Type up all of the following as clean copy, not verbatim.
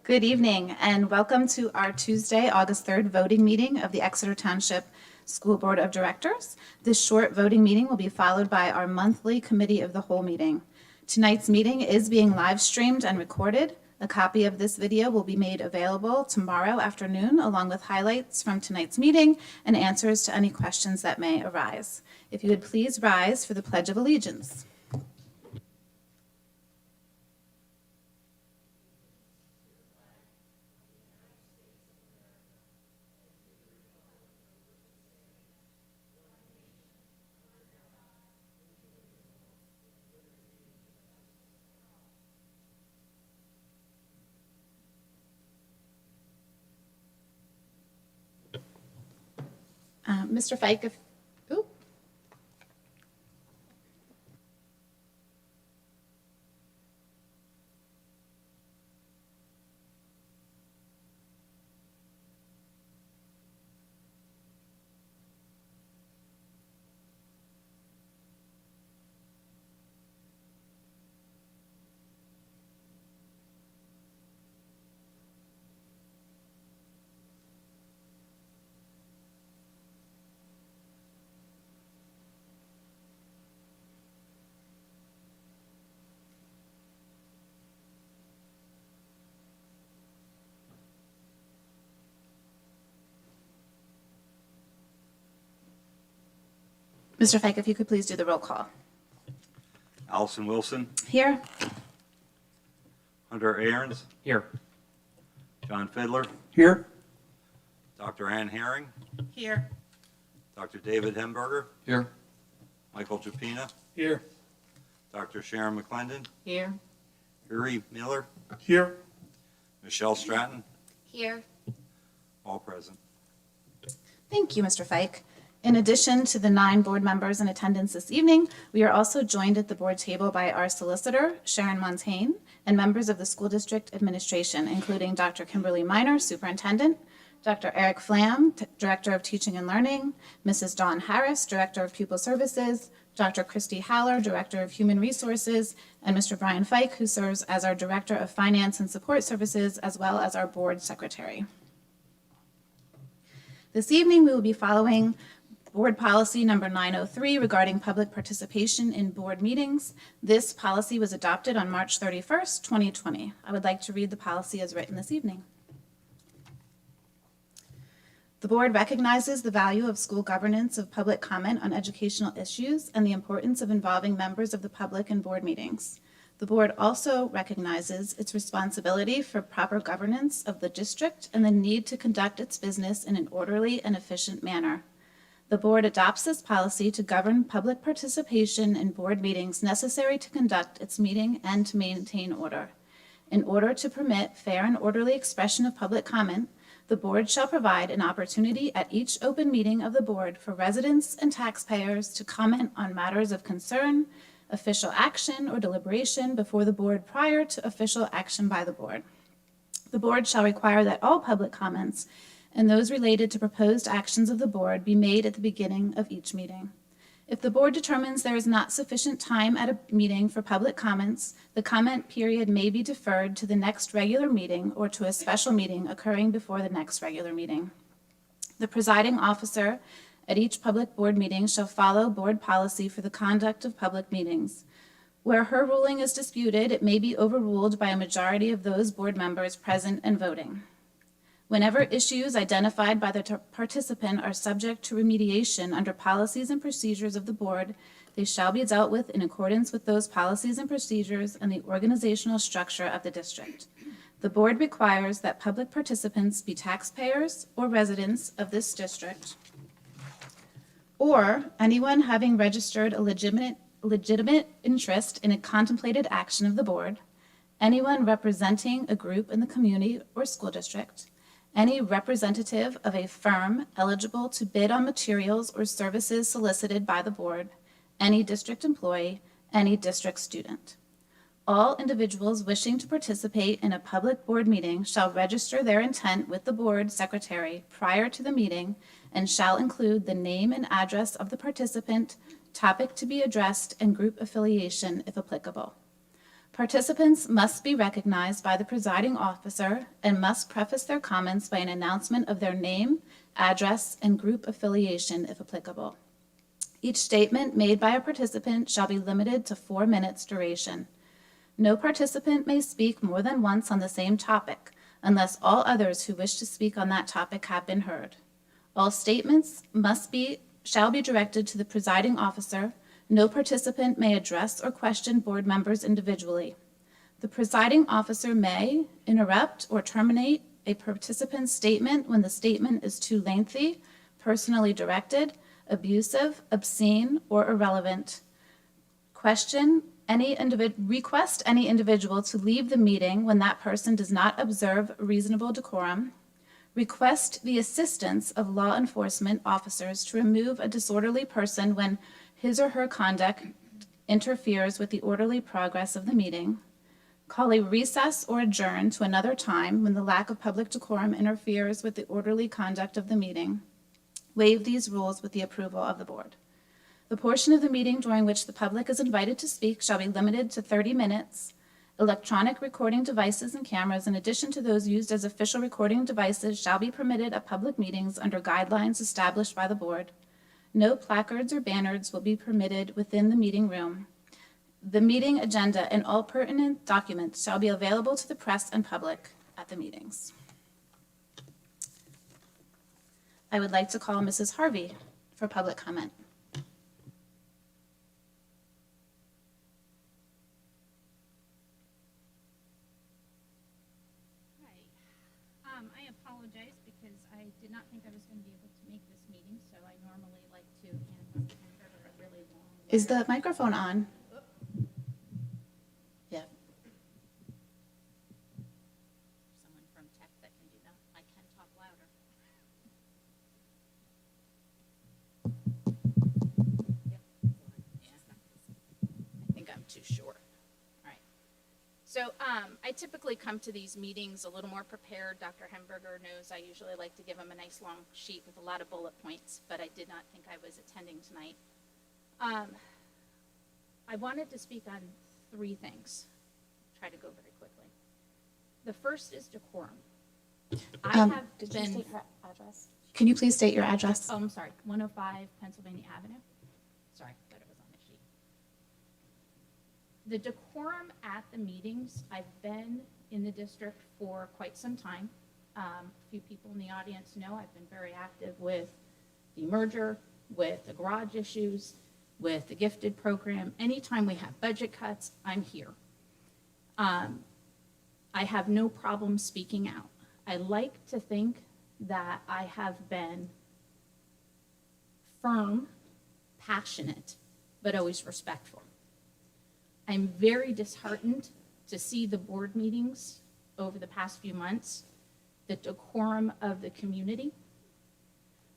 Good evening and welcome to our Tuesday, August 3rd voting meeting of the Exeter Township School Board of Directors. This short voting meeting will be followed by our monthly Committee of the Whole meeting. Tonight's meeting is being live streamed and recorded. A copy of this video will be made available tomorrow afternoon along with highlights from tonight's meeting and answers to any questions that may arise. If you would please rise for the Pledge of Allegiance. Mr. Fike, if, ooh. Mr. Fike, if you could please do the roll call. Allison Wilson. Here. Hunter Ahrens. Here. John Fiddler. Here. Dr. Ann Herring. Here. Dr. David Hemberger. Here. Michael Chapina. Here. Dr. Sharon McClendon. Here. Uri Miller. Here. Michelle Stratton. Here. All present. Thank you, Mr. Fike. In addition to the 9 board members in attendance this evening, we are also joined at the board table by our solicitor, Sharon Montaigne, and members of the school district administration, including Dr. Kimberly Miner, superintendent, Dr. Eric Flam, director of teaching and learning, Mrs. Dawn Harris, director of pupil services, Dr. Christy Haller, director of human resources, and Mr. Brian Fike, who serves as our director of finance and support services, as well as our board secretary. This evening, we will be following Board Policy number 903 regarding public participation in board meetings. This policy was adopted on March 31st, 2020. I would like to read the policy as written this evening. The board recognizes the value of school governance of public comment on educational issues and the importance of involving members of the public in board meetings. The board also recognizes its responsibility for proper governance of the district and the need to conduct its business in an orderly and efficient manner. The board adopts this policy to govern public participation in board meetings necessary to conduct its meeting and to maintain order. In order to permit fair and orderly expression of public comment, the board shall provide an opportunity at each open meeting of the board for residents and taxpayers to comment on matters of concern, official action, or deliberation before the board prior to official action by the board. The board shall require that all public comments and those related to proposed actions of the board be made at the beginning of each meeting. If the board determines there is not sufficient time at a meeting for public comments, the comment period may be deferred to the next regular meeting or to a special meeting occurring before the next regular meeting. The presiding officer at each public board meeting shall follow board policy for the conduct of public meetings. Where her ruling is disputed, it may be overruled by a majority of those board members present and voting. Whenever issues identified by the participant are subject to remediation under policies and procedures of the board, they shall be dealt with in accordance with those policies and procedures and the organizational structure of the district. The board requires that public participants be taxpayers or residents of this district, or anyone having registered a legitimate interest in a contemplated action of the board, anyone representing a group in the community or school district, any representative of a firm eligible to bid on materials or services solicited by the board, any district employee, any district student. All individuals wishing to participate in a public board meeting shall register their intent with the board secretary prior to the meeting and shall include the name and address of the participant, topic to be addressed, and group affiliation if applicable. Participants must be recognized by the presiding officer and must preface their comments by an announcement of their name, address, and group affiliation, if applicable. Each statement made by a participant shall be limited to 4 minutes duration. No participant may speak more than once on the same topic, unless all others who wish to speak on that topic have been heard. All statements shall be directed to the presiding officer. No participant may address or question board members individually. The presiding officer may interrupt or terminate a participant's statement when the statement is too lengthy, personally directed, abusive, obscene, or irrelevant. Request any individual to leave the meeting when that person does not observe reasonable decorum. Request the assistance of law enforcement officers to remove a disorderly person when his or her conduct interferes with the orderly progress of the meeting. Call a recess or adjourn to another time when the lack of public decorum interferes with the orderly conduct of the meeting. Waive these rules with the approval of the board. The portion of the meeting during which the public is invited to speak shall be limited to 30 minutes. Electronic recording devices and cameras, in addition to those used as official recording devices, shall be permitted at public meetings under guidelines established by the board. No placards or banners will be permitted within the meeting room. The meeting agenda and all pertinent documents shall be available to the press and public at the meetings. I would like to call Mrs. Harvey for public comment. I apologize because I did not think I was going to be able to make this meeting, so I normally like to hand Mr. Hamburger a really long letter. Is the microphone on? Yeah. Someone from tech that can do that. I can talk louder. Yep. Yeah. I think I'm too short. All right. So I typically come to these meetings a little more prepared. Dr. Hamburger knows I usually like to give him a nice long sheet with a lot of bullet points, but I did not think I was attending tonight. I wanted to speak on 3 things. Try to go very quickly. The first is decorum. I have Did you been. state your address? Can you please state your address? Oh, I'm sorry. 105 Pennsylvania Avenue. Sorry, thought it was on the sheet. The decorum at the meetings, I've been in the district for quite some time. A few people in the audience know I've been very active with the merger, with the garage issues, with the gifted program. Anytime we have budget cuts, I'm here. I have no problem speaking out. I like to think that I have been firm, passionate, but always respectful. I'm very disheartened to see the board meetings over the past few months, the decorum of the community.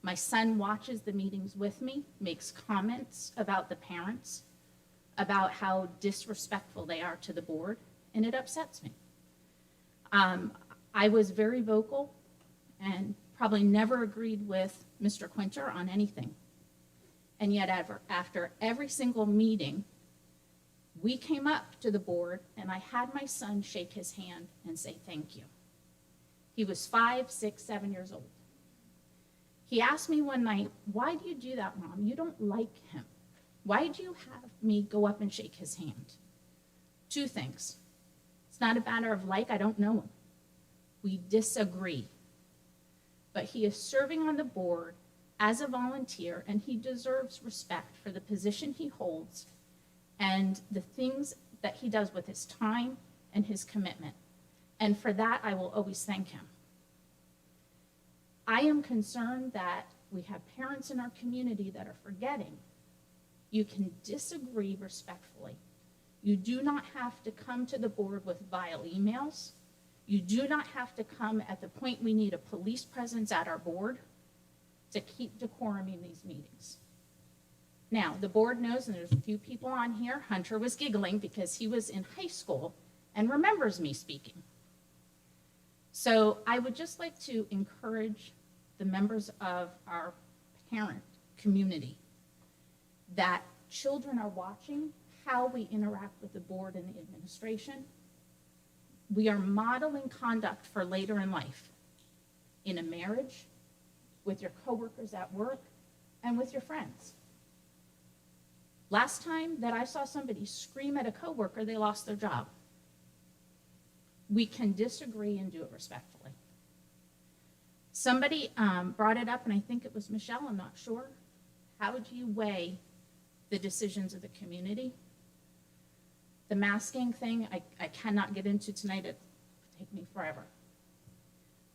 My son watches the meetings with me, makes comments about the parents, about how disrespectful they are to the board, and it upsets me. I was very vocal and probably never agreed with Mr. Quinter on anything. And yet after every single meeting, we came up to the board and I had my son shake his hand and say thank you. He was 5, 6, 7 years old. He asked me one night, "Why do you do that, Mom? You don't like him. Why do you have me go up and shake his hand?" 2 things. It's not a matter of like, I don't know him. We disagree. But he is serving on the board as a volunteer, and he deserves respect for the position he holds and the things that he does with his time and his commitment. And for that, I will always thank him. I am concerned that we have parents in our community that are forgetting you can disagree respectfully. You do not have to come to the board with vile emails. You do not have to come at the point we need a police presence at our board to keep decorum in these meetings. Now, the board knows, and there's a few people on here, Hunter was giggling because he was in high school and remembers me speaking. So I would just like to encourage the members of our parent community that children are watching how we interact with the board and the administration. We are modeling conduct for later in life, in a marriage, with your coworkers at work, and with your friends. Last time that I saw somebody scream at a coworker, they lost their job. We can disagree and do it respectfully. Somebody brought it up, and I think it was Michelle, I'm not sure. How do you weigh the decisions of the community? The masking thing, I cannot get into tonight. It would take me forever.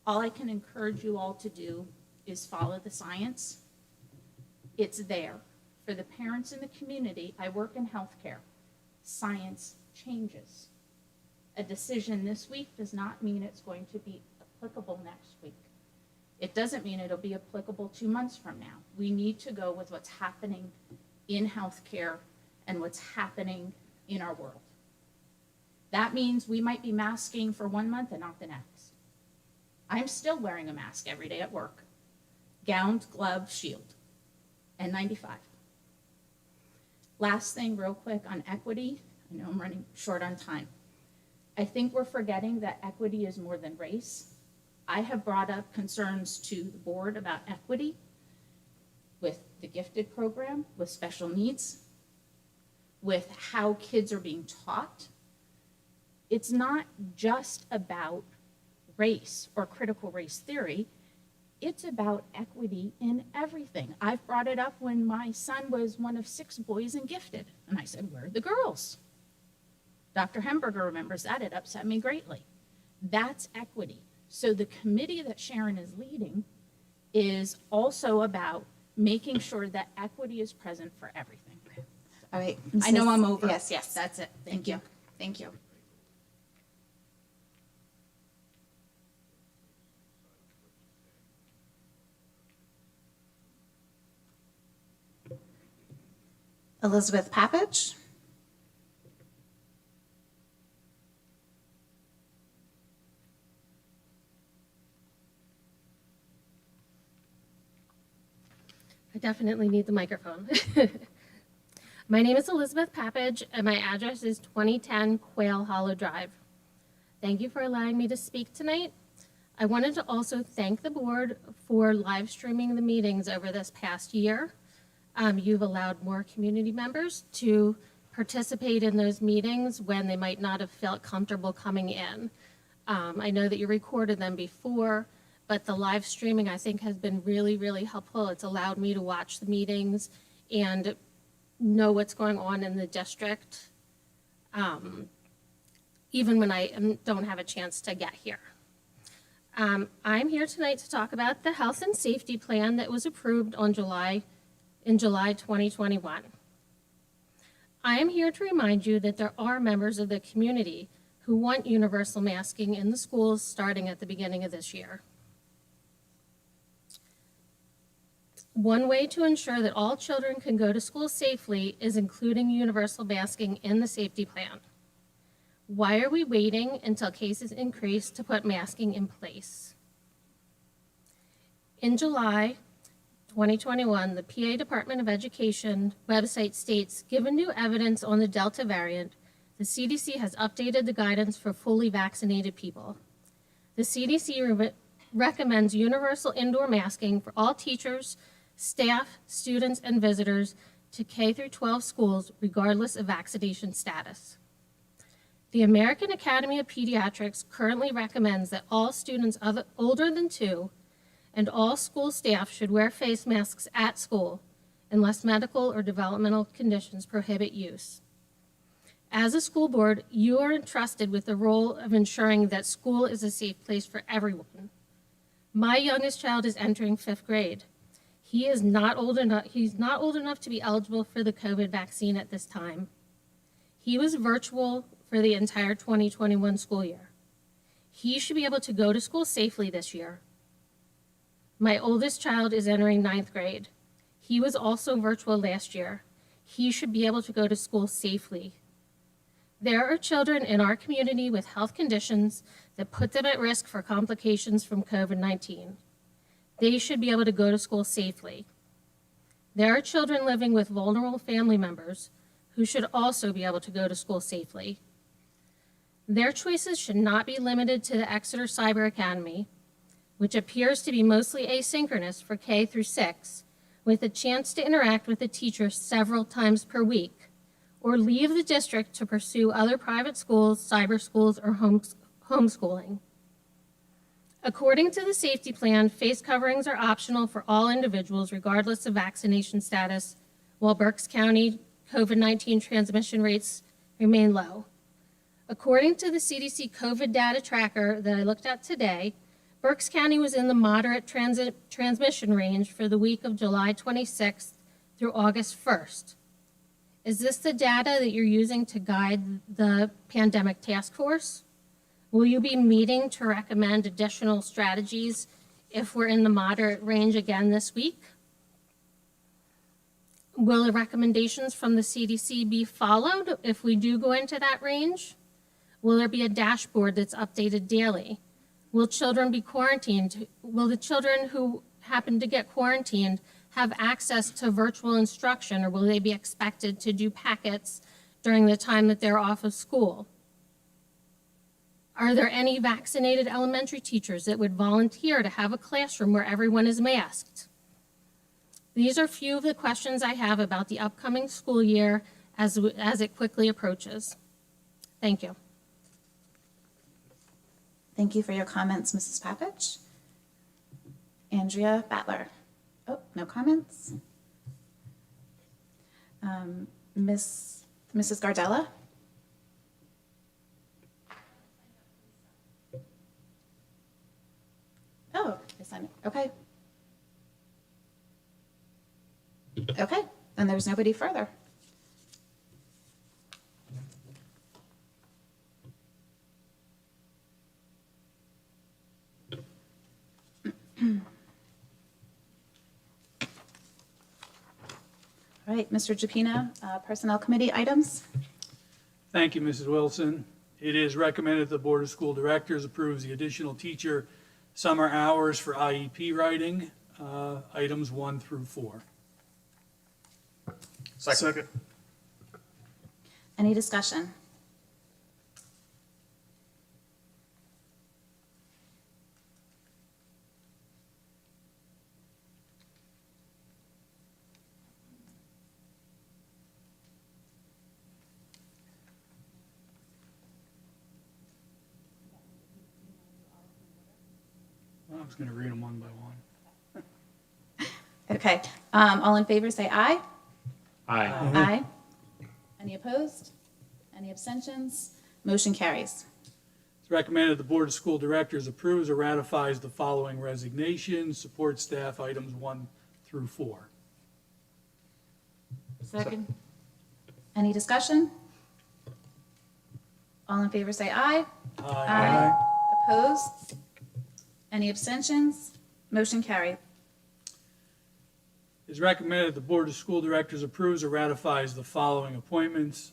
All I can encourage you all to do is follow the science. It's there. For the parents in the community, I work in healthcare. Science changes. A decision this week does not mean it's going to be applicable next week. It doesn't mean it'll be applicable 2 months from now. We need to go with what's happening in healthcare and what's happening in our world. That means we might be masking for 1 month and not the next. I'm still wearing a mask every day at work. Gowned, glove, shield, and 95. Last thing real quick on equity. I know I'm running short on time. I think we're forgetting that equity is more than race. I have brought up concerns to the board about equity with the gifted program, with special needs, with how kids are being taught. It's not just about race or critical race theory. It's about equity in everything. I've brought it up when my son was one of 6 boys and gifted. And I said, where are the girls? Dr. Hemberger remembers that. It upset me greatly. That's equity. So the committee that Sharon is leading is also about making sure that equity is present for everything. All right. I know I'm over. Yes, yes. That's it. Thank you. Thank you. Elizabeth Papich. I definitely need the microphone. My name is Elizabeth Papich, and my address is 2010 Quail Hollow Drive. Thank you for allowing me to speak tonight. I wanted to also thank the board for live streaming the meetings over this past year. You've allowed more community members to participate in those meetings when they might not have felt comfortable coming in. I know that you recorded them before, but the live streaming I think has been really, really helpful. It's allowed me to watch the meetings and know what's going on in the district, even when I don't have a chance to get here. I'm here tonight to talk about the health and safety plan that was approved in July 2021. I am here to remind you that there are members of the community who want universal masking in the schools starting at the beginning of this year. One way to ensure that all children can go to school safely is including universal masking in the safety plan. Why are we waiting until cases increase to put masking in place? In July 2021, the PA Department of Education website states, given new evidence on the Delta variant, the CDC has updated the guidance for fully vaccinated people. The CDC recommends universal indoor masking for all teachers, staff, students, and visitors to K through 12 schools, regardless of vaccination status. The American Academy of Pediatrics currently recommends that all students older than 2 and all school staff should wear face masks at school unless medical or developmental conditions prohibit use. As a school board, you are entrusted with the role of ensuring that school is a safe place for everyone. My youngest child is entering 5th grade. He's not old enough to be eligible for the COVID vaccine at this time. He was virtual for the entire 2021 school year. He should be able to go to school safely this year. My oldest child is entering 9th grade. He was also virtual last year. He should be able to go to school safely. There are children in our community with health conditions that put them at risk for complications from COVID-19. They should be able to go to school safely. There are children living with vulnerable family members who should also be able to go to school safely. Their choices should not be limited to the Exeter Cyber Academy, which appears to be mostly asynchronous for K through 6, with a chance to interact with a teacher several times per week, or leave the district to pursue other private schools, cyber schools, or homeschooling. According to the safety plan, face coverings are optional for all individuals regardless of vaccination status, while Berks County COVID-19 transmission rates remain low. According to the CDC COVID data tracker that I looked at today, Berks County was in the moderate transmission range for the week of July 26th through August 1st. Is this the data that you're using to guide the pandemic task force? Will you be meeting to recommend additional strategies if we're in the moderate range again this week? Will the recommendations from the CDC be followed if we do go into that range? Will there be a dashboard that's updated daily? Will children be quarantined? Will the children who happen to get quarantined have access to virtual instruction, or will they be expected to do packets during the time that they're off of school? Are there any vaccinated elementary teachers that would volunteer to have a classroom where everyone is masked? These are a few of the questions I have about the upcoming school year as it quickly approaches. Thank you. Thank you for your comments, Mrs. Papich. Andrea Battler. Oh, no comments. Mrs. Gardella. Oh, I signed it. Okay. Okay, then there's nobody further. All right, Mr. Japino, Personnel Committee items. Thank you, Mrs. Wilson. It is recommended the Board of School Directors approves the additional teacher summer hours for IEP writing, items 1 through 4. Second. Any discussion? I was going to read them one by one. Okay, all in favor say aye. Aye. Aye. Any opposed? Any abstentions? Motion carries. It's recommended the Board of School Directors approves or ratifies the following resignations, support staff items 1 through 4. Second. Any discussion? All in favor say aye. Aye. Opposed? Any abstentions? Motion carried. It is recommended the Board of School Directors approves or ratifies the following appointments.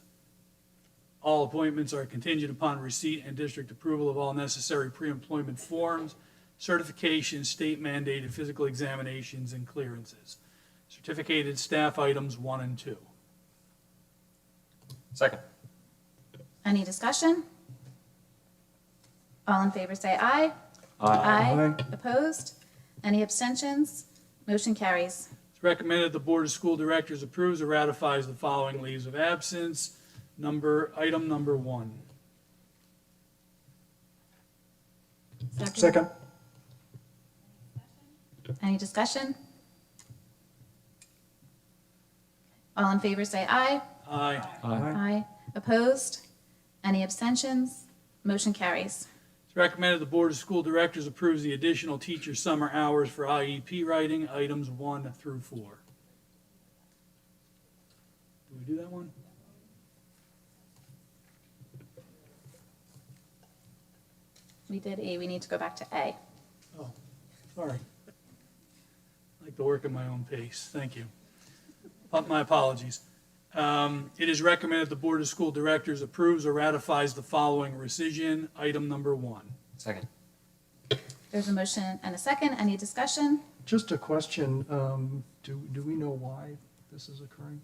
All appointments are contingent upon receipt and district approval of all necessary pre-employment forms, certifications, state mandated physical examinations, and clearances. Certificated staff items 1 and 2. Second. Any discussion? All in favor say aye. Aye. Opposed? Any abstentions? Motion carries. It's recommended the Board of School Directors approves or ratifies the following leaves of absence. Item number 1. Second. Any discussion? All in favor say aye. Aye. Aye. Opposed? Any abstentions? Motion carries. It's recommended the Board of School Directors approves the additional teacher summer hours for IEP writing, items 1 through 4. Did we do that one? We did E, we need to go back to A. Oh, sorry. I like to work at my own pace. Thank you. My apologies. It is recommended the Board of School Directors approves or ratifies the following rescission, item number 1. Second. There's a motion and a second. Any discussion? Just a question, do we know why this is occurring?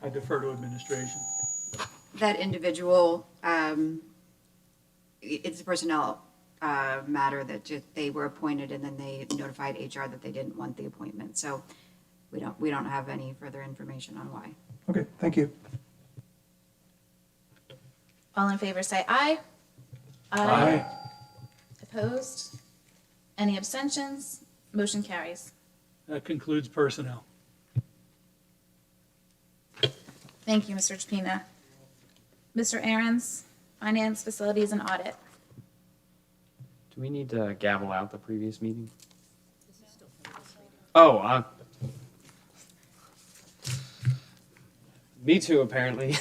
I defer to administration. That individual, it's a personnel matter that they were appointed and then they notified HR that they didn't want the appointment. So we don't have any further information on why. Okay, thank you. All in favor say aye. Aye. Opposed? Any abstentions? Motion carries. That concludes personnel. Thank you, Mr. Chapina. Mr. Aaron's, Finance, Facilities, and Audit. Do we need to gavel out the previous meeting? Oh, me too, apparently.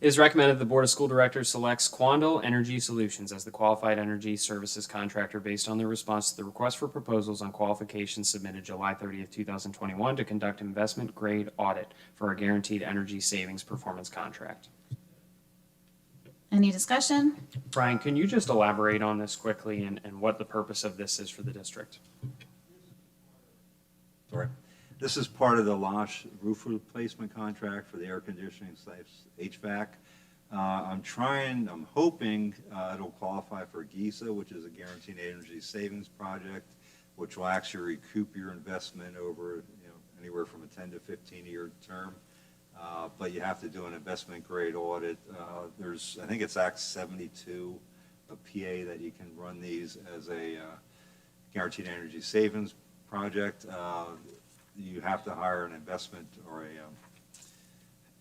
It is recommended the Board of School Directors selects Quandl Energy Solutions as the qualified energy services contractor based on their response to the request for proposals on qualifications submitted July 30th, 2021 to conduct investment-grade audit for a guaranteed energy savings performance contract. Any discussion? Brian, can you just elaborate on this quickly and what the purpose of this is for the district? Sorry. This is part of the Losh roof replacement contract for the air conditioning /HVAC. I'm hoping it'll qualify for GISA, which is a guaranteed energy savings project, which will actually recoup your investment over anywhere from a 10 to 15-year term. But you have to do an investment grade audit. I think it's Act 72 of PA that you can run these as a guaranteed energy savings project. You have to hire an investment or a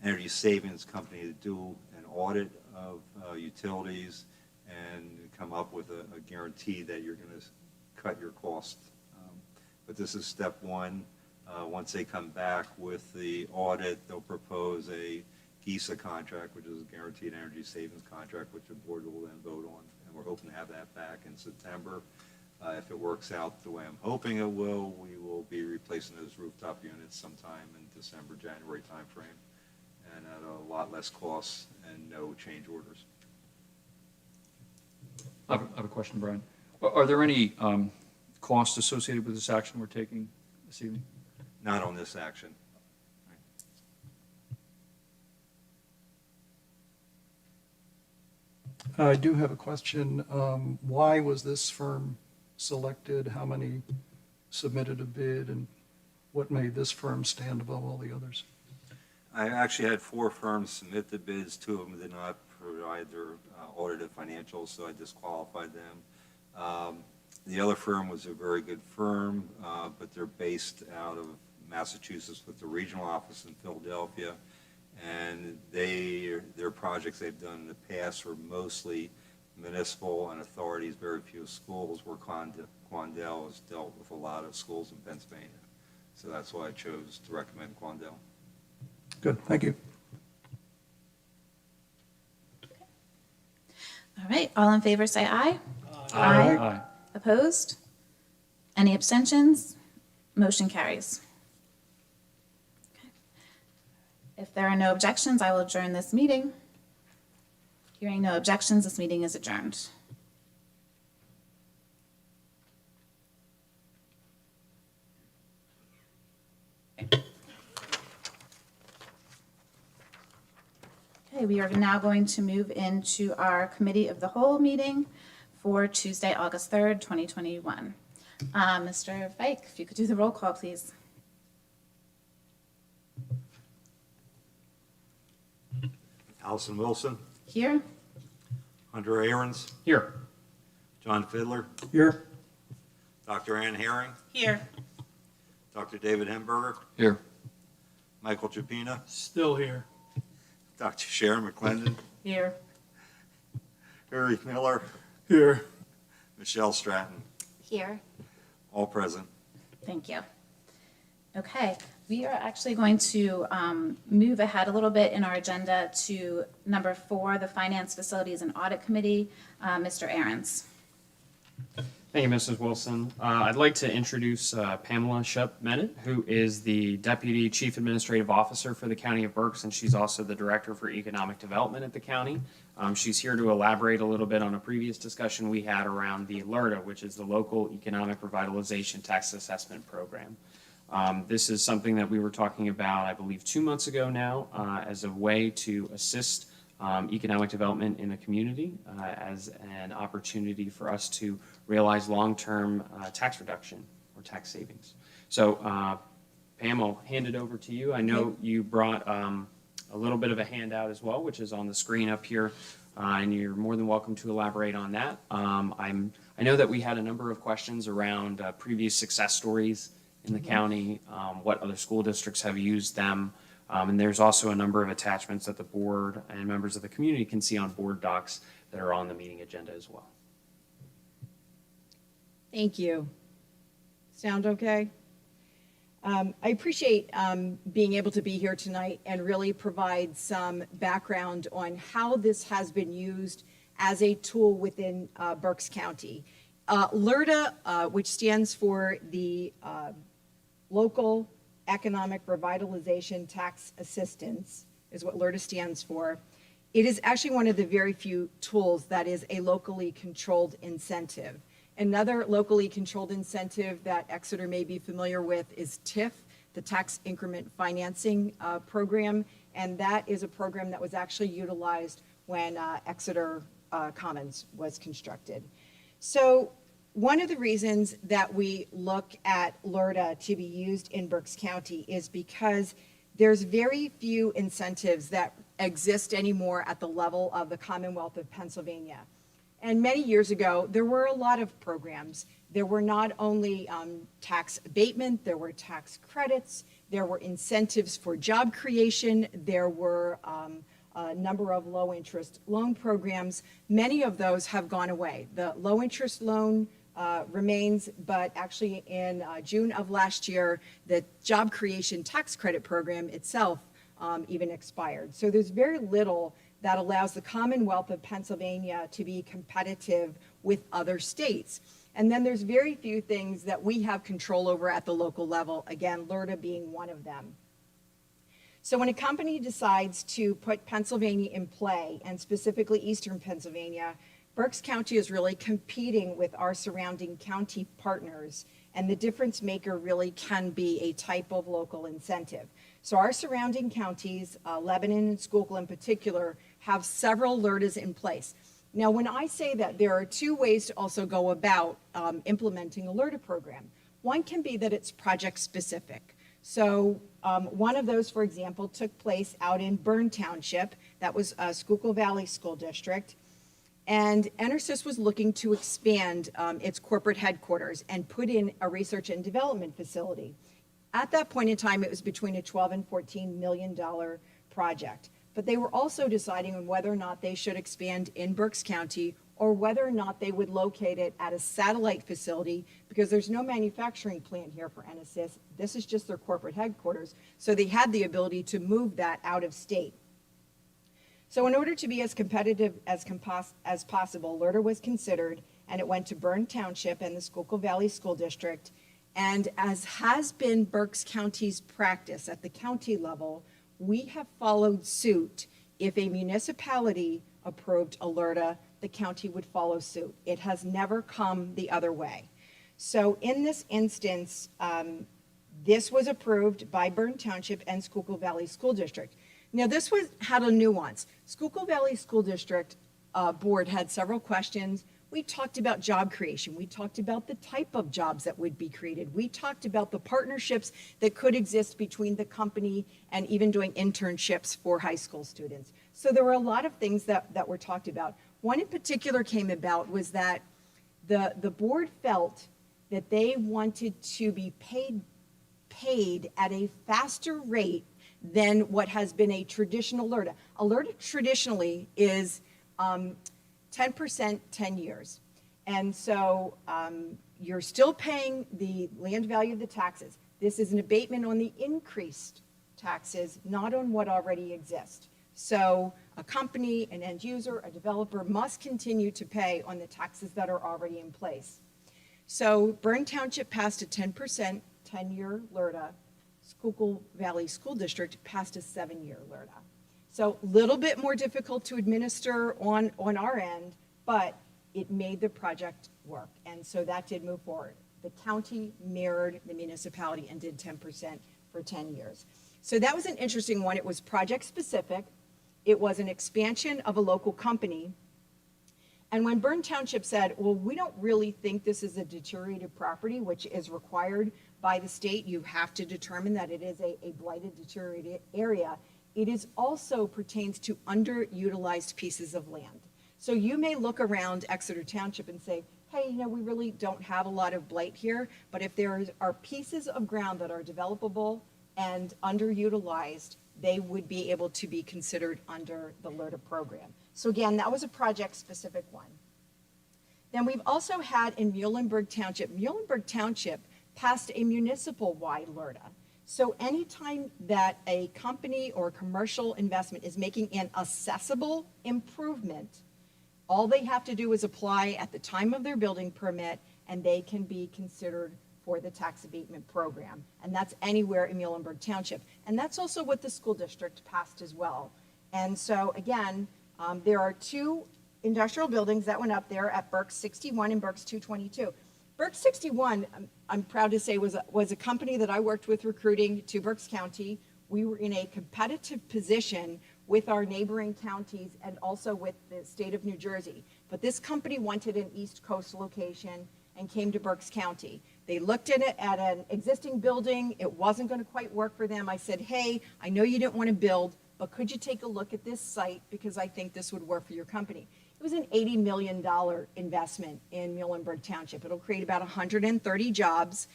energy savings company to do an audit of utilities and come up with a guarantee that you're going to cut your cost. But this is step one. Once they come back with the audit, they'll propose a GISA contract, which is a guaranteed energy savings contract, which the board will then vote on. And we're hoping to have that back in September. If it works out the way I'm hoping it will, we will be replacing those rooftop units sometime in December, January timeframe, and at a lot less costs and no change orders. I have a question, Brian. Are there any costs associated with this action we're taking this evening? Not on this action. I do have a question. Why was this firm selected? How many submitted a bid, and what made this firm stand above all the others? I actually had 4 firms submit the bids. 2 of them did not provide their audited financials, so I disqualified them. The other firm was a very good firm, but they're based out of Massachusetts with the regional office in Philadelphia. And their projects they've done in the past were mostly municipal and authorities, very few schools, where Quandl has dealt with a lot of schools in Pennsylvania. So that's why I chose to recommend Quandl. Good, thank you. All right, all in favor say aye. Aye. Opposed? Any abstentions? Motion carries. Okay. If there are no objections, I will adjourn this meeting. Hearing no objections, this meeting is adjourned. Okay, we are now going to move into our Committee of the Whole meeting for Tuesday, August 3rd, 2021. Mr. Fike, if you could do the roll call, please. Allison Wilson, Here? Hunter Ahrens, Here. John Fidler, Here? Dr. Ann Herring, Here. Dr. David Hemberger, Here. Michael Chapina, Still here. Dr. Sharon McClendon, Here. Harry Miller, Here. Michelle Stratton, Here. all present. Thank you. Okay, we are actually going to move ahead a little bit in our agenda to number 4, the Finance, Facilities, and Audit Committee. Mr. Ahrens. Thank you, Mrs. Wilson. I'd like to introduce Pamela Shep-Menet, who is the Deputy Chief Administrative Officer for the County of Berks, and she's also the Director for Economic Development at the county. She's here to elaborate a little bit on a previous discussion we had around the LERDA, which is the Local Economic Revitalization Tax Assessment Program. This is something that we were talking about, I believe, 2 months ago now, as a way to assist economic development in the community, as an opportunity for us to realize long-term tax reduction or tax savings. So, Pam, I'll hand it over to you. I know you brought a little bit of a handout as well, which is on the screen up here, and you're more than welcome to elaborate on that. I know that we had a number of questions around previous success stories in the county, what other school districts have used them, and there's also a number of attachments that the board and members of the community can see on board docs that are on the meeting agenda as well. Thank you. Sound okay? I appreciate being able to be here tonight and really provide some background on how this has been used as a tool within Berks County. LERDA, which stands for the Local Economic Revitalization Tax Assistance, is what LERDA stands for. It is actually one of the very few tools that is a locally controlled incentive. Another locally controlled incentive that Exeter may be familiar with is TIF, the Tax Increment Financing Program, and that is a program that was actually utilized when Exeter Commons was constructed. So one of the reasons that we look at LERDA to be used in Berks County is because there's very few incentives that exist anymore at the level of the Commonwealth of Pennsylvania. And many years ago, there were a lot of programs. There were not only tax abatement, there were tax credits, there were incentives for job creation, there were a number of low-interest loan programs. Many of those have gone away. The low-interest loan remains, but actually in June of last year, the job creation tax credit program itself even expired. So there's very little that allows the Commonwealth of Pennsylvania to be competitive with other states. And then there's very few things that we have control over at the local level, again, LERDA being one of them. So when a company decides to put Pennsylvania in play, and specifically Eastern Pennsylvania, Berks County is really competing with our surrounding county partners, and the difference maker really can be a type of local incentive. So our surrounding counties, Lebanon and Schuylkill in particular, have several LERDAs in place. Now, when I say that, there are two ways to also go about implementing a LERDA program. One can be that it's project specific. So one of those, for example, took place out in Bern Township. That was Schuylkill Valley School District. And ESSER was looking to expand its corporate headquarters and put in a research and development facility. At that point in time, it was between a $12 and $14 million project. But they were also deciding on whether or not they should expand in Berks County or whether or not they would locate it at a satellite facility, because there's no manufacturing plant here for ESSER. This is just their corporate headquarters. So they had the ability to move that out of state. So in order to be as competitive as possible, LERDA was considered, and it went to Bern Township and the Schuylkill Valley School District. And as has been Berks County's practice at the county level, we have followed suit. If a municipality approved a LERDA, the county would follow suit. It has never come the other way. So in this instance, this was approved by Bern Township and Schuylkill Valley School District. Now, this had a nuance. Schuylkill Valley School District Board had several questions. We talked about job creation. We talked about the type of jobs that would be created. We talked about the partnerships that could exist between the company and even doing internships for high school students. So there were a lot of things that were talked about. One in particular came about was that the board felt that they wanted to be paid at a faster rate than what has been a traditional LERDA. A LERDA traditionally is 10%, 10 years. And so you're still paying the land value of the taxes. This is an abatement on the increased taxes, not on what already exists. So a company, an end user, a developer must continue to pay on the taxes that are already in place. So Bern Township passed a 10%, 10-year LERDA. Schuylkill Valley School District passed a 7-year LERDA. So a little bit more difficult to administer on our end, but it made the project work. And so that did move forward. The county mirrored the municipality and did 10% for 10 years. So that was an interesting one. It was project specific. It was an expansion of a local company. And when Bern Township said, well, we don't really think this is a deteriorated property, which is required by the state, you have to determine that it is a blighted, deteriorated area. It is also pertains to underutilized pieces of land. So you may look around Exeter Township and say, hey, you know, we really don't have a lot of blight here, but if there are pieces of ground that are developable and underutilized, they would be able to be considered under the LERDA program. So again, that was a project-specific one. Then we've also had in Muhlenberg Township passed a municipal-wide LERDA. So anytime that a company or commercial investment is making an accessible improvement, all they have to do is apply at the time of their building permit, and they can be considered for the tax abatement program. And that's anywhere in Muhlenberg Township. And that's also what the school district passed as well. And so again, there are two industrial buildings that went up there at Berks 61 and Berks 222. Berks 61, I'm proud to say, was a company that I worked with recruiting to Berks County. We were in a competitive position with our neighboring counties and also with the state of New Jersey. But this company wanted an East Coast location and came to Berks County. They looked at it at an existing building. It wasn't going to quite work for them. I said, hey, I know you didn't want to build, but could you take a look at this site because I think this would work for your company. It was an $80 million investment in Muhlenberg Township. It'll create about 130 jobs.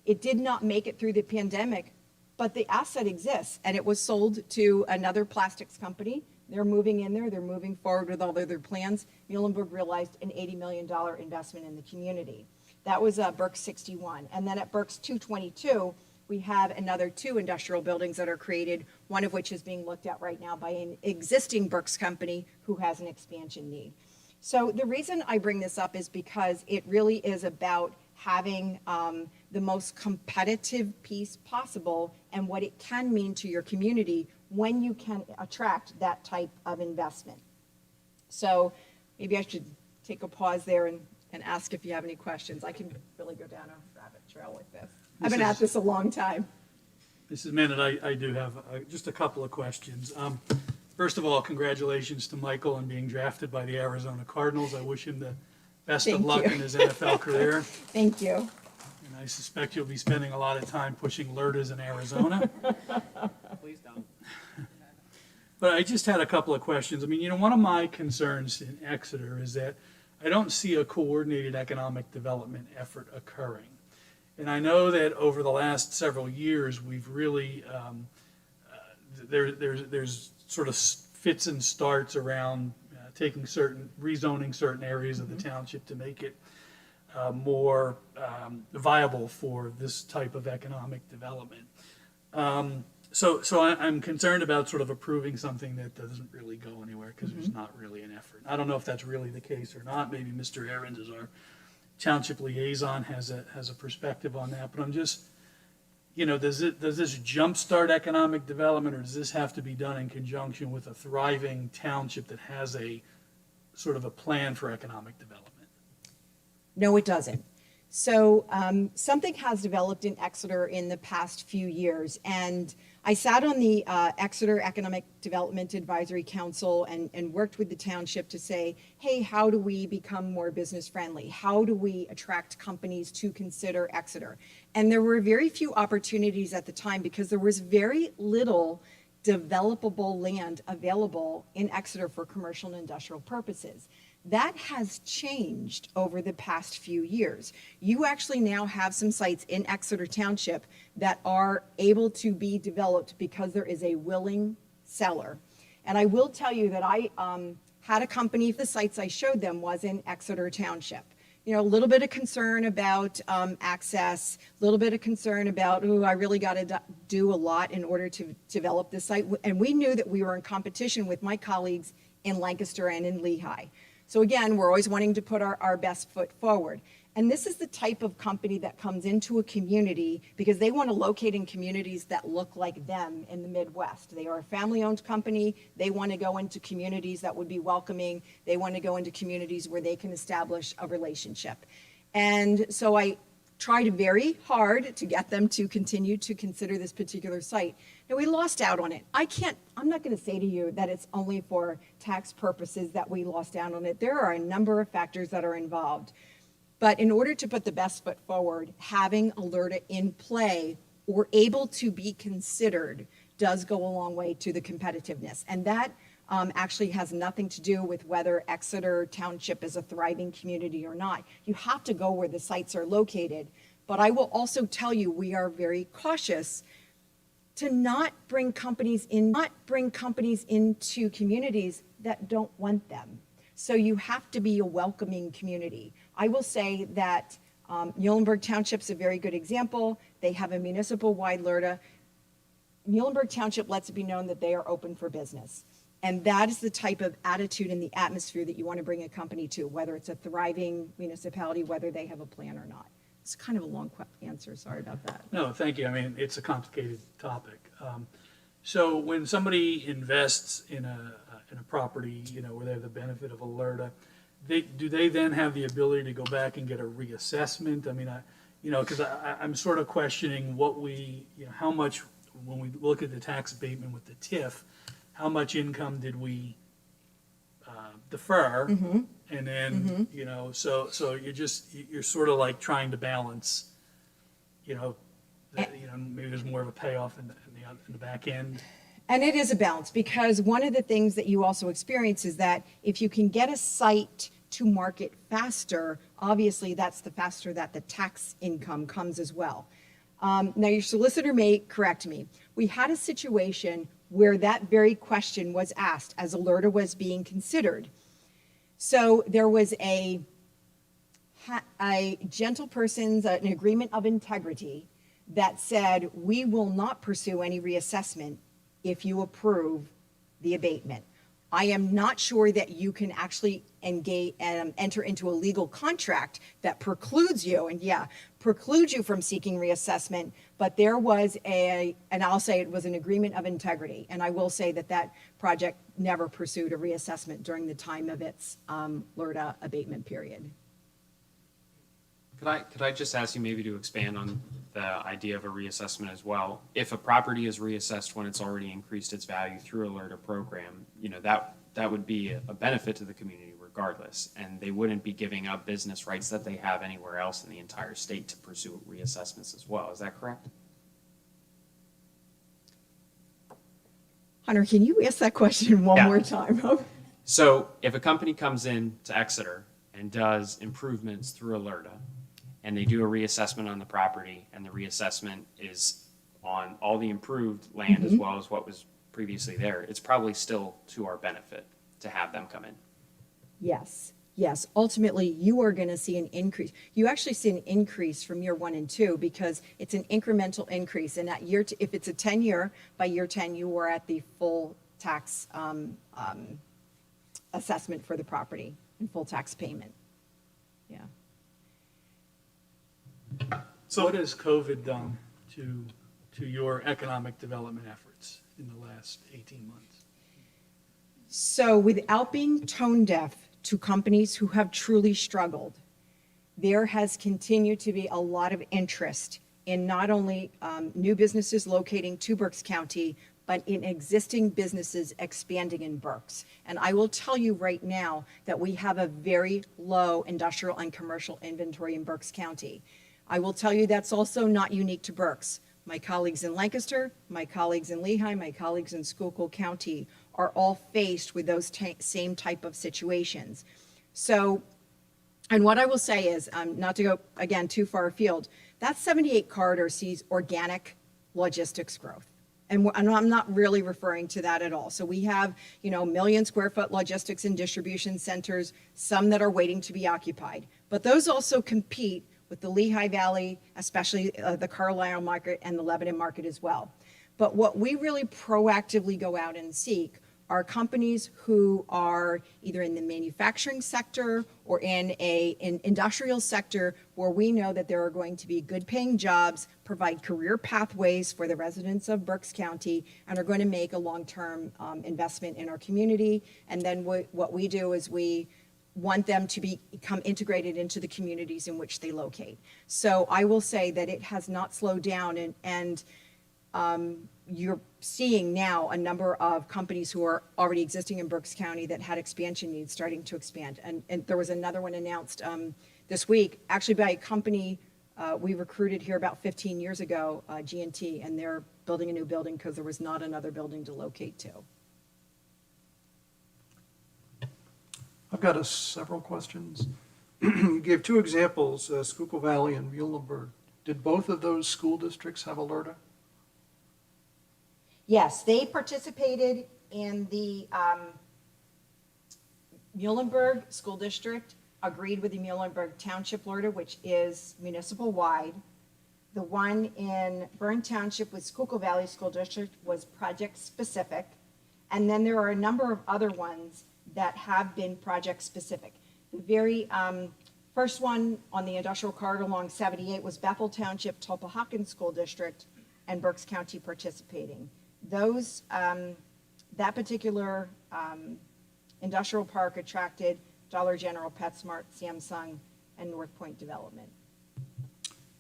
It did not make it through the pandemic, but the asset exists, and it was sold to another plastics company. They're moving in there. They're moving forward with all of their plans. Muhlenberg realized an $80 million investment in the community. That was Berks 61. And then at Berks 222, we have another two industrial buildings that are created, one of which is being looked at right now by an existing Berks company who has an expansion need. So the reason I bring this up is because it really is about having the most competitive piece possible and what it can mean to your community when you can attract that type of investment. So maybe I should take a pause there and ask if you have any questions. I can really go down a rabbit trail with this. I've been at this a long time. Mrs. Minute, I do have just a couple of questions. First of all, congratulations to Michael on being drafted by the Arizona Cardinals. I wish him the best of Thank luck you. in his NFL career. Thank you. And I suspect you'll be spending a lot of time pushing LERDAs in Arizona. Please don't. But I just had a couple of questions. I mean, you know, one of my concerns in Exeter is that I don't see a coordinated economic development effort occurring. And I know that over the last several years, we've really, there's sort of fits and starts around rezoning certain areas of the township to make it more viable for this type of economic development. So I'm concerned about sort of approving something that doesn't really go anywhere because there's not really an effort. I don't know if that's really the case or not. Maybe Mr. Ahrens, as our township liaison, has a perspective on that. But I'm just, you know, does this jumpstart economic development, or does this have to be done in conjunction with a thriving township that has a sort of a plan for economic development? No, it doesn't. So something has developed in Exeter in the past few years, and I sat on the Exeter Economic Development Advisory Council and worked with the township to say, hey, how do we become more business friendly? How do we attract companies to consider Exeter? And there were very few opportunities at the time because there was very little developable land available in Exeter for commercial and industrial purposes. That has changed over the past few years. You actually now have some sites in Exeter Township that are able to be developed because there is a willing seller. And I will tell you that I had a company, the sites I showed them was in Exeter Township. You know, a little bit of concern about access, a little bit of concern about, oh, I really got to do a lot in order to develop this site. And we knew that we were in competition with my colleagues in Lancaster and in Lehigh. So again, we're always wanting to put our best foot forward. And this is the type of company that comes into a community because they want to locate in communities that look like them in the Midwest. They are a family-owned company. They want to go into communities that would be welcoming. They want to go into communities where they can establish a relationship. And so I tried very hard to get them to continue to consider this particular site. Now, we lost out on it. I'm not going to say to you that it's only for tax purposes that we lost out on it. There are a number of factors that are involved. But in order to put the best foot forward, having a LERDA in play or able to be considered does go a long way to the competitiveness. And that actually has nothing to do with whether Exeter Township is a thriving community or not. You have to go where the sites are located. But I will also tell you, we are very cautious to not bring companies into communities that don't want them. So you have to be a welcoming community. I will say that Muhlenberg Township's a very good example. They have a municipal-wide LERDA. Muhlenberg Township lets it be known that they are open for business. And that is the type of attitude and the atmosphere that you want to bring a company to, whether it's a thriving municipality, whether they have a plan or not. It's kind of a long answer, sorry about that. No, thank you. I mean, it's a complicated topic. So when somebody invests in a property, where they have the benefit of a LERDA, do they then have the ability to go back and get a reassessment? I mean, because I'm sort of questioning how much, when we look at the tax abatement with the TIF, how much income did we defer? Mm-hmm. And then, so you're sort of like trying to balance, maybe there's more of a payoff in the back end. And it is a balance, because one of the things that you also experience is that if you can get a site to market faster, obviously that's the faster that the tax income comes as well. Now, your solicitor may correct me. We had a situation where that very question was asked as a LERDA was being considered. So there was a gentle person's, an agreement of integrity that said, we will not pursue any reassessment if you approve the abatement. I am not sure that you can actually engage and enter into a legal contract that precludes you, precludes you from seeking reassessment, but there was and I'll say it was an agreement of integrity. And I will say that project never pursued a reassessment during the time of its LERDA abatement period. Could I just ask you maybe to expand on the idea of a reassessment as well? If a property is reassessed when it's already increased its value through a LERDA program, that would be a benefit to the community regardless, and they wouldn't be giving up business rights that they have anywhere else in the entire state to pursue reassessments as well. Is that correct? Hunter, can you ask that question one more time? So if a company comes in to Exeter and does improvements through a LERDA, and they do a reassessment on the property, and the reassessment is on all the improved land as well as what was previously there, it's probably still to our benefit to have them come in. Yes. Ultimately, you are going to see an increase. You actually see an increase from year 1 and 2 because it's an incremental increase. And at if it's a 10-year, by year 10, you are at the full tax assessment for the property and full tax payment. Yeah. So what has COVID done to your economic development efforts in the last 18 months? So without being tone deaf to companies who have truly struggled, there has continued to be a lot of interest in not only new businesses locating to Berks County, but in existing businesses expanding in Berks. And I will tell you right now that we have a very low industrial and commercial inventory in Berks County. I will tell you that's also not unique to Berks. My colleagues in Lancaster, my colleagues in Lehigh, my colleagues in Schuylkill County are all faced with those same type of situations. So, and what I will say is, not to go, again, too far afield, that 78 corridor sees organic logistics growth. And I'm not really referring to that at all. So we have, million square foot logistics and distribution centers, some that are waiting to be occupied. But those also compete with the Lehigh Valley, especially the Carlisle market and the Lebanon market as well. But what we really proactively go out and seek are companies who are either in the manufacturing sector or in an industrial sector where we know that there are going to be good paying jobs, provide career pathways for the residents of Berks County, and are going to make a long-term investment in our community. And then what we do is we want them to become integrated into the communities in which they locate. So I will say that it has not slowed down, and you're seeing now a number of companies who are already existing in Berks County that had expansion needs starting to expand. And there was another one announced this week, actually by a company we recruited here about 15 years ago, G&T, and they're building a new building because there was not another building to locate to. I've got several questions. You gave two examples, Schuylkill Valley and Muhlenberg. Did both of those school districts have a LERDA? Yes, they participated in the Muhlenberg School District, agreed with the Muhlenberg Township LERDA, which is municipal-wide. The one in Bern Township with Schuylkill Valley School District was project-specific. And then there are a number of other ones that have been project-specific. The very first one on the industrial corridor along 78 was Bethel Township, Tulpehocken School District, and Berks County participating. Those, that particular industrial park attracted Dollar General, PetSmart, Samsung, and North Point Development.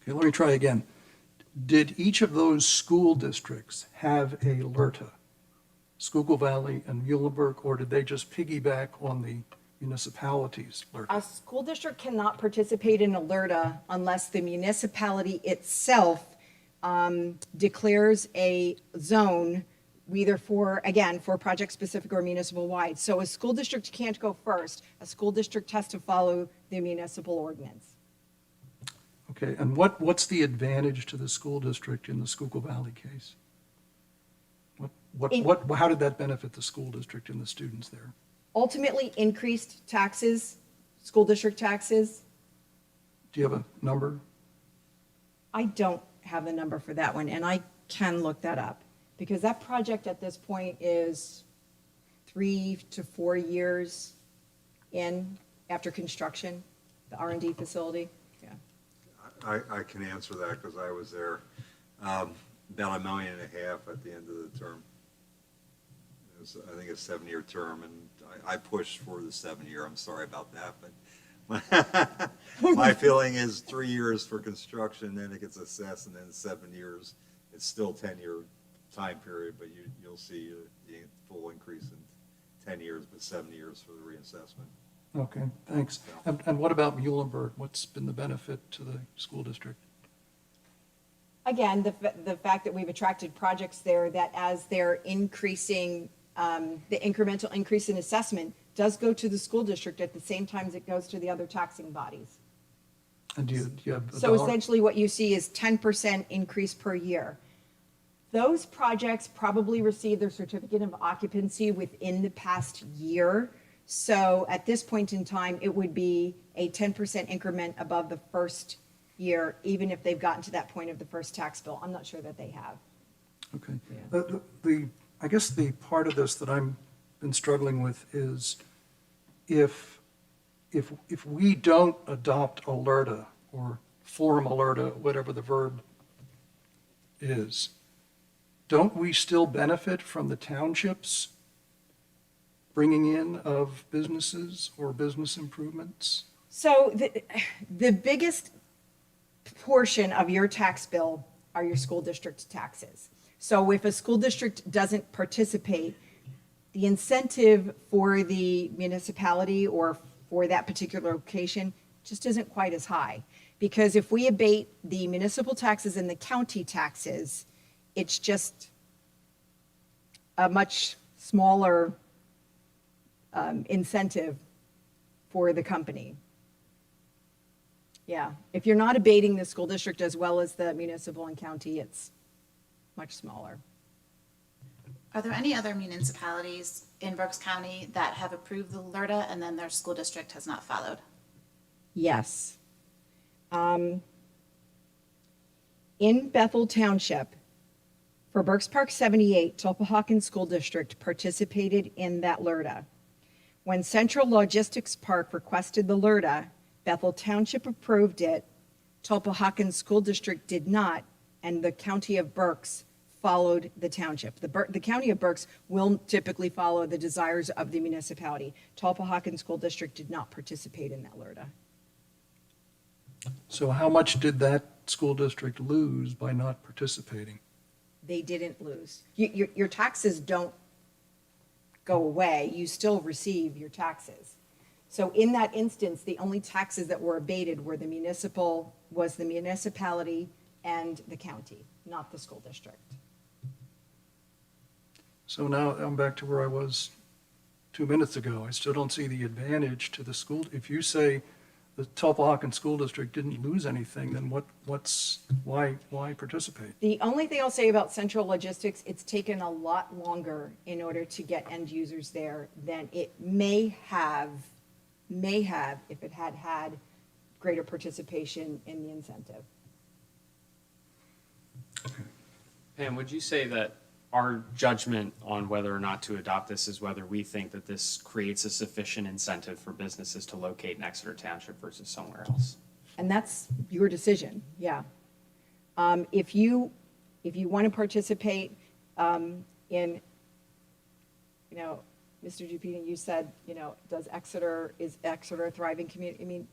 Okay, let me try again. Did each of those school districts have a LERTA? Schuylkill Valley and Muhlenberg, or did they just piggyback on the municipalities' LERTA? A school district cannot participate in a LERTA unless the municipality itself declares a zone, either for, again, for project-specific or municipal-wide. So a school district can't go first. A school district has to follow the municipal ordinance. Okay, and what's the advantage to the school district in the Schuylkill Valley case? How did that benefit the school district and the students there? Ultimately, increased taxes, school district taxes. Do you have a number? I don't have the number for that one, and I can look that up, because that project at this point is 3 to 4 years in after construction, the R&D facility. Yeah. I can answer that because I was there. About $1.5 million at the end of the term. I think a 7-year term, and I pushed for the 7-year. I'm sorry about that, but my feeling is 3 years for construction, then it gets assessed, and then 7 years. It's still 10-year time period, but you'll see the full increase in 10 years, but 7 years for the reassessment. Okay, thanks. And what about Muhlenberg? What's been the benefit to the school district? Again, the fact that we've attracted projects there that as they're increasing, the incremental increase in assessment does go to the school district at the same time as it goes to the other taxing bodies. And do you have a So dollar? essentially what you see is 10% increase per year. Those projects probably received their certificate of occupancy within the past year. So at this point in time, it would be a 10% increment above the first year, even if they've gotten to that point of the first tax bill. I'm not sure that they have. Okay. I guess the part of this that I've been struggling with is if we don't adopt a LERTA or form a LERTA, whatever the verb is, don't we still benefit from the townships bringing in of businesses or business improvements? So the biggest portion of your tax bill are your school district taxes. So if a school district doesn't participate, the incentive for the municipality or for that particular location just isn't quite as high. Because if we abate the municipal taxes and the county taxes, it's just a much smaller incentive for the company. Yeah, if you're not abating the school district as well as the municipal and county, it's much smaller. Are there any other municipalities in Berks County that have approved the LERDA and then their school district has not followed? Yes. In Bethel Township, for Berks Park 78, Tulpehocken School District participated in that LERDA. When Central Logistics Park requested the LERDA, Bethel Township approved it, Tulpehocken School District did not, and the County of Berks followed the township. The county of Berks will typically follow the desires of the municipality. Tulpehocken School District did not participate in that LERDA. So how much did that school district lose by not participating? They didn't lose. Your taxes don't go away. You still receive your taxes. So in that instance, the only taxes that were abated were the municipality and the county, not the school district. So now I'm back to where I was 2 minutes ago. I still don't see the advantage to the school. If you say the Tulpehocken School District didn't lose anything, then why participate? The only thing I'll say about central logistics, it's taken a lot longer in order to get end users there than it may have if it had had greater participation in the incentive. Pam, would you say that our judgment on whether or not to adopt this is whether we think that this creates a sufficient incentive for businesses to locate in Exeter Township versus somewhere else? And that's your decision, yeah. If you want to participate in, Mr. Dupina, you said, is Exeter a thriving community? I mean,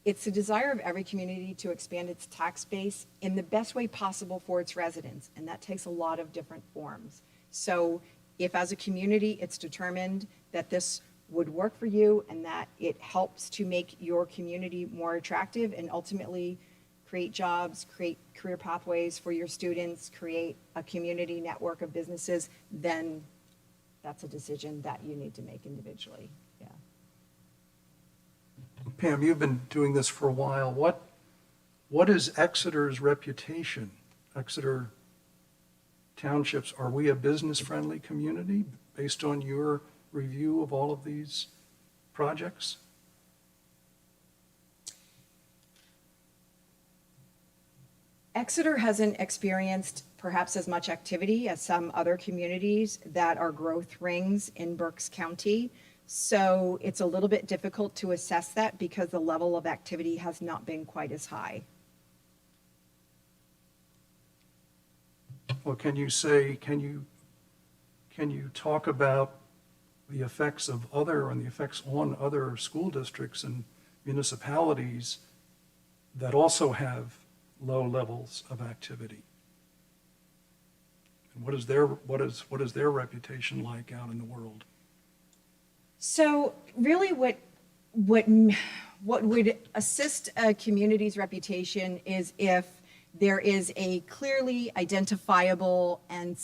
it's the desire of every community to expand its tax base in the best way possible for its residents, and that takes a lot of different forms. So if as a community it's determined that this would work for you and that it helps to make your community more attractive and ultimately create jobs, create career pathways for your students, create a community network of businesses, then that's a decision that you need to make individually, yeah. Pam, you've been doing this for a while. What is Exeter's reputation? Exeter Townships, are we a business-friendly community based on your review of all of these projects? Exeter hasn't experienced perhaps as much activity as some other communities that are growth rings in Berks County. So it's a little bit difficult to assess that because the level of activity has not been quite as high. Well, can you talk about the effects of the effects on other school districts and municipalities that also have low levels of activity? And what is their reputation like out in the world? So really what would assist a community's reputation is if there is a clearly identifiable and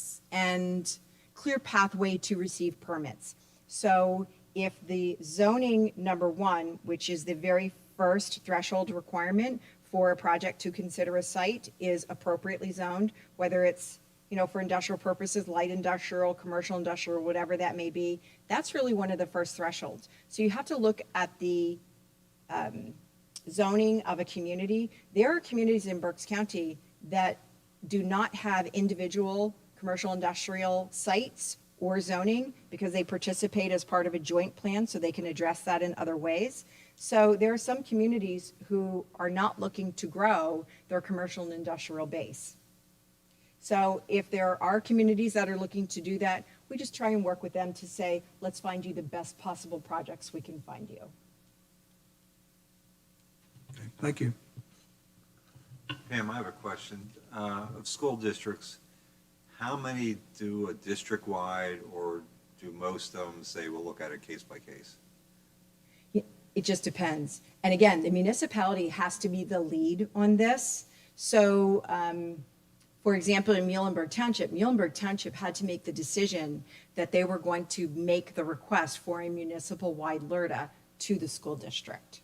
clear pathway to receive permits. So if the zoning number one, which is the very first threshold requirement for a project to consider a site, is appropriately zoned, whether it's for industrial purposes, light industrial, commercial industrial, whatever that may be, that's really one of the first thresholds. So you have to look at the zoning of a community. There are communities in Berks County that do not have individual commercial industrial sites or zoning because they participate as part of a joint plan, so they can address that in other ways. So there are some communities who are not looking to grow their commercial and industrial base. So if there are communities that are looking to do that, we just try and work with them to say, let's find you the best possible projects we can find you. Okay, thank you. Pam, I have a question. Of school districts, how many do a district-wide, or do most of them say we'll look at it case by case? It just depends. And again, the municipality has to be the lead on this. So, for example, in Muhlenberg Township had to make the decision that they were going to make the request for a municipal-wide LERDA to the school district.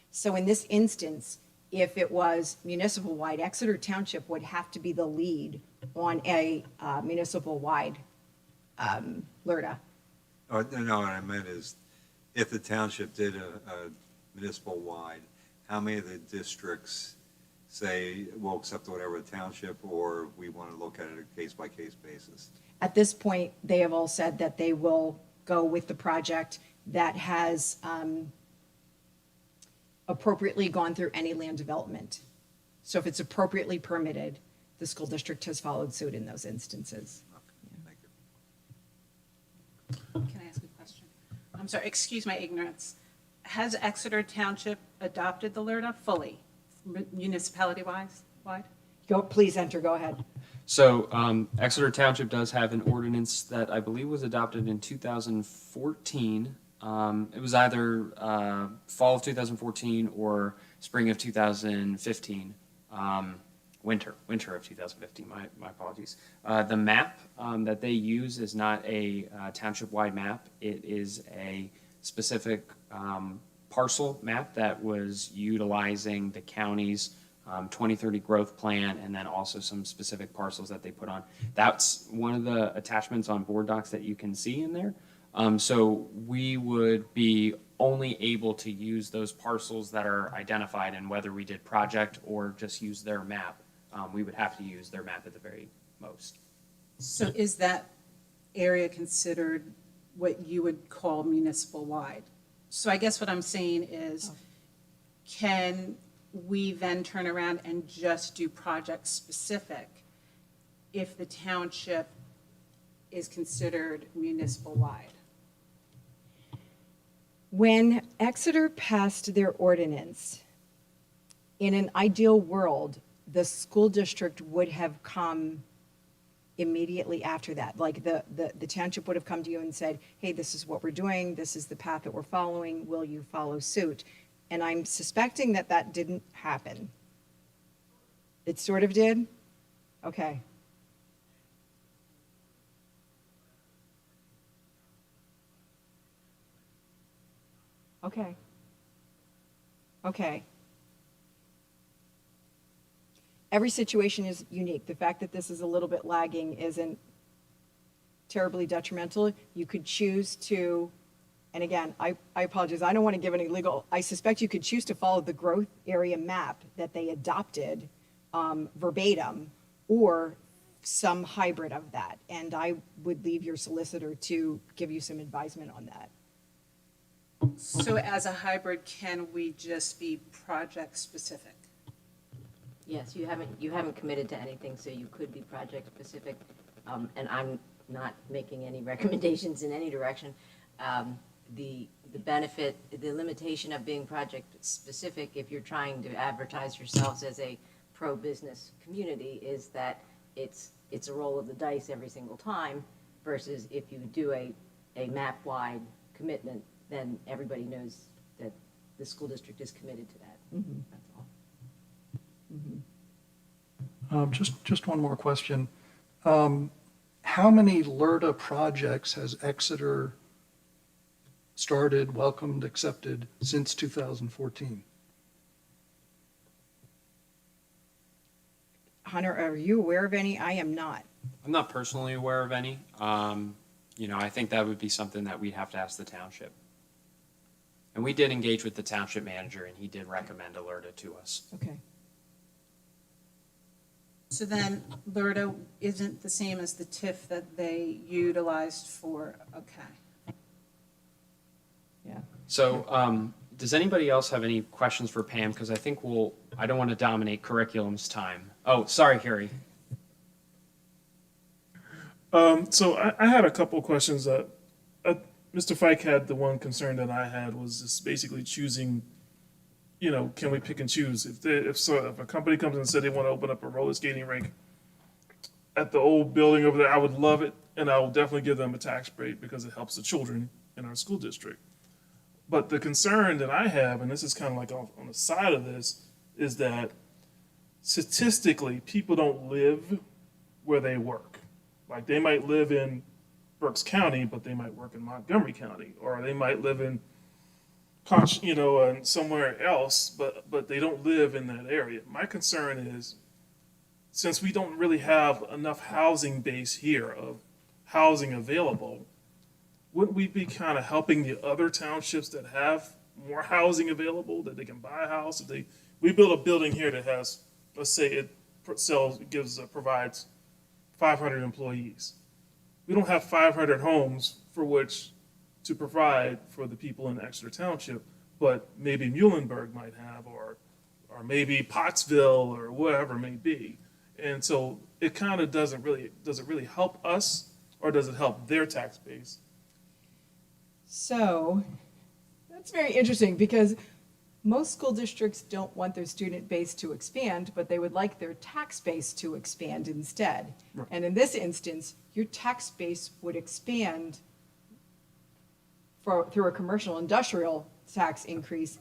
So in this instance, if it was municipal-wide, Exeter Township would have to be the lead on a municipal-wide LERDA. Oh, no, what I meant is, if the township did a municipal-wide, how many of the districts say we'll accept whatever the township, or we want to look at it a case-by-case basis? At this point, they have all said that they will go with the project that has appropriately gone through any land development. So if it's appropriately permitted, the school district has followed suit in those instances. Thank you. Can I ask a question? I'm sorry, excuse my ignorance. Has Exeter Township adopted the LERDA fully, municipality-wise, wide? Go, please enter, go ahead. So Exeter Township does have an ordinance that I believe was adopted in 2014. It was either fall of 2014 or spring of 2015. Winter of 2015, my apologies. The map that they use is not a township-wide map. It is a specific parcel map that was utilizing the county's 2030 growth plan, and then also some specific parcels that they put on. That's one of the attachments on board docs that you can see in there. So we would be only able to use those parcels that are identified, and whether we did project or just use their map, we would have to use their map at the very most. So is that area considered what you would call municipal-wide? So I guess what I'm saying is, can we then turn around and just do project-specific if the township is considered municipal-wide? When Exeter passed their ordinance, in an ideal world, the school district would have come immediately after that. Like the township would have come to you and said, hey, this is what we're doing, this is the path that we're following, will you follow suit? And I'm suspecting that that didn't happen. It sort of did? Okay. Okay. Okay. Every situation is unique. The fact that this is a little bit lagging isn't terribly detrimental. You could choose to, and again, I apologize, I don't want to give any legal, I suspect you could choose to follow the growth area map that they adopted verbatim, or some hybrid of that. And I would leave your solicitor to give you some advisement on that. So as a hybrid, can we just be project-specific? Yes, you haven't committed to anything, so you could be project-specific, and I'm not making any recommendations in any direction. The benefit, the limitation of being project-specific, if you're trying to advertise yourselves as a pro-business community, is that it's a roll of the dice every single time, versus if you do a map-wide commitment, then everybody knows that the school district is committed to that. Mm-hmm. That's all. Just one more question. How many LERDA projects has Exeter started, welcomed, accepted since 2014? Hunter, are you aware of any? I am not. I'm not personally aware of any. I think that would be something that we'd have to ask the township. And we did engage with the township manager, and he did recommend a LERDA to us. Okay. So then LERDA isn't the same as the TIF that they utilized for, okay. Yeah. So, does anybody else have any questions for Pam? Because I think I don't want to dominate curriculum's time. Oh, sorry, Harry. So I had a couple questions. Mr. Fike had the one concern that I had was just basically choosing, can we pick and choose? If a company comes and said they want to open up a roller skating rink at the old building over there, I would love it, and I will definitely give them a tax break because it helps the children in our school district. But the concern that I have, and this is kind of like on the side of this, is that statistically, people don't live where they work. Like they might live in Berks County, but they might work in Montgomery County, or they might live in and somewhere else, but they don't live in that area. My concern is, since we don't really have enough housing base here of housing available, wouldn't we be kind of helping the other townships that have more housing available, that they can buy a house? If we build a building here that has, let's say it provides 500 employees. We don't have 500 homes for which to provide for the people in Exeter Township, but maybe Muhlenberg might have, or maybe Pottsville, or whatever it may be. And so it kind of does it really help us, or does it help their tax base? So that's very interesting because most school districts don't want their student base to expand, but they would like their tax base to expand instead. Right. And in this instance, your tax base would expand through a commercial industrial tax increase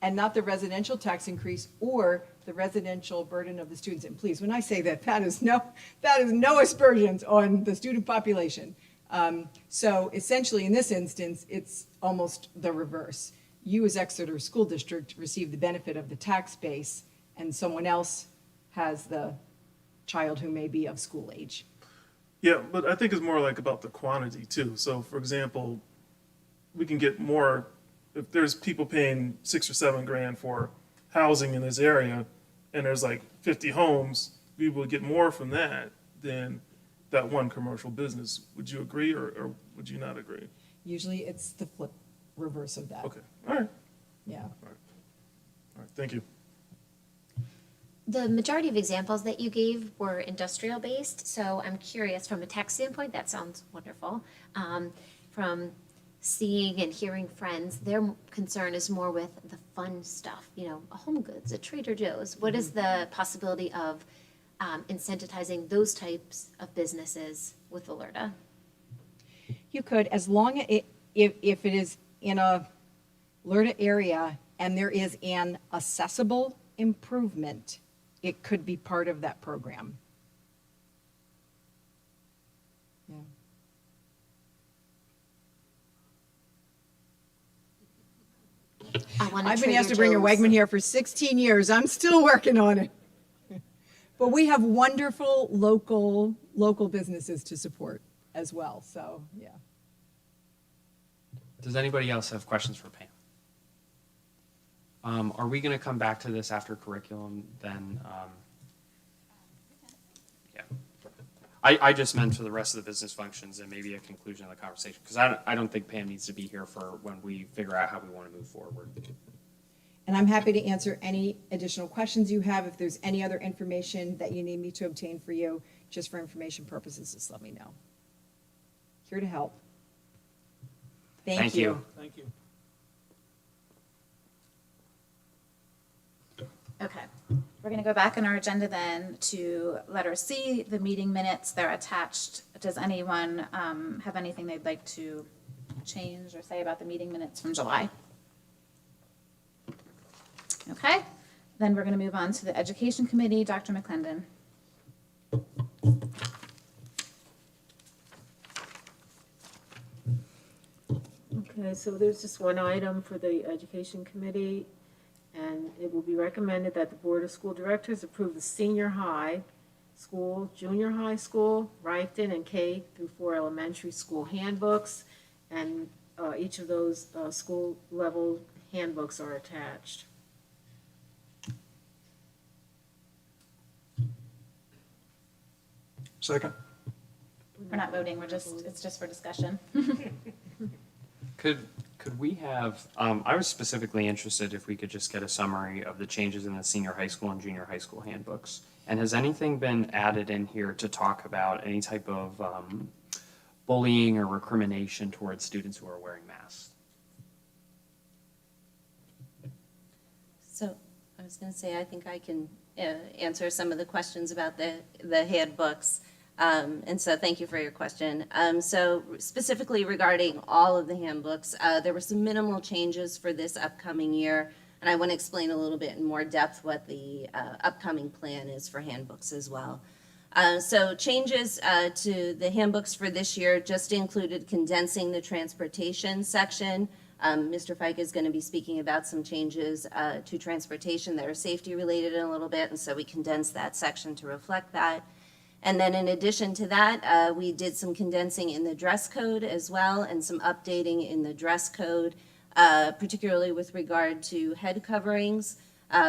and not the residential tax increase or the residential burden of the students. And please, when I say that, that is no aspersions on the student population. So essentially, in this instance, it's almost the reverse. You as Exeter School District receive the benefit of the tax base, and someone else has the child who may be of school age. Yeah, but I think it's more like about the quantity too. So for example, we can get more, if there's people paying $6 or $7 grand for housing in this area, and there's like 50 homes, we will get more from that than that one commercial business. Would you agree, or would you not agree? Usually, it's the flip reverse of that. Okay, all right, Yeah. all right, thank you. The majority of examples that you gave were industrial based, so I'm curious from a tax standpoint, that sounds wonderful. From seeing and hearing friends, their concern is more with the fun stuff, a Home Goods, a Trader Joe's. What is the possibility of incentivizing those types of businesses with the LERDA? You could, as long as if it is in a LERDA area and there is an accessible improvement, it could be part of that program. Yeah. I've been asked to bring a Wegman here for 16 years. I'm still working on it. But we have wonderful local businesses to support as well, so, yeah. Does anybody else have questions for Pam? Are we going to come back to this after curriculum then? Yeah. I just meant for the rest of the business functions and maybe a conclusion of the conversation, because I don't think Pam needs to be here for when we figure out how we want to move forward. And I'm happy to answer any additional questions you have. If there's any other information that you need me to obtain for you, just for information purposes, just let me know. Here to help. Thank you. Thank you. Okay, we're going to go back on our agenda then to letter C, the meeting minutes. They're attached. Does anyone have anything they'd like to change or say about the meeting minutes from July? Okay, then we're going to move on to the Education Committee. Dr. McClendon. Okay, so there's just one item for the Education Committee, and it will be recommended that the Board of School Directors approve the senior high school, junior high school, Reichton, and K through 4 elementary school handbooks, and each of those school level handbooks are attached. Second. We're not voting, it's just for discussion. Could we have, I was specifically interested if we could just get a summary of the changes in the senior high school and junior high school handbooks. And has anything been added in here to talk about any type of bullying or recrimination towards students who are wearing masks? So I was going to say, I think I can answer some of the questions about the handbooks. And so thank you for your question. So specifically regarding all of the handbooks, there were some minimal changes for this upcoming year. And I want to explain a little bit in more depth what the upcoming plan is for handbooks as well. So changes to the handbooks for this year just included condensing the transportation section. Mr. Fike is going to be speaking about some changes to transportation that are safety related in a little bit, and so we condensed that section to reflect that. And then in addition to that, we did some condensing in the dress code as well, and some updating in the dress code, particularly with regard to head coverings.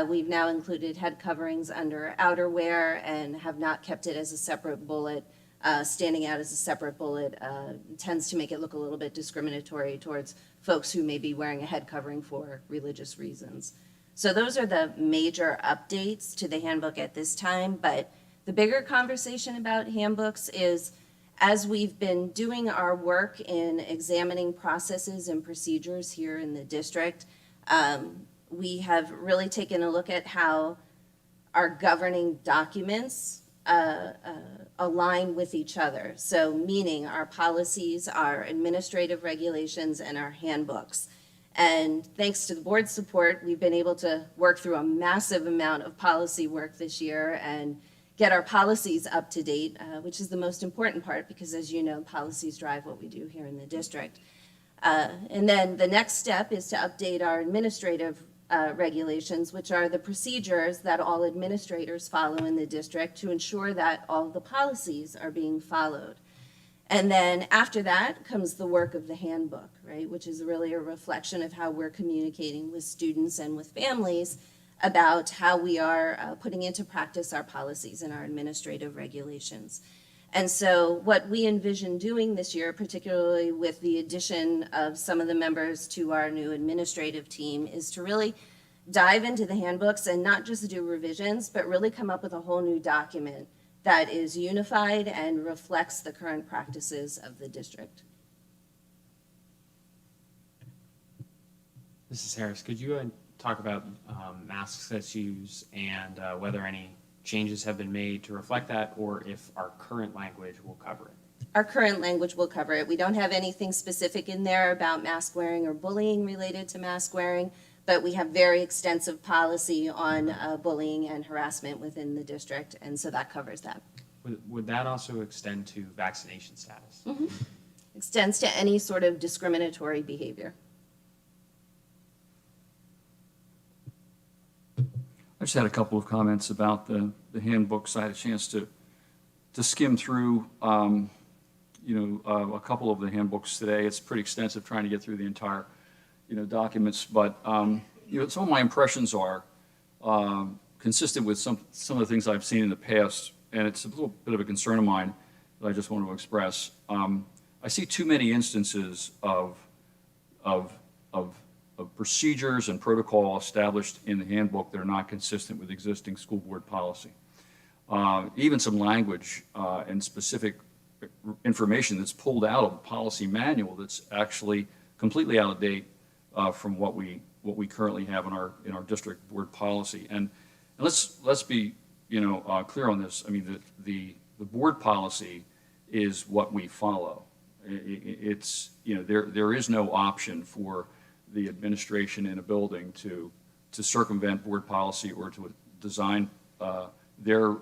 We've now included head coverings under outerwear and have not kept it as a separate bullet. Standing out as a separate bullet tends to make it look a little bit discriminatory towards folks who may be wearing a head covering for religious reasons. So those are the major updates to the handbook at this time, but The bigger conversation about handbooks is, as we've been doing our work in examining processes and procedures here in the district, we have really taken a look at how our governing documents align with each other. So meaning our policies, our administrative regulations, and our handbooks. And thanks to the board's support, we've been able to work through a massive amount of policy work this year and get our policies up to date, which is the most important part because, as you know, policies drive what we do here in the district. And then the next step is to update our administrative regulations, which are the procedures that all administrators follow in the district to ensure that all the policies are being followed. And then after that comes the work of the handbook, right, which is really a reflection of how we're communicating with students and with families about how we are putting into practice our policies and our administrative regulations. And so what we envision doing this year, particularly with the addition of some of the members to our new administrative team, is to really dive into the handbooks and not just do revisions, but really come up with a whole new document that is unified and reflects the current practices of the district. Mrs. Harris, could you talk about masks that's used and whether any changes have been made to reflect that, or if our current language will cover it? Our current language will cover it. We don't have anything specific in there about mask wearing or bullying related to mask wearing, but we have very extensive policy on bullying and harassment within the district, and so that covers that. Would that also extend to vaccination status? Mm-hmm. Extends to any sort of discriminatory behavior. I just had a couple of comments about the handbooks. I had a chance to skim through, a couple of the handbooks today. It's pretty extensive trying to get through the entire, documents. But, some of my impressions are consistent with some of the things I've seen in the past, and it's a little bit of a concern of mine that I just want to express. I see too many instances of procedures and protocol established in the handbook that are not consistent with existing school board policy. Even some language and specific information that's pulled out of the policy manual that's actually completely out of date from what we currently have in our district board policy. And let's be clear on this. I mean, the board policy is what we follow. It's there is no option for the administration in a building to circumvent board policy or to design their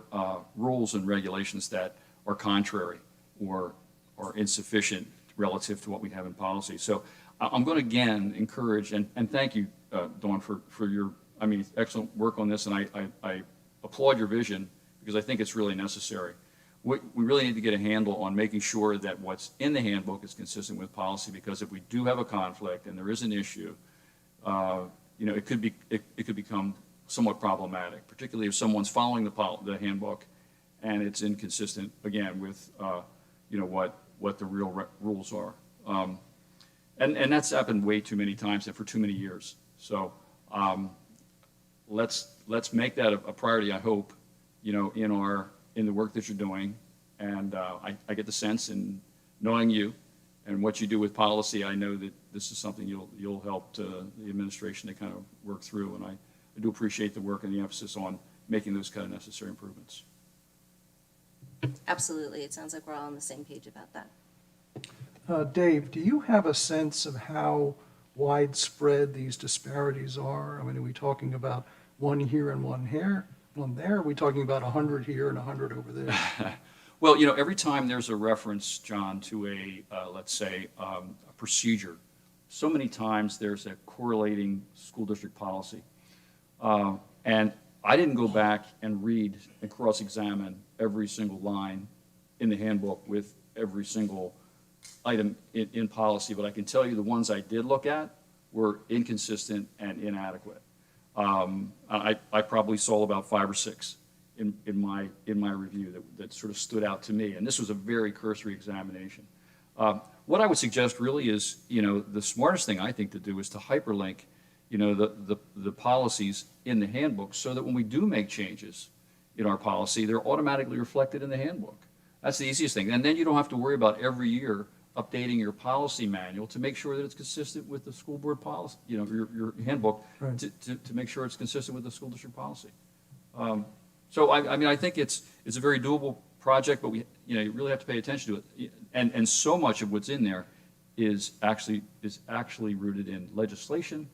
rules and regulations that are contrary or are insufficient relative to what we have in policy. So I'm going to again encourage and thank you, Dawn, for your excellent work on this, and I applaud your vision because I think it's really necessary. We really need to get a handle on making sure that what's in the handbook is consistent with policy, because if we do have a conflict and there is an issue, it could become somewhat problematic, particularly if someone's following the handbook and it's inconsistent again with what the real rules are. And that's happened way too many times and for too many years. So let's make that a priority, I hope, in the work that you're doing. And I get the sense in knowing you and what you do with policy, I know that this is something you'll help the administration to kind of work through. And I do appreciate the work and the emphasis on making those kind of necessary improvements. Absolutely. It sounds like we're all on the same page about that. Dave, do you have a sense of how widespread these disparities are? I mean, are we talking about one here and one there? Are we talking about 100 here and 100 over there? Well, every time there's a reference, John, to let's say, a procedure, so many times there's a correlating school district policy. And I didn't go back and read and cross-examine every single line in the handbook with every single item in policy, but I can tell you the ones I did look at were inconsistent and inadequate. I probably saw about 5 or 6 in my review that sort of stood out to me, and this was a very cursory examination. What I would suggest really is, the smartest thing I think to do is to hyperlink, the policies in the handbook so that when we do make changes in our policy, they're automatically reflected in the handbook. That's the easiest thing. And then you don't have to worry about every year updating your policy manual to make sure that it's consistent with the school board policy, your handbook, Right. to make sure it's consistent with the school district policy. So I mean, I think it's a very doable project, but you really have to pay attention to it. And so much of what's in there is actually rooted in legislation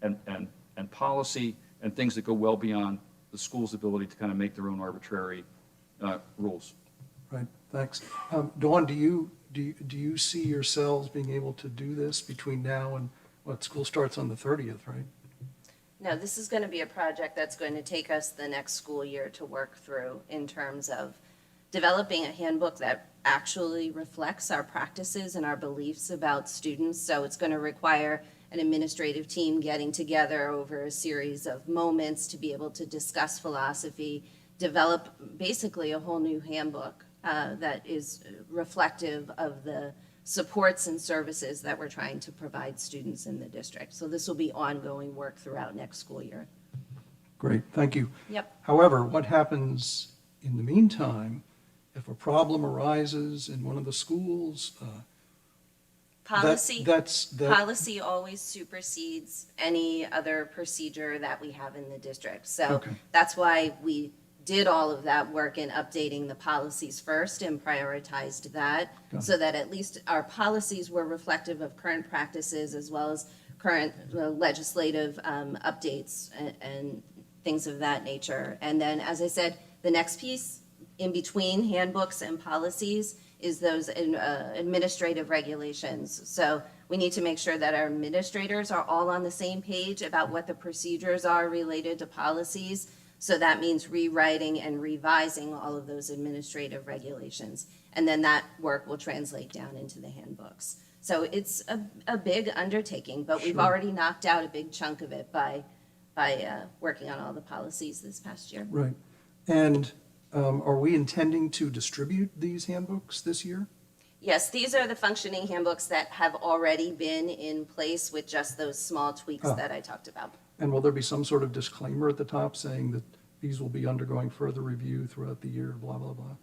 and policy and things that go well beyond the school's ability to kind of make their own arbitrary rules. Right, thanks. Dawn, do you see yourselves being able to do this between now and, school starts on the 30th, right? No, this is going to be a project that's going to take us the next school year to work through in terms of developing a handbook that actually reflects our practices and our beliefs about students. So it's going to require an administrative team getting together over a series of moments to be able to discuss philosophy, develop basically a whole new handbook that is reflective of the supports and services that we're trying to provide students in the district. So this will be ongoing work throughout next school year. Great, thank you. Yep. However, what happens in the meantime if a problem arises in one of the schools? Policy, that- policy always supersedes any other procedure that we have in the district. So Okay. that's why we did all of that work in updating the policies first and prioritized that, Got it. so that at least our policies were reflective of current practices as well as current legislative updates and things of that nature. And then, as I said, the next piece in between handbooks and policies is those administrative regulations. So we need to make sure that our administrators are all on the same page about what the procedures are related to policies. So that means rewriting and revising all of those administrative regulations. And then that work will translate down into the handbooks. So it's a big undertaking, but we've Sure. already knocked out a big chunk of it by working on all the policies this past year. Right. And are we intending to distribute these handbooks this year? Yes, these are the functioning handbooks that have already been in place with just those small tweaks Oh. that I talked about. And will there be some sort of disclaimer at the top saying that these will be undergoing further review throughout the year, blah, blah, blah?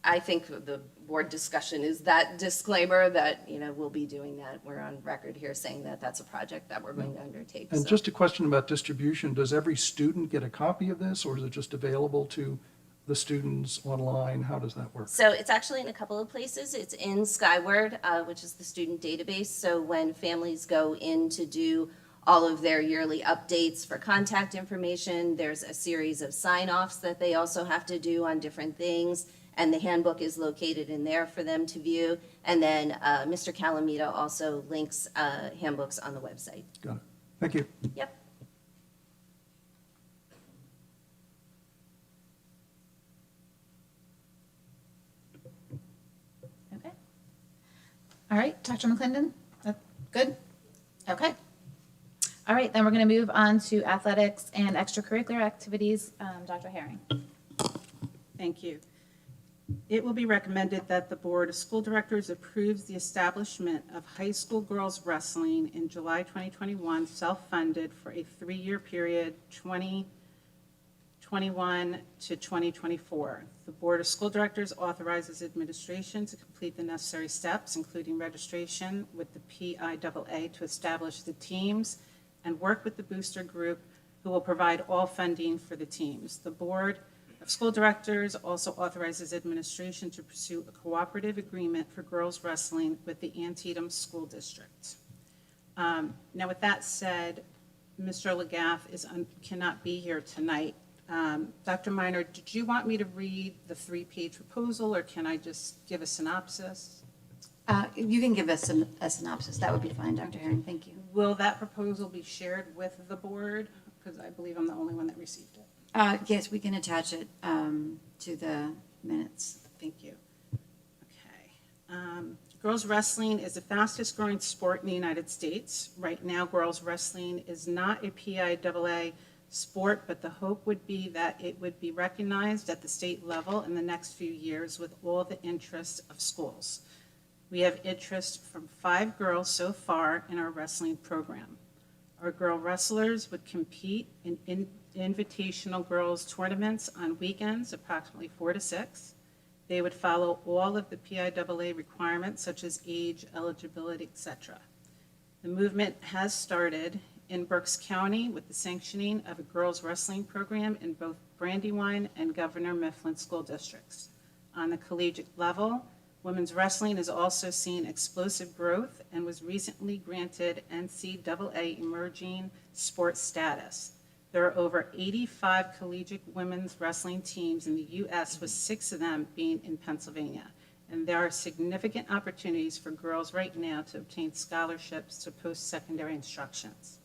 I think the board discussion is that disclaimer that, we'll be doing that. We're on record here saying that that's a project that we're going to undertake. And so. just a question about distribution, does every student get a copy of this, or is it just available to the students online? How does that work? So it's actually in a couple of places. It's in Skyward, which is the student database. So when families go in to do all of their yearly updates for contact information, there's a series of sign-offs that they also have to do on different things. And the handbook is located in there for them to view. And then Mr. Calamita also links handbooks on the website. Got it. Thank you. Yep. Okay. All right, Dr. McClendon, good? Okay. All right, then we're going to move on to athletics and extracurricular activities. Dr. Herring. Thank you. It will be recommended that the Board of School Directors approves the establishment of high school girls wrestling in July 2021, self-funded for a 3-year period, 2021 to 2024. The Board of School Directors authorizes administration to complete the necessary steps, including registration with the PIAA to establish the teams and work with the booster group who will provide all funding for the teams. The Board of School Directors also authorizes administration to pursue a cooperative agreement for girls wrestling with the Antietam School District. Now, with that said, Mr. Legaff cannot be here tonight. Dr. Minor, did you want me to read the 3-page proposal, or can I just give a synopsis? You can give us a synopsis. That would be fine, Dr. Herring. Thank you. Will that proposal be shared with the board? Because I believe I'm the only one that received it. Yes, we can attach it to the minutes. Thank you. Okay. Girls wrestling is the fastest growing sport in the United States. Right now, girls wrestling is not a PIAA sport, but the hope would be that it would be recognized at the state level in the next few years with all the interest of schools. We have interest from 5 girls so far in our wrestling program. Our girl wrestlers would compete in invitational girls tournaments on weekends, approximately 4 to 6. They would follow all of the PIAA requirements such as age, eligibility, etc. The movement has started in Berks County with the sanctioning of a girls wrestling program in both Brandywine and Governor Mifflin school districts. On the collegiate level, women's wrestling has also seen explosive growth and was recently granted NCAA emerging sports status. There are over 85 collegiate women's wrestling teams in the U.S., with 6 of them being in Pennsylvania. And there are significant opportunities for girls right now to obtain scholarships to post-secondary instructions.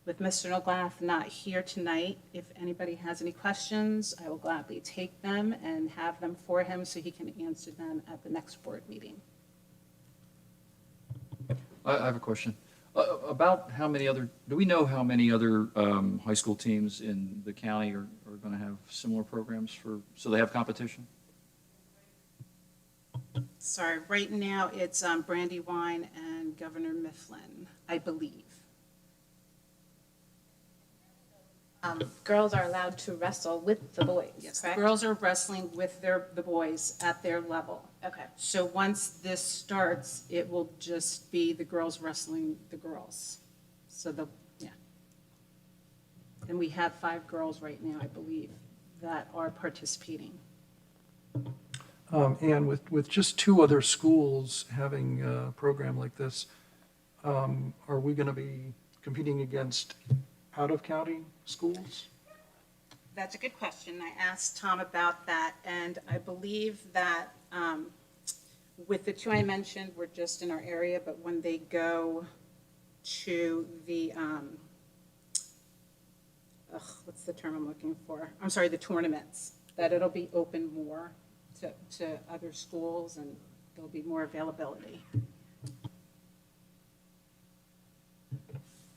With Mr. Noglath not here tonight, if anybody has any questions, I will gladly take them and have them for him so he can answer them at the next board meeting. I have a question. About how many other, do we know how many other high school teams in the county are going to have similar programs so they have competition? Sorry, right now it's Brandywine and Governor Mifflin, I believe. Girls are allowed to wrestle with the boys, Yes, the correct? girls are wrestling with the boys at their level. Okay. So once this starts, it will just be the girls wrestling the girls. So yeah. And we have 5 girls right now, I believe, that are participating. And with just 2 other schools having a program like this, are we going to be competing against out-of-county schools? That's a good question. I asked Tom about that, and I believe that with the 2 I mentioned, we're just in our area, but when they go to the, what's the term I'm looking for? I'm sorry, the tournaments, that it'll be open more to other schools and there'll be more availability.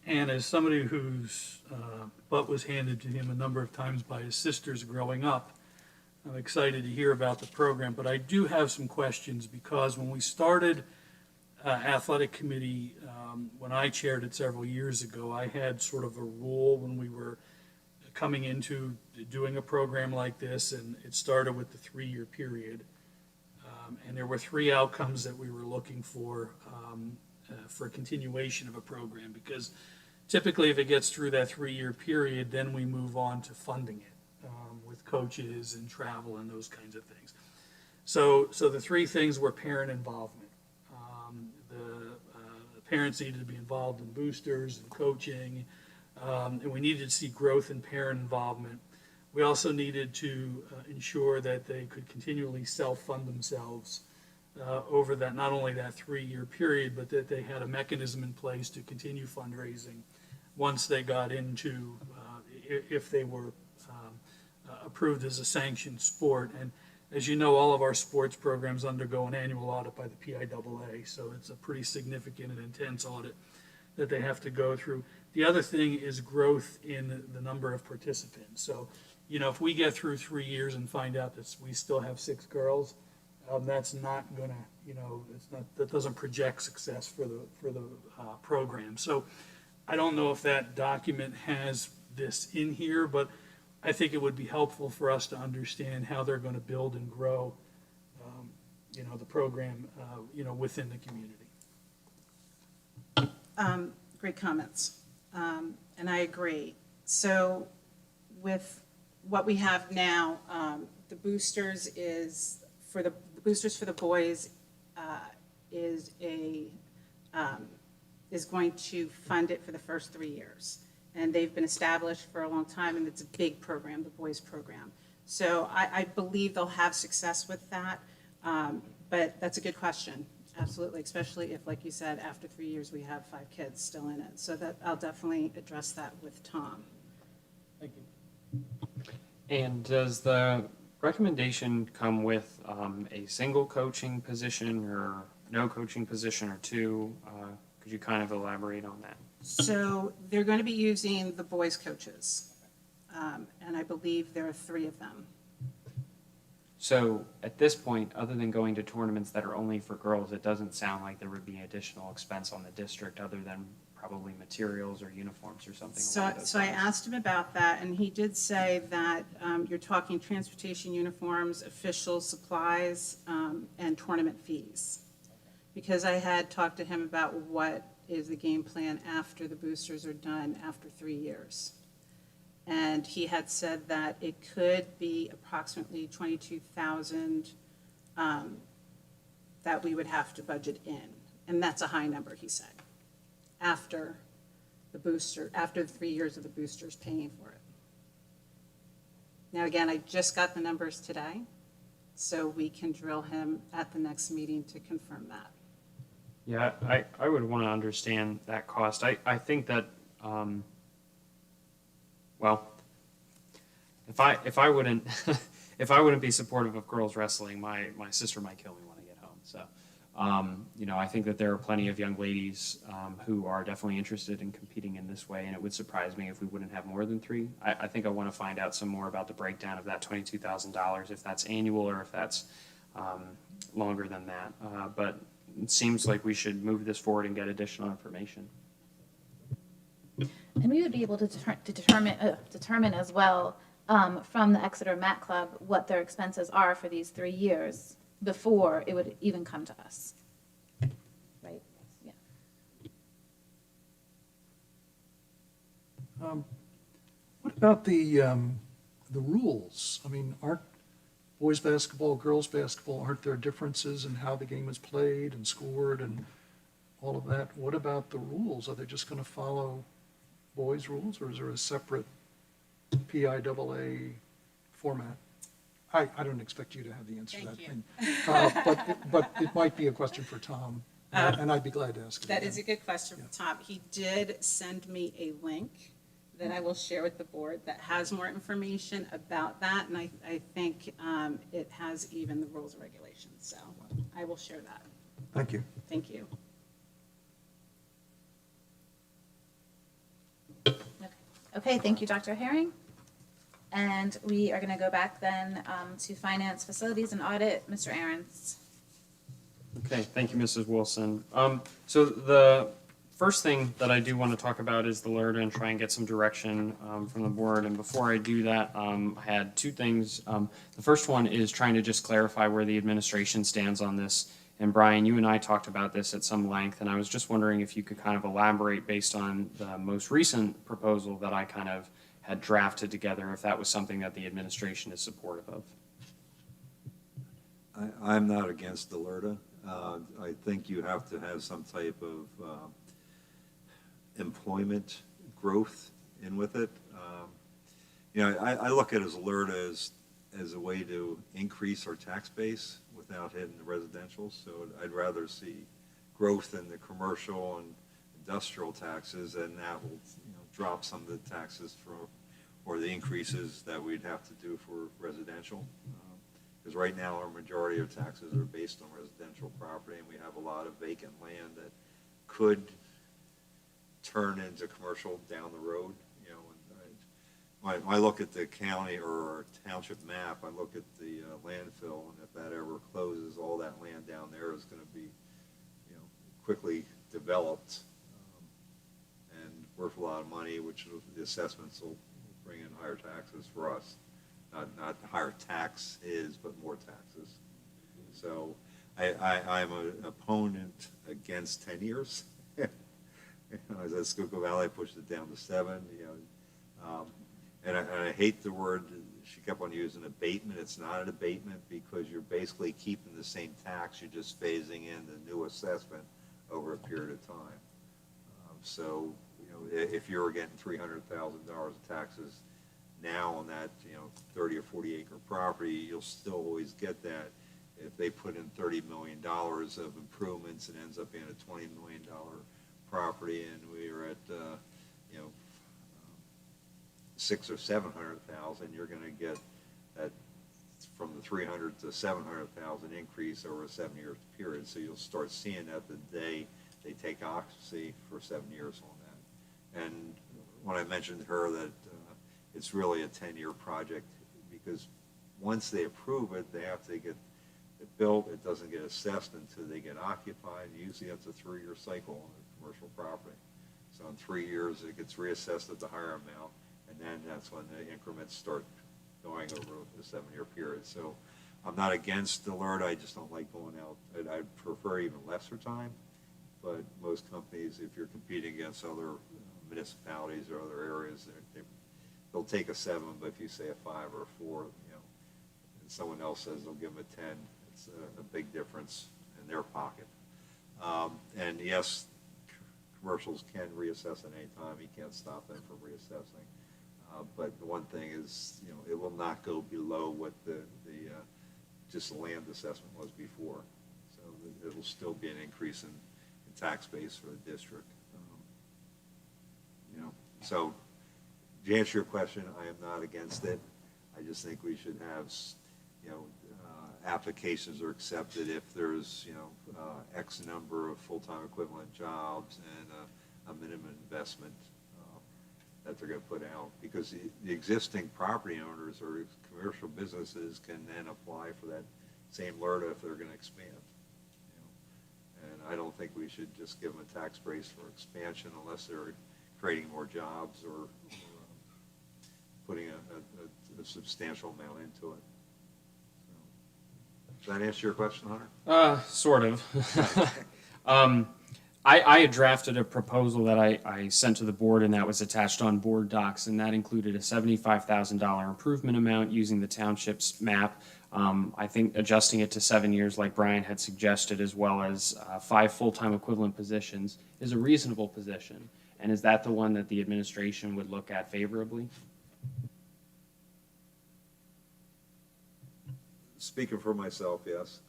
And as somebody whose butt was handed to him a number of times by his sisters growing up, I'm excited to hear about the program. But I do have some questions because when we started athletic committee, when I chaired it several years ago, I had sort of a rule when we were coming into doing a program like this, and it started with the 3-year period. And there were 3 outcomes that we were looking for continuation of a program, because typically if it gets through that 3-year period, then we move on to funding it with coaches and travel and those kinds of things. So the 3 things were parent involvement. The parents needed to be involved in boosters and coaching, and we needed to see growth in parent involvement. We also needed to ensure that they could continually self-fund themselves over that, not only that 3-year period, but that they had a mechanism in place to continue fundraising once they got into, if they were approved as a sanctioned sport. And as you know, all of our sports programs undergo an annual audit by the PIAA, so it's a pretty significant and intense audit that they have to go through. The other thing is growth in the number of participants. So, you know, if we get through 3 years and find out that we still have 6 girls, that's not gonna, you know, that doesn't project success for the program. So I don't know if that document has this in here, but I think it would be helpful for us to understand how they're going to build and grow, the program, within the community. Great comments, and I agree. So with what we have now, the boosters is for the boosters for the boys is going to fund it for the first 3 years. And they've been established for a long time, and it's a big program, the boys program. So I believe they'll have success with that, but that's a good question, absolutely, especially if, like you said, after 3 years, we have 5 kids still in it. So that I'll definitely address that with Tom. Thank you. And does the recommendation come with a single coaching position or no coaching position or 2? Could you kind of elaborate on that? So they're going to be using the boys' coaches, and I believe there are 3 of them. So at this point, other than going to tournaments that are only for girls, it doesn't sound like there would be additional expense on the district other than probably materials or uniforms or something So, along those so I lines. asked him about that, and he did say that you're talking transportation uniforms, official supplies, and tournament fees. Because I had talked to him about what is the game plan after the boosters are done after 3 years. And he had said that it could be approximately 22,000 that we would have to budget in. And that's a high number, he said, after the 3 years of the boosters paying for it. Now, again, I just got the numbers today, so we can drill him at the next meeting to confirm that. Yeah, I would want to understand that cost. I think that, well, if I wouldn't, if I wouldn't be supportive of girls wrestling, my sister might kill me when I get home. So, you know, I think that there are plenty of young ladies who are definitely interested in competing in this way, and it would surprise me if we wouldn't have more than 3. I think I want to find out some more about the breakdown of that $22,000, if that's annual or if that's longer than that. But it seems like we should move this forward and get additional information. And we would be able to determine as well from the Exeter Mat Club what their expenses are for these 3 years before it would even come to us. Right? Yeah. What about the rules? I mean, aren't boys basketball, girls basketball, aren't there differences in how the game is played and scored and all of that? What about the rules? Are they just going to follow boys' rules, or is there a separate PIAA format? I don't expect you to have the answer to that thing. But it might be a question for Tom, and I'd be glad to ask it. That is a good question for Tom. He did send me a link that I will share with the board that has more information about that, and I think it has even the rules and regulations, so I will share that. Thank you. Thank you. Okay, thank you, Dr. Herring. And we are going to go back then to Finance, Facilities, and Audit. Mr. Aarons. Okay, thank you, Mrs. Wilson. So the first thing that I do want to talk about is the LERDA and try and get some direction from the board. And before I do that, I had 2 things. The first one is trying to just clarify where the administration stands on this. And Brian, you and I talked about this at some length, and I was just wondering if you could kind of elaborate based on the most recent proposal that I kind of had drafted together, if that was something that the administration is supportive of. I'm not against the LERDA. I think you have to have some type of employment growth in with it. You know, I look at it as LERDA as a way to increase our tax base without hitting the residential. So I'd rather see growth in the commercial and industrial taxes, and that will, you know, drop some of the taxes or the increases that we'd have to do for residential. Because right now our majority of taxes are based on residential property, and we have a lot of vacant land that could turn into commercial down the road. You know, and when I look at the county or township map, I look at the landfill, and if that ever closes, all that land down there is going to be, you know, quickly developed and worth a lot of money, which the assessments will bring in higher taxes for us. Not higher taxes, but more taxes. So I'm an opponent against 10 years. You know, I was at Schuylkill Valley, I pushed it down to 7. You know, and I hate the word. She kept on using abatement. It's not an abatement because you're basically keeping the same tax. You're just phasing in the new assessment over a period of time. So you know, if you're getting $300,000 of taxes now on that, you know, 30 or 40 acre property, you'll still always get that. If they put in $30 million of improvements, it ends up being a $20 million property, and we are at, you know, 600,000 or 700,000. You're going to get that from the 300 to 700,000 increase over a 7-year period. So you'll start seeing that the day they take occupancy for 7 years on that. And when I mentioned to her that it's really a 10-year project, because once they approve it, they have to get it built. It doesn't get assessed until they get occupied. Usually that's a 3-year cycle on a commercial property. So in 3 years, it gets reassessed at the higher amount, and then that's when the increments start going over the 7-year period. So I'm not against the LERDA, I just don't like going out. I'd prefer even lesser time, but most companies, if you're competing against other municipalities or other areas, they'll take a 7, but if you say a 5 or a 4, and someone else says they'll give them a 10, it's a big difference in their pocket. And yes, commercials can reassess at any time. You can't stop them from reassessing. But the one thing is, it will not go below what the just the land assessment was before. So it'll still be an increase in tax base for the district. So to answer your question, I am not against it. I just think we should have, applications are accepted if there's, X number of full-time equivalent jobs and a minimum investment that they're going to put out. Because the existing property owners or commercial businesses can then apply for that same LERDA if they're going to expand. And I don't think we should just give them a tax brace for expansion unless they're creating more jobs or putting a substantial amount into it. So, does that answer your question, Hunter? Sort of. I had drafted a proposal that I sent to the board, and that was attached on board docs, and that included a $75,000 improvement amount using the township's map. I think adjusting it to 7 years, like Brian had suggested, as well as 5 full-time equivalent positions, is a reasonable position. And is that the one that the administration would look at favorably? Speaking for myself, yes.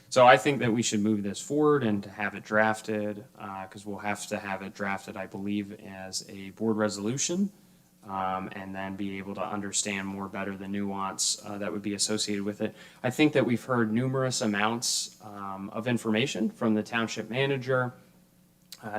So I think that we should move this forward and to have it drafted, because we'll have to have it drafted, I believe, as a board resolution, and then be able to understand more better the nuance that would be associated with it. I think that we've heard numerous amounts of information from the township manager,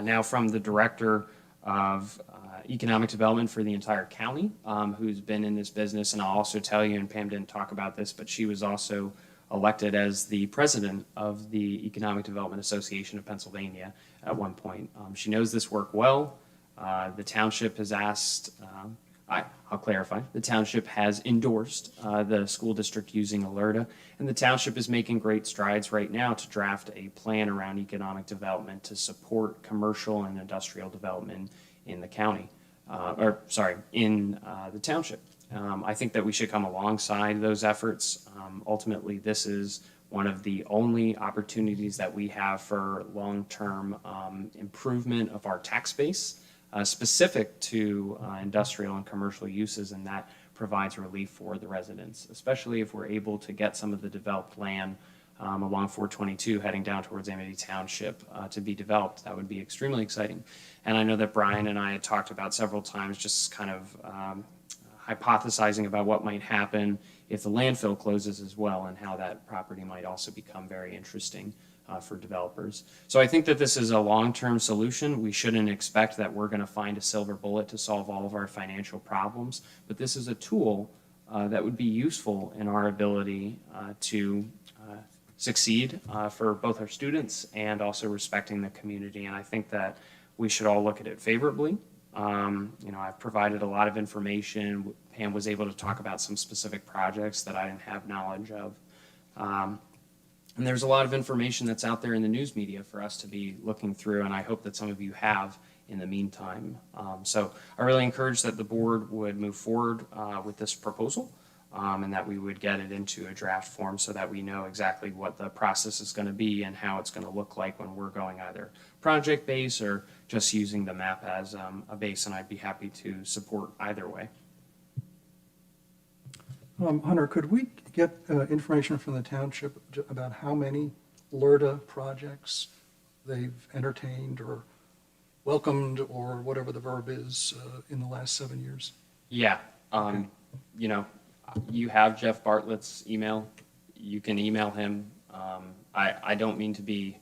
now from the director of economic development for the entire county, who's been in this business. And I'll also tell you, and Pam didn't talk about this, but she was also elected as the president of the Economic Development Association of Pennsylvania at one point. She knows this work well. The township has asked, I'll clarify, the township has endorsed the school district using LERDA, and the township is making great strides right now to draft a plan around economic development to support commercial and industrial development in the county, in the township. I think that we should come alongside those efforts. Ultimately, this is one of the only opportunities that we have for long-term improvement of our tax base, specific to industrial and commercial uses, and that provides relief for the residents, especially if we're able to get some of the developed land along 422 heading down towards Amity Township to be developed. That would be extremely exciting. And I know that Brian and I had talked about several times just kind of hypothesizing about what might happen if the landfill closes as well, and how that property might also become very interesting for developers. So I think that this is a long-term solution. We shouldn't expect that we're going to find a silver bullet to solve all of our financial problems, but this is a tool that would be useful in our ability to succeed for both our students and also respecting the community. And I think that we should all look at it favorably. I've provided a lot of information. Pam was able to talk about some specific projects that I didn't have knowledge of. And there's a lot of information that's out there in the news media for us to be looking through, and I hope that some of you have in the meantime. So I really encourage that the board would move forward with this proposal, and that we would get it into a draft form so that we know exactly what the process is going to be and how it's going to look like when we're going either project base or just using the map as a base, and I'd be happy to support either way. Hunter, could we get information from the township about how many LERDA projects they've entertained or welcomed, or whatever the verb is, in the last 7 years? Yeah. You have Jeff Bartlett's email. You can email him. I don't mean to be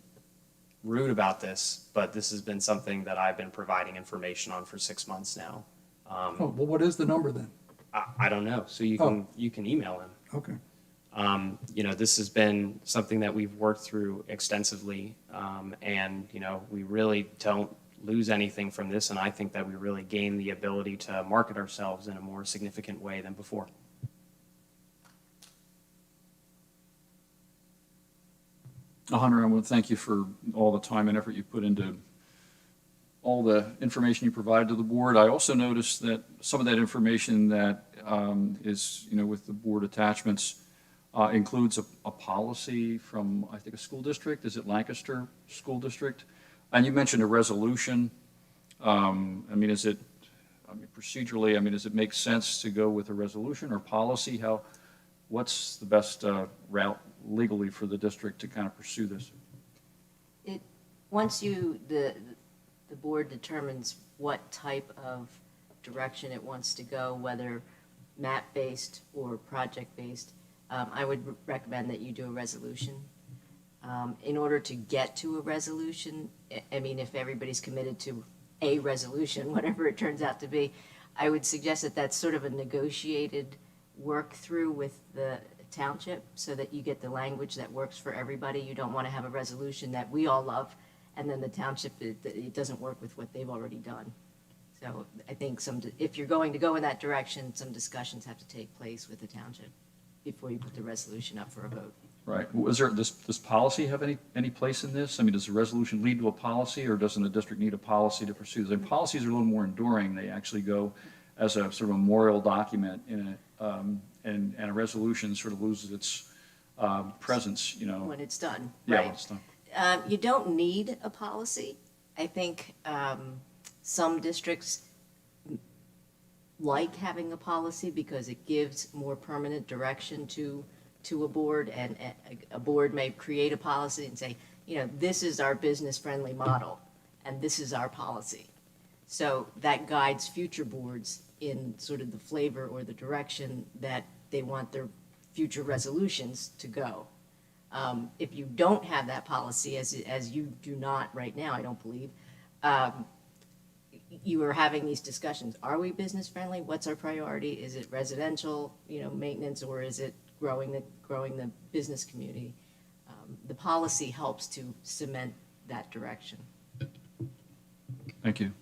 rude about this, but this has been something that I've been providing information on for 6 months now. Well, what is the number then? I don't know. So you can email him. Okay. This has been something that we've worked through extensively, and, we really don't lose anything from this, and I think that we really gain the ability to market ourselves in a more significant way than before. Hunter, I want to thank you for all the time and effort you put into all the information you provided to the board. I also noticed that some of that information that is, with the board attachments includes a policy from, I think, a school district. Is it Lancaster School District? And you mentioned a resolution. Procedurally, does it make sense to go with a resolution or policy? What's the best route legally for the district to kind of pursue this? Once the board determines what type of direction it wants to go, whether map-based or project-based, I would recommend that you do a resolution. In order to get to a resolution, if everybody's committed to a resolution, whatever it turns out to be, I would suggest that that's sort of a negotiated work through with the township so that you get the language that works for everybody. You don't want to have a resolution that we all love and then the township, it doesn't work with what they've already done. So I think if you're going to go in that direction, some discussions have to take place with the township before you put the resolution up for a vote. Right. Does policy have any place in this? Does a resolution lead to a policy, or doesn't the district need a policy to pursue this? And policies are a little more enduring. They actually go as a sort of memorial document and a resolution sort of loses its presence, When it's done, Yeah, right? when it's done. You don't need a policy. I think some districts like having a policy because it gives more permanent direction to a board, and a board may create a policy and say, this is our business-friendly model, and this is our policy. So that guides future boards in sort of the flavor or the direction that they want their future resolutions to go. If you don't have that policy, as you do not right now, I don't believe, you are having these discussions. Are we business friendly? What's our priority? Is it residential, maintenance, or is it growing the business community? The policy helps to cement that direction. Thank you.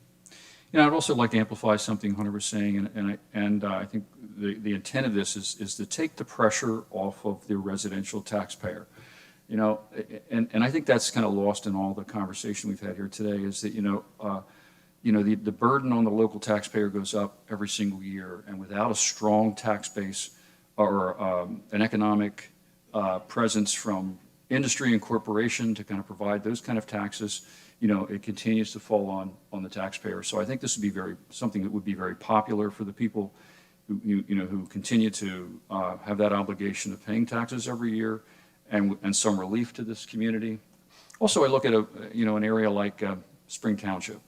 I'd also like to amplify something Hunter was saying, and I think the intent of this is to take the pressure off of the residential taxpayer. And I think that's kind of lost in all the conversation we've had here today, is that, the burden on the local taxpayer goes up every single year, and without a strong tax base or an economic presence from industry and corporation to kind of provide those kind of taxes, it continues to fall on the taxpayer. So I think this would be something that would be very popular for the people who continue to have that obligation of paying taxes every year, and some relief to this community. Also, I look at an area like Spring Township.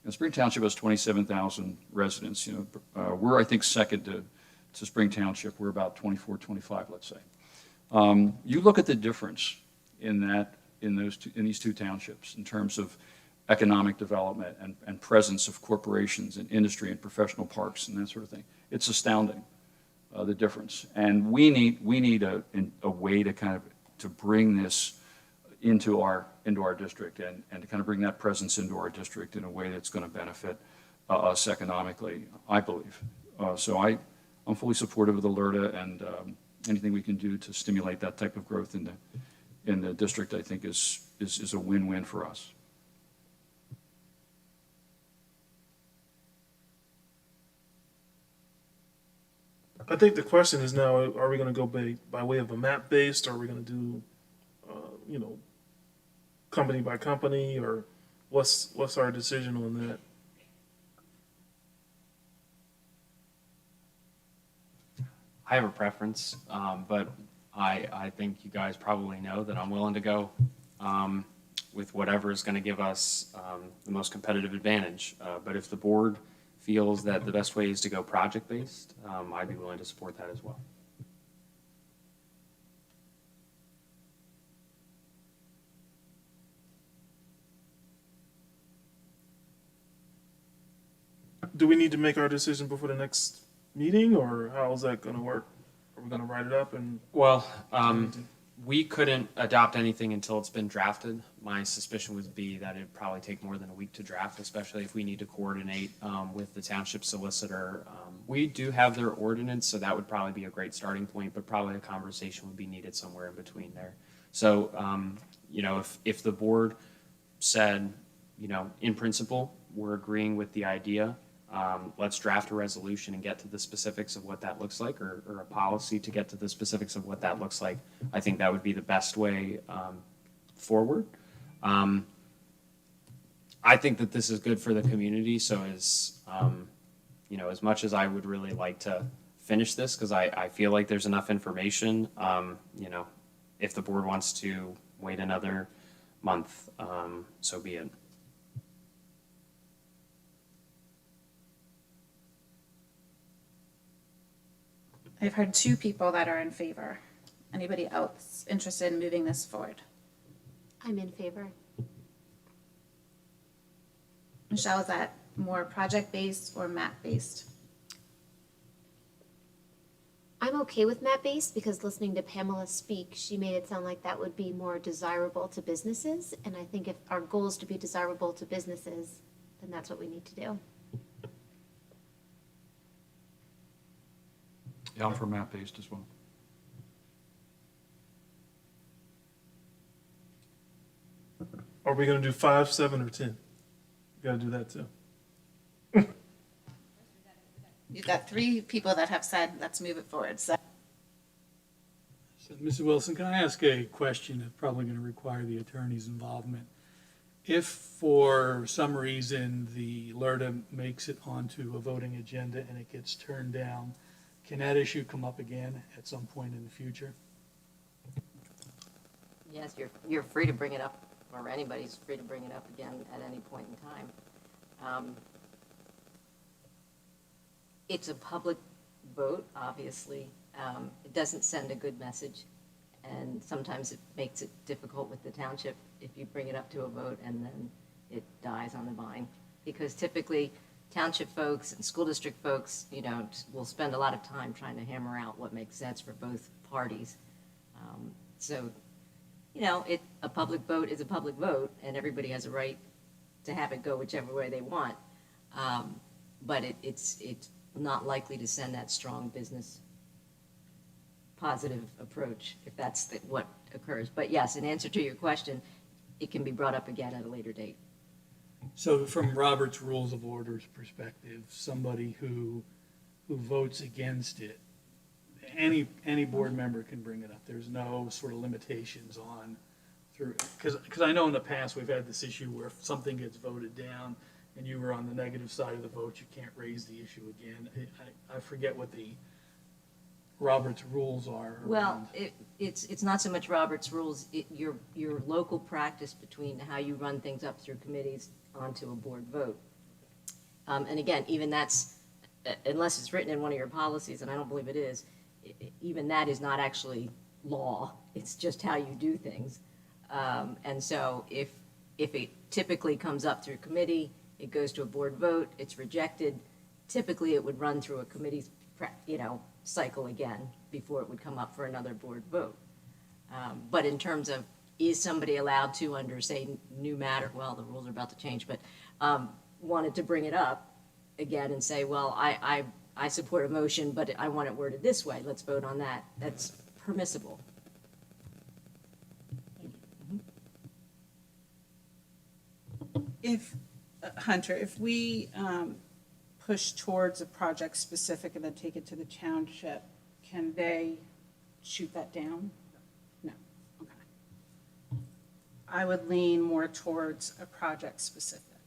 Spring Township has 27,000 residents. We're, I think, second to Spring Township. We're about 24, 25, let's say. You look at the difference in these two townships in terms of economic development and presence of corporations and industry and professional parks and that sort of thing. It's astounding, the difference. And we need a way to bring this into our district and to kind of bring that presence into our district in a way that's going to benefit us economically, I believe. So I'm fully supportive of the LERDA, and anything we can do to stimulate that type of growth in the district, I think is a win-win for us. I think the question is now, are we going to go by way of a map-based, or are we going to do, company by company, or what's our decision on that? I have a preference, but I think you guys probably know that I'm willing to go with whatever is going to give us the most competitive advantage. But if the board feels that the best way is to go project-based, I'd be willing to support that as well. Do we need to make our decision before the next meeting, or how is that going to work? Are Are we gonna write it up and? Well, we couldn't adopt anything until it's been drafted. My suspicion would be that it'd probably take more than a week to draft, especially if we need to coordinate with the township solicitor. We do have their ordinance, so that would probably be a great starting point, but probably a conversation would be needed somewhere in between there. So, if the board said, in principle, we're agreeing with the idea, let's draft a resolution and get to the specifics of what that looks like, or a policy to get to the specifics of what that looks like. I think that would be the best way forward. I think that this is good for the community, so as much as I would really like to finish this, because I feel like there's enough information, if the board wants to wait another month, so be it. I've heard 2 people that are in favor. Anybody else interested in moving this forward? I'm in favor. Michelle, is that more project-based or map-based? I'm okay with map-based because listening to Pamela speak, she made it sound like that would be more desirable to businesses. And I think if our goal is to be desirable to businesses, then that's what we need to do. Yeah, I'm for map-based as well. Are we gonna do 5, 7, or 10? We gotta do that too. You've got 3 people that have said, let's move it forward. So So, Mrs. Wilson, can I ask a question that's probably going to require the attorney's involvement? If for some reason the LERDA makes it onto a voting agenda and it gets turned down, can that issue come up again at some point in the future? Yes, you're free to bring it up, or anybody's free to bring it up again at any point in time. It's a public vote, obviously. It doesn't send a good message, and sometimes it makes it difficult with the township if you bring it up to a vote and then it dies on the vine. Because typically, township folks and school district folks, will spend a lot of time trying to hammer out what makes sense for both parties. A public vote is a public vote, and everybody has a right to have it go whichever way they want. But it's not likely to send that strong business positive approach if that's what occurs. But yes, in answer to your question, it can be brought up again at a later date. So from Robert's Rules of Order's perspective, somebody who votes against it, any board member can bring it up. There's no sort of limitations on because I know in the past we've had this issue where if something gets voted down and you were on the negative side of the vote, you can't raise the issue again. I forget what the Robert's rules are. Well, it's not so much Robert's rules, your local practice between how you run things up through committees onto a board vote. And again, even that's, unless it's written in one of your policies, and I don't believe it is, even that is not actually law. It's just how you do things. And so if it typically comes up through committee, it goes to a board vote, it's rejected, typically it would run through a committee's, cycle again before it would come up for another board vote. But in terms of, is somebody allowed to, under, say, new matter, well, the rules are about to change, but wanted to bring it up again and say, well, I support a motion, but I want it worded this way, let's vote on that, that's permissible. If, Hunter, if we push towards a project specific and then take it to the township, can they shoot that down? No, okay. I would lean more towards a project specific.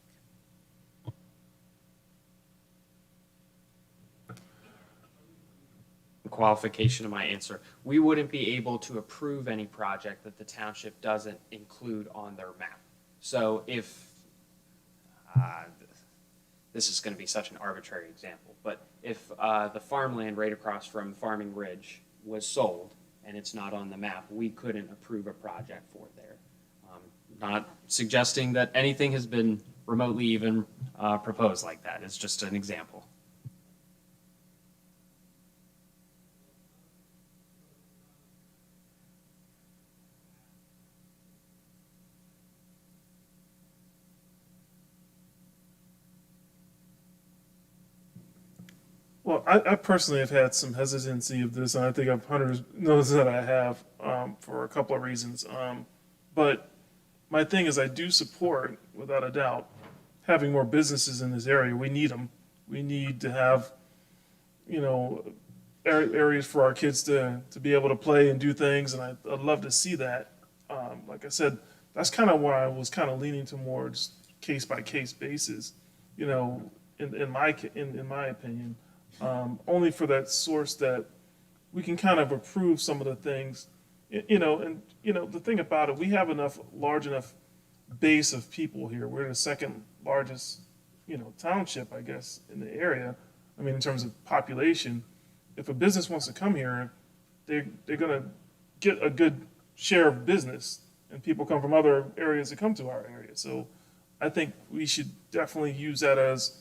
Qualification of my answer. We wouldn't be able to approve any project that the township doesn't include on their map. So if, this is going to be such an arbitrary example, but if the farmland right across from Farming Ridge was sold and it's not on the map, we couldn't approve a project for there. Not suggesting that anything has been remotely even proposed like that. It's just an example. Well, I personally have had some hesitancy of this, and I think Hunter knows that I have, for a couple of reasons. But my thing is, I do support, without a doubt, having more businesses in this area. We need them. We need to have, you know, areas for our kids to be able to play and do things, and I'd love to see that. Like I said, that's kind of why I was kind of leaning towards case by case basis, you know, in my opinion, only for that source that we can kind of approve some of the things, you know, and you know the thing about it, we have large enough base of people here. We're the second largest, you know, township, I guess, in the area. I mean, in terms of population, if a business wants to come here, they're going to get a good share of business, and people come from other areas to come to our area. So I think we should definitely use that as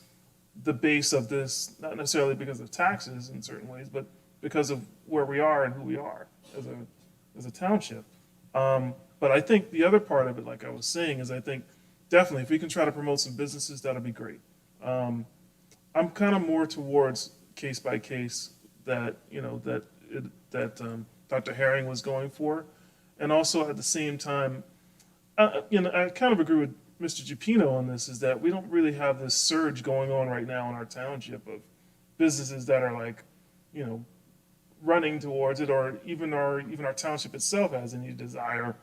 the base of this, not necessarily because of taxes in certain ways, but because of where we are and who we are as a township. But I think the other part of it, like I was saying, is I think definitely if we can try to promote some businesses, that'll be great. I'm kind of more towards case by case that, you know, that Dr. Herring was going for. And also at the same time, you know, I kind of agree with Mr. Gepino on this, is that we don't really have this surge going on right now in our township of businesses that are like, you know, running towards it, or even our township itself has any desire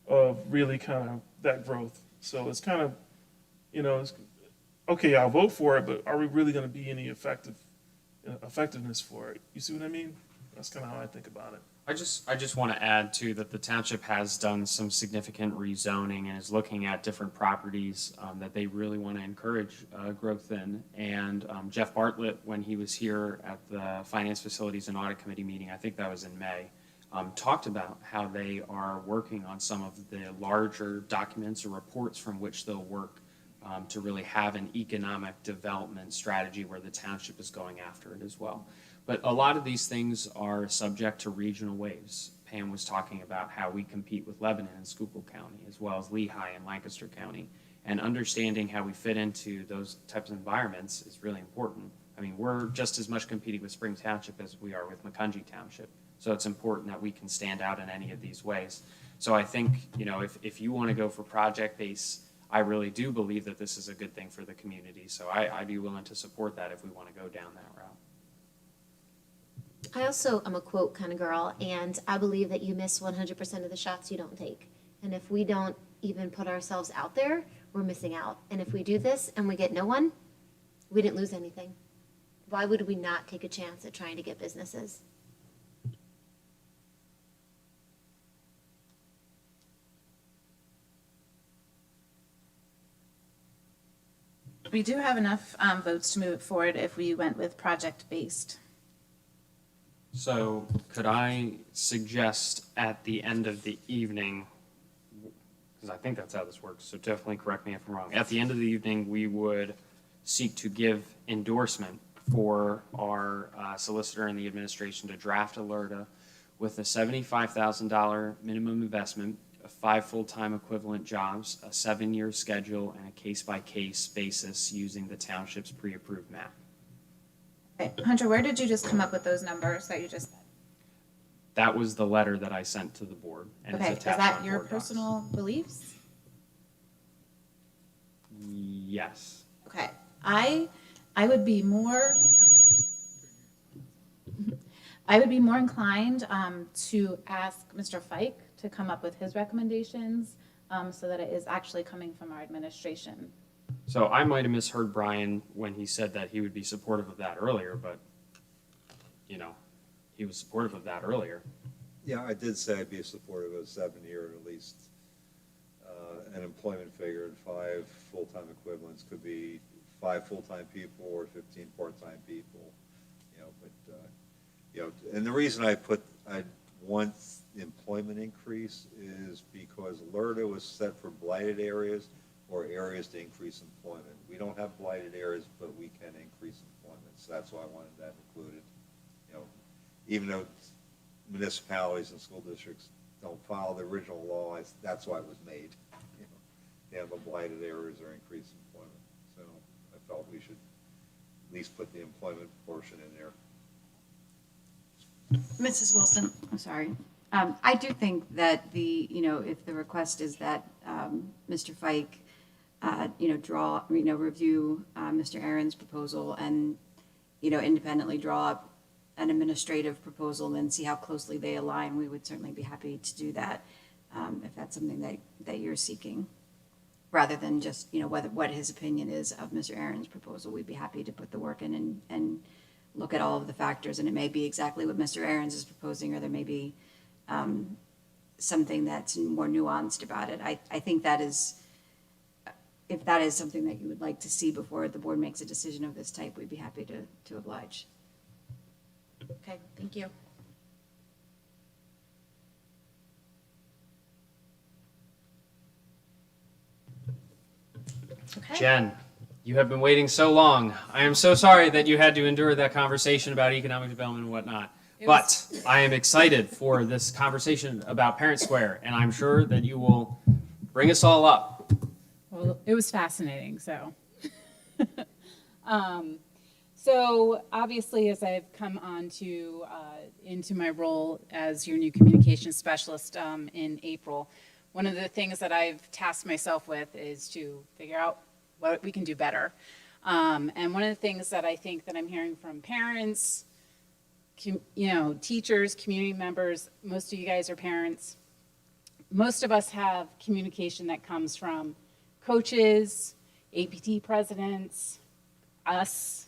of really kind of that growth. So it's kind of, you know, it's, okay, I'll vote for it, but are we really going to be any effectiveness for it? You see what I mean? That's kind of how I think about it. I just want to add too that the township has done some significant rezoning and is looking at different properties that they really want to encourage growth in. And Jeff Bartlett, when he was here at the Finance Facilities and Audit Committee meeting, I think that was in May, talked about how they are working on some of the larger documents or reports from which they'll work to really have an economic development strategy where the township is going after it as well. But a lot of these things are subject to regional waves. Pam was talking about how we compete with Lebanon and Schuylkill County, as well as Lehigh and Lancaster County. And understanding how we fit into those types of environments is really important. I mean, we're just as much competing with Spring Township as we are with Macungie Township. So it's important that we can stand out in any of these ways. So I think, you know, if you want to go for project-based, I really do believe that this is a good thing for the community. So I'd be willing to support that if we want to go down that route. I also am a quote kind of girl, and I believe that you miss 100% of the shots you don't take. And if we don't even put ourselves out there, we're missing out. And if we do this and we get no one, we didn't lose anything. Why would we not take a chance at trying to get businesses? We do have enough votes to move it forward if we went with project-based. So could I suggest at the end of the evening, because I think that's how this works, so definitely correct me if I'm wrong. At the end of the evening, we would seek to give endorsement for our solicitor and the administration to draft a LERDA with a $75,000 minimum investment, 5 full-time equivalent jobs, a 7-year schedule, and a case-by-case basis using the township's pre-approved map. Okay. Hunter, where did you just come up with those numbers that you just said? That was the letter that I sent to the board. And Okay, it's is attached that on your board docs. personal beliefs? Yes. Okay, I would be more, I would be more inclined to ask Mr. Fike to come up with his recommendations so that it is actually coming from our administration. So I might have misheard Brian when he said that he would be supportive of that earlier, but, you know, he was supportive of that earlier. Yeah, I did say I'd be supportive of a 7-year at least, an employment figure and 5 full-time equivalents. Could be 5 full-time people or 15 part-time people, you know, but, you know, and the reason I want the employment increase is because LERDA was set for blighted areas or areas to increase employment. We don't have blighted areas, but we can increase employment, so that's why I wanted that included. You know, even though municipalities and school districts don't follow the original law, that's why it was made. You know, they have blighted areas or increased employment. So I felt we should at least put the employment portion in there. Mrs. Wilson, I'm sorry. I do think that if the request is that Mr. Fike, review Mr. Aaron's proposal and, independently draw up an administrative proposal and then see how closely they align, we would certainly be happy to do that, if that's something that you're seeking. Rather than just, what his opinion is of Mr. Aaron's proposal, we'd be happy to put the work in and look at all of the factors, and it may be exactly what Mr. Aaron's is proposing, or there may be something that's more nuanced about it. I think that is, if that is something that you would like to see before the board makes a decision of this type, we'd be happy to oblige. Okay, thank you. Okay. Jen, you have been waiting so long. I am so sorry that you had to endure that conversation about economic development and whatnot. But I am excited for this conversation about ParentSquare, and I'm sure that you will bring us all up. Well, it was fascinating, so. So obviously, as I've come on to, into my role as your new communications specialist in April, one of the things that I've tasked myself with is to figure out what we can do better. And one of the things that I think that I'm hearing from parents, teachers, community members, most of you guys are parents. Most of us have communication that comes from coaches, APT presidents, us,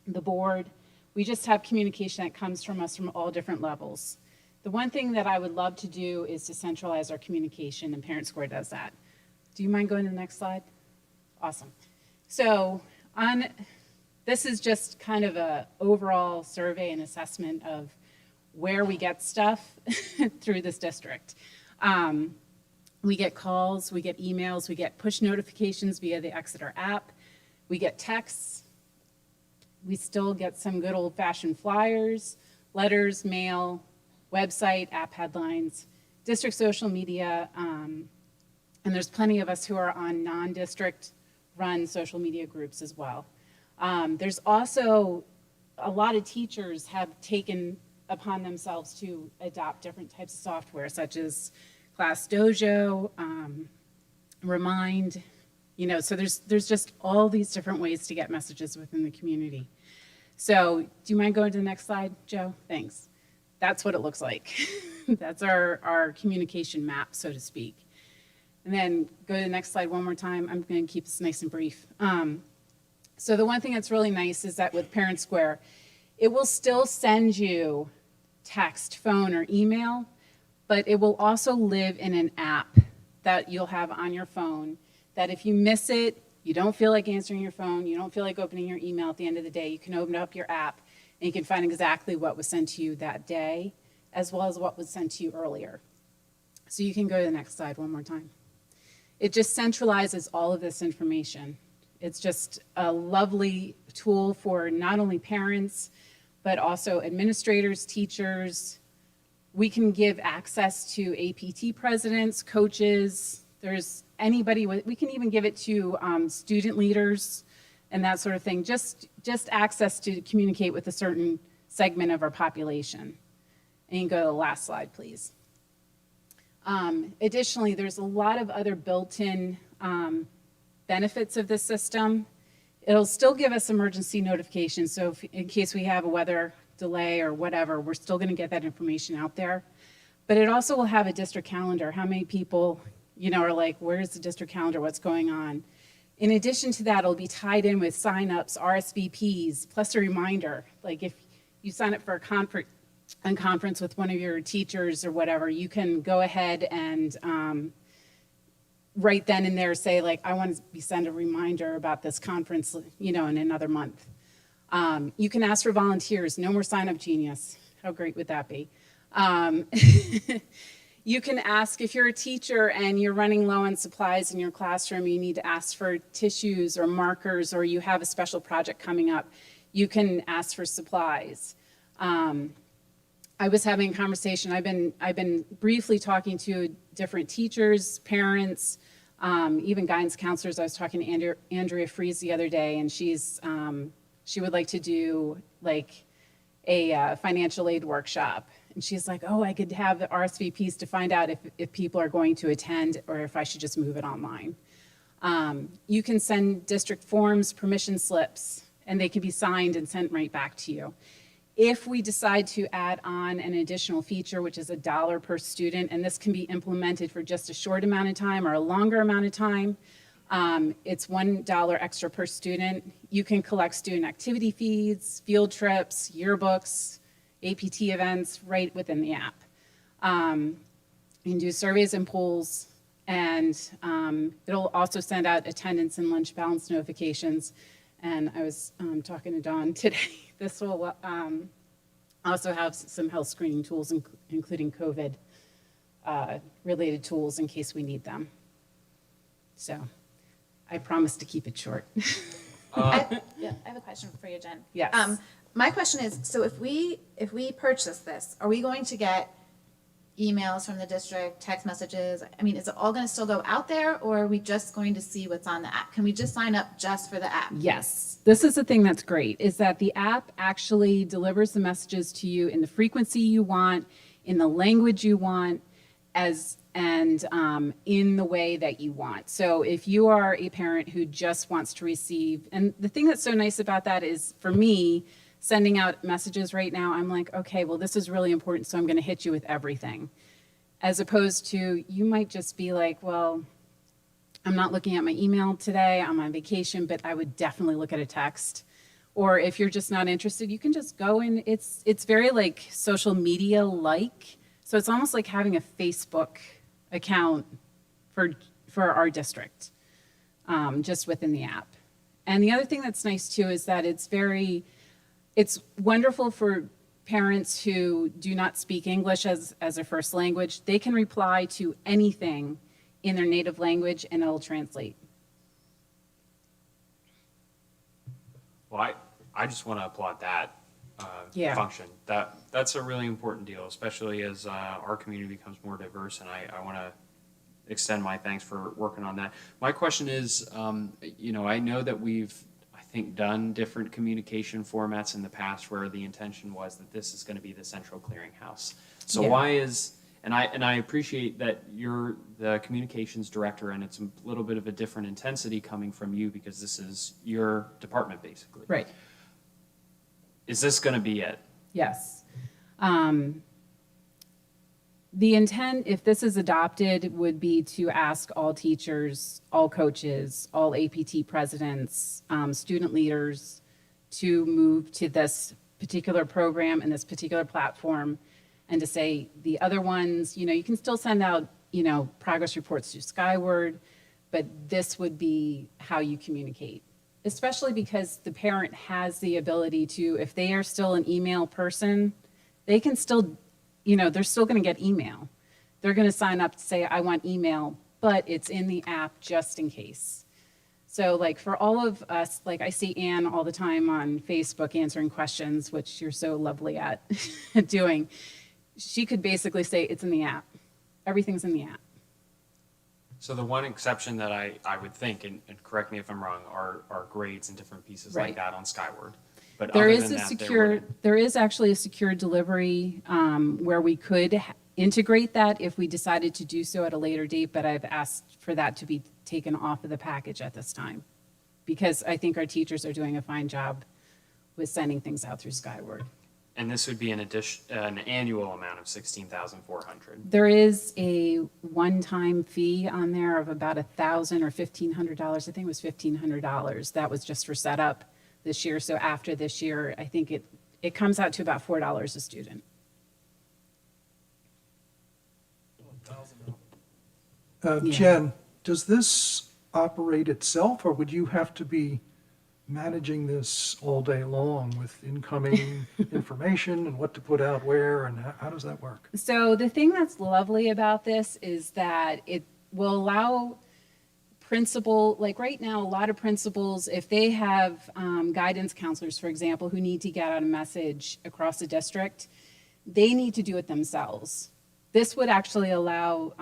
the board. We just have communication that comes from us from all different levels. The one thing that I would love to do is to centralize our communication, and ParentSquare does that. Do you mind going to the next slide? Awesome. So this is just kind of a overall survey and assessment of where we get stuff through this district. We get calls, we get emails, we get push notifications via the Exeter app, we get texts, we still get some good old-fashioned flyers, letters, mail, website, app headlines, district social media, and there's plenty of us who are on non-district run social media groups as well. There's also a lot of teachers have taken upon themselves to adopt different types of software, such as Class Dojo, Remind, so there's just all these different ways to get messages within the community. So do you mind going to the next slide, Joe? Thanks. That's what it looks like. That's our communication map, so to speak. And then go to the next slide one more time. I'm going to keep this nice and brief. So the one thing that's really nice is that with ParentSquare, it will still send you text, phone, or email, but it will also live in an app that you'll have on your phone that if you miss it, you don't feel like answering your phone, you don't feel like opening your email at the end of the day, you can open up your app and you can find exactly what was sent to you that day, as well as what was sent to you earlier. So you can go to the next slide one more time. It just centralizes all of this information. It's just a lovely tool for not only parents, but also administrators, teachers. We can give access to APT presidents, coaches. There's anybody, we can even give it to student leaders and that sort of thing. Just access to communicate with a certain segment of our population. And you can go to the last slide, please. Additionally, there's a lot of other built-in benefits of this system. It'll still give us emergency notifications, so in case we have a weather delay or whatever, we're still going to get that information out there. But it also will have a district calendar. How many people, are like, where's the district calendar? What's going on? In addition to that, it'll be tied in with signups, RSVPs, plus a reminder. Like if you sign up for a conference with one of your teachers or whatever, you can go ahead and right then and there say, like, I want to be sent a reminder about this conference, in another month. You can ask for volunteers. No more sign-up genius. How great would that be? You can ask if you're a teacher and you're running low on supplies in your classroom, you need to ask for tissues or markers, or you have a special project coming up, you can ask for supplies. I was having a conversation. I've been briefly talking to different teachers, parents, even guidance counselors. I was talking to Andrea Fries the other day, and she would like to do like a financial aid workshop. And she's like, oh, I could have the RSVPs to find out if people are going to attend or if I should just move it online. You can send district forms, permission slips, and they can be signed and sent right back to you. If we decide to add on an additional feature, which is $1 per student, and this can be implemented for just a short amount of time or a longer amount of time, it's $1 extra per student. You can collect student activity feeds, field trips, yearbooks, APT events right within the app. You can do surveys and polls, and it'll also send out attendance and lunch balance notifications. And I was talking to Dawn today. This will also have some health screening tools, including COVID related tools in case we need them. So I promise to keep it short. I have a question for you, Jen. Yes. My question is, so if we purchase this, are we going to get emails from the district, text messages? I mean, is it all going to still go out there, or are we just going to see what's on the app? Can we just sign up just for the app? Yes. This is the thing that's great, is that the app actually delivers the messages to you in the frequency you want, in the language you want, and in the way that you want. So if you are a parent who just wants to receive, and the thing that's so nice about that is, for me, sending out messages right now, I'm like, okay, well, this is really important, so I'm going to hit you with everything. As opposed to, you might just be like, well, I'm not looking at my email today, I'm on vacation, but I would definitely look at a text. Or if you're just not interested, you can just go and it's very like social media like. So it's almost like having a Facebook account for our district, just within the app. And the other thing that's nice too is that it's wonderful for parents who do not speak English as their first language. They can reply to anything in their native language and it'll translate. Well, I just want to applaud that Yeah. function. That's a really important deal, especially as our community becomes more diverse, and I want to extend my thanks for working on that. My question is, I know that we've, I think, done different communication formats in the past where the intention was that this is going to be the central clearinghouse. So Yeah. why is, and I appreciate that you're the communications director, and it's a little bit of a different intensity coming from you because this is your department, basically. Right. Is this going to be it? Yes. The intent, if this is adopted, would be to ask all teachers, all coaches, all APT presidents, student leaders to move to this particular program and this particular platform, and to say the other ones, you can still send out, progress reports to Skyward, but this would be how you communicate. Especially because the parent has the ability to, if they are still an email person, they can still, they're still going to get email. They're going to sign up to say, I want email, but it's in the app just in case. So like for all of us, like I see Ann all the time on Facebook answering questions, which you're so lovely at doing. She could basically say, it's in the app. Everything's in the app. So the one exception that I would think, and correct me if I'm wrong, are grades and different pieces like Right. that on Skyward. But There other is than a that, secure, there is actually a secure delivery where we could integrate that if we decided to do so at a later date, but I've asked for that to be taken off of the package at this time. Because I think our teachers are doing a fine job with sending things out through Skyward. And this would be an annual amount of $16,400. There is a one-time fee on there of about $1,000 or $1,500. I think it was $1,500. That was just for setup this year. So after this year, I think it comes out to about $4 a student. Yeah. Jen, does this operate itself, or would you have to be managing this all day long with incoming information and what to put out where, and how does that work? So the thing that's lovely about this is that it will allow like right now, a lot of principals, if they have guidance counselors, for example, who need to get out a message across the district, they need to do it themselves. This would actually allow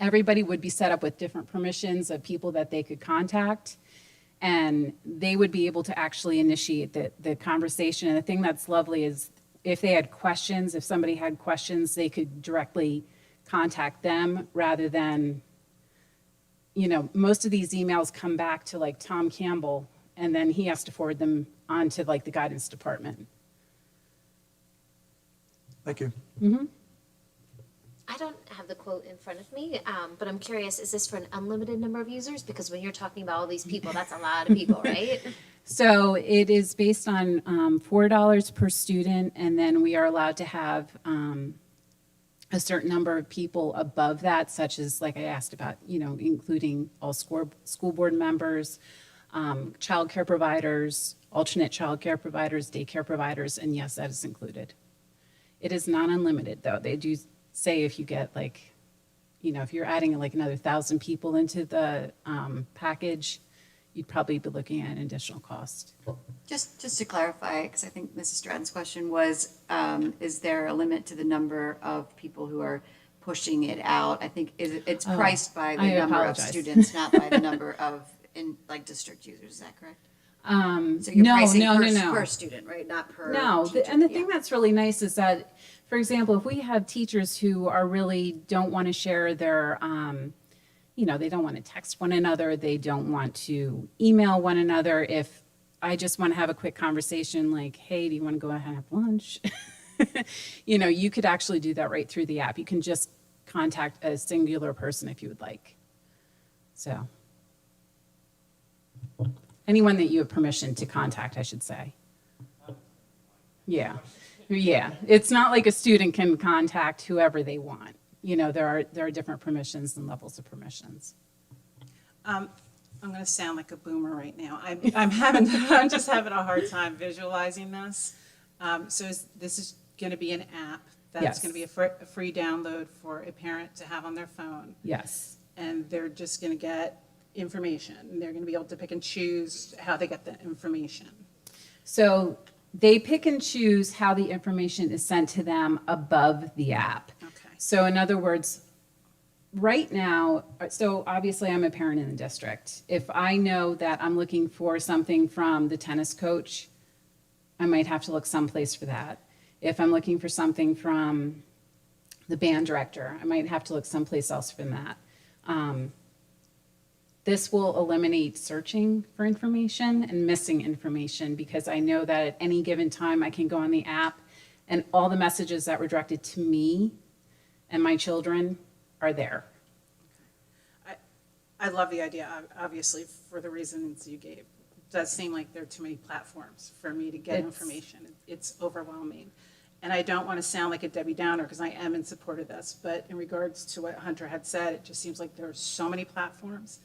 everybody would be set up with different permissions of people that they could contact. And they would be able to actually initiate the conversation. And the thing that's lovely is if they had questions, if somebody had questions, they could directly contact them rather than, most of these emails come back to like Tom Campbell, and then he has to forward them on to like the guidance department. Thank you. I don't have the quote in front of me, but I'm curious, is this for an unlimited number of users? Because when you're talking about all these people, that's a lot of people, right? So it is based on $4 per student, and then we are allowed to have a certain number of people above that, such as, like I asked about, including all school board members, childcare providers, alternate childcare providers, daycare providers, and yes, that is included. It is not unlimited, though. They do say if you get if you're adding like another 1,000 people into the package, you'd probably be looking at an additional cost. Just to clarify, because I think Mrs. Stratton's question was, is there a limit to the number of people who are pushing it out? I think it's priced by the I number apologize. of students, not by the number of district users. Is that correct? So you're No, pricing no. per student, right? Not per No, teacher. and the Yeah. thing that's really nice is that, for example, if we have teachers who are really don't want to share their, they don't want to text one another, they don't want to email one another. If I just want to have a quick conversation like, hey, do you want to go ahead and have lunch? You could actually do that right through the app. You can just contact a singular person if you would like. So anyone that you have permission to contact, I should say. Yeah. It's not like a student can contact whoever they want. There are different permissions and levels of permissions. I'm going to sound like a boomer right now. I'm just having a hard time visualizing this. This is going to be an app that's Yes. going to be a free download for a parent to have on their phone. Yes. And they're just going to get information. They're going to be able to pick and choose how they get the information. So they pick and choose how the information is sent to them above the app. Okay. So in other words, right now, so obviously I'm a parent in the district. If I know that I'm looking for something from the tennis coach, I might have to look someplace for that. If I'm looking for something from the band director, I might have to look someplace else for that. This will eliminate searching for information and missing information because I know that at any given time I can go on the app and all the messages that were directed to me and my children are there. I love the idea, obviously, for the reasons you gave. It does seem like there are too many platforms for me to get information. It's overwhelming. And I don't want to sound like a Debbie Downer because I am in support of this, but in regards to what Hunter had said, it just seems like there are so many platforms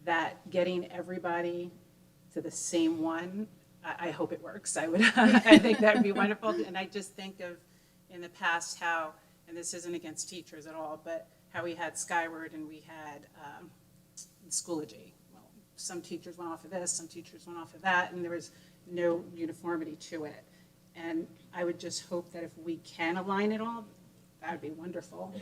that getting everybody to the same one, I hope it works. I think that would be wonderful. And I just think of in the past how, and this isn't against teachers at all, but how we had Skyward and we had Schoology. Well, some teachers went off of this, some teachers went off of that, and there was no uniformity to it. And I would just hope that if we can align it all, that would be wonderful.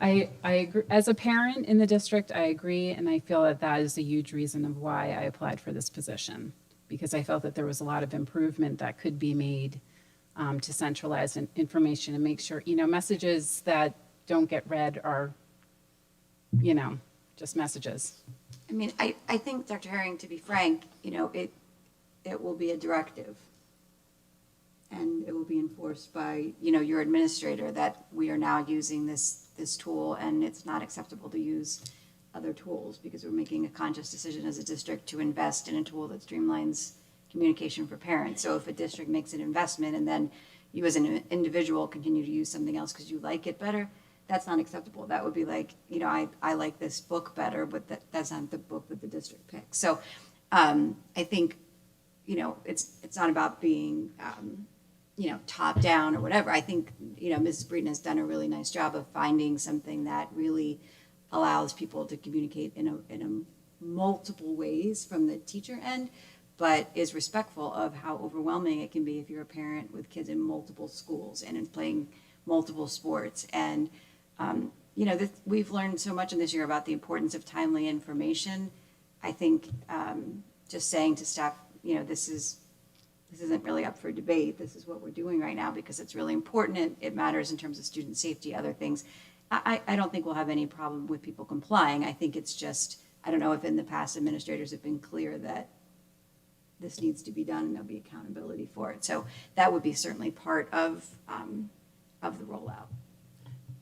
I agree. As a parent in the district, I agree, and I feel that that is a huge reason of why I applied for this position, because I felt that there was a lot of improvement that could be made to centralize information and make sure, messages that don't get read are, just messages. I mean, I think, Dr. Herring, to be frank, it will be a directive. And it will be enforced by, your administrator that we are now using this tool and it's not acceptable to use other tools because we're making a conscious decision as a district to invest in a tool that streamlines communication for parents. So if a district makes an investment and then you as an individual continue to use something else because you like it better, that's not acceptable. That would be like, I like this book better, but that's not the book that the district picks. So I think, it's not about being, top down or whatever. I think, Mrs. Breeden has done a really nice job of finding something that really allows people to communicate in a multiple ways from the teacher end, but is respectful of how overwhelming it can be if you're a parent with kids in multiple schools and in playing multiple sports. And you know, we've learned so much in this year about the importance of timely information. I think just saying to staff, you know, this isn't really up for debate. This is what we're doing right now because it's really important. It matters in terms of student safety, other things. I don't think we'll have any problem with people complying. I think it's just, I don't know if in the past administrators have been clear that this needs to be done and there'll be accountability for it. So that would be certainly part of the rollout.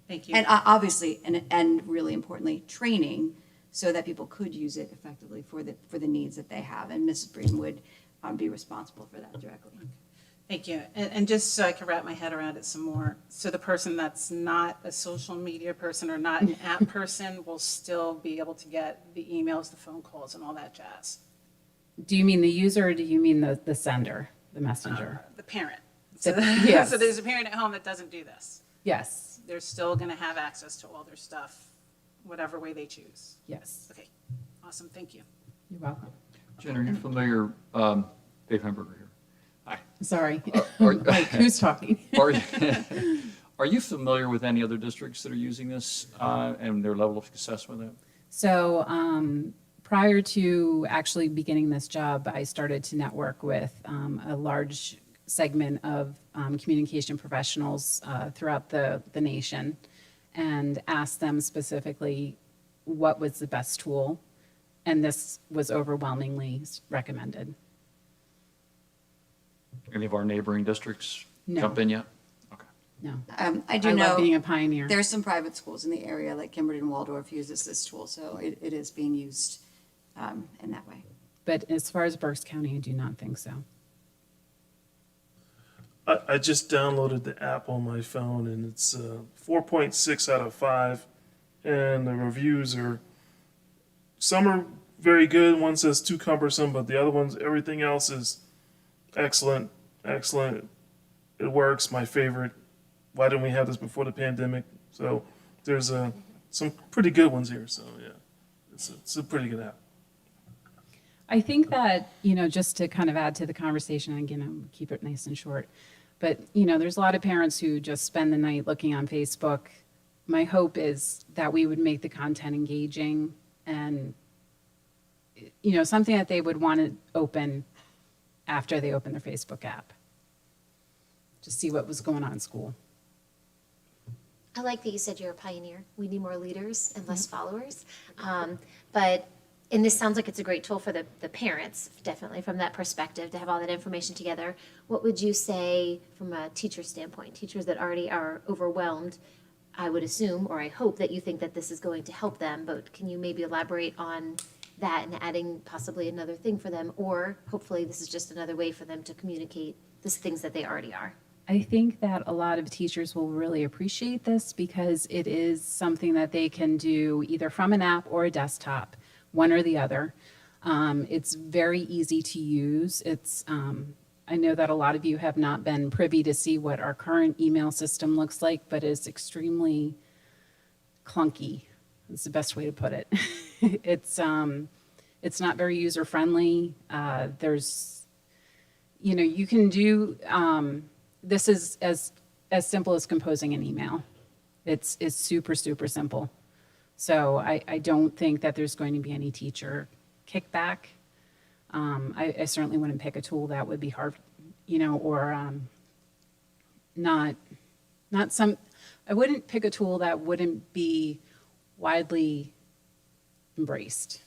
Thank you. And obviously, and really importantly, training so that people could use it effectively for the needs that they have. And Mrs. Breeden would be responsible for that directly. Thank you. And just so I can wrap my head around it some more, so the person that's not a social media person or not an app person will still be able to get the emails, the phone calls, and all that jazz? Do you mean the user or do you mean the sender, the messenger? The parent. Yes. So there's a parent at home that doesn't do this. Yes, They're still going to have access to all their stuff, whatever way they choose. yes. Okay, awesome, thank you. You're welcome. Jen, are you familiar, Dave Hamburger here. Hi. Sorry. Are- Like, who's talking? Are you familiar with any other districts that are using this and their level of success with it? So prior to actually beginning this job, I started to network with a large segment of communication professionals throughout the nation and asked them specifically what was the best tool. And this was overwhelmingly recommended. Any of our neighboring districts No. jump in yet? Okay. No. I do I know love being a pioneer. there's some private schools in the area, like Kimberton Waldorf uses this tool, so it is being used in that way. But as far as Berks County, I do not think so. I just downloaded the app on my phone and it's 4.6 out of 5. And the reviews are, some are very good. One says too cumbersome, but the other ones, everything else is excellent, excellent. It works, my favorite. Why didn't we have this before the pandemic? So there's some pretty good ones here. So yeah, it's a pretty good app. I think that, you know, just to kind of add to the conversation, again, I'll keep it nice and short, but, you know, there's a lot of parents who just spend the night looking on Facebook. My hope is that we would make the content engaging and, you know, something that they would want to open after they open their Facebook app. Just see what was going on in school. I like that you said you're a pioneer. We need more leaders and less followers. And this sounds like it's a great tool for the parents, definitely from that perspective, to have all that information together. What would you say from a teacher standpoint? Teachers that already are overwhelmed, I would assume, or I hope that you think that this is going to help them, but can you maybe elaborate on that and adding possibly another thing for them? Or hopefully this is just another way for them to communicate the things that they already are. I think that a lot of teachers will really appreciate this because it is something that they can do either from an app or a desktop, one or the other. It's very easy to use. I know that a lot of you have not been privy to see what our current email system looks like, but it's extremely clunky. That's the best way to put it. It's not very user friendly. There's, you know, you can do, this is as simple as composing an email. It's super, super simple. So I don't think that there's going to be any teacher kickback. I certainly wouldn't pick a tool that would be hard, you know, or I wouldn't pick a tool that wouldn't be widely embraced.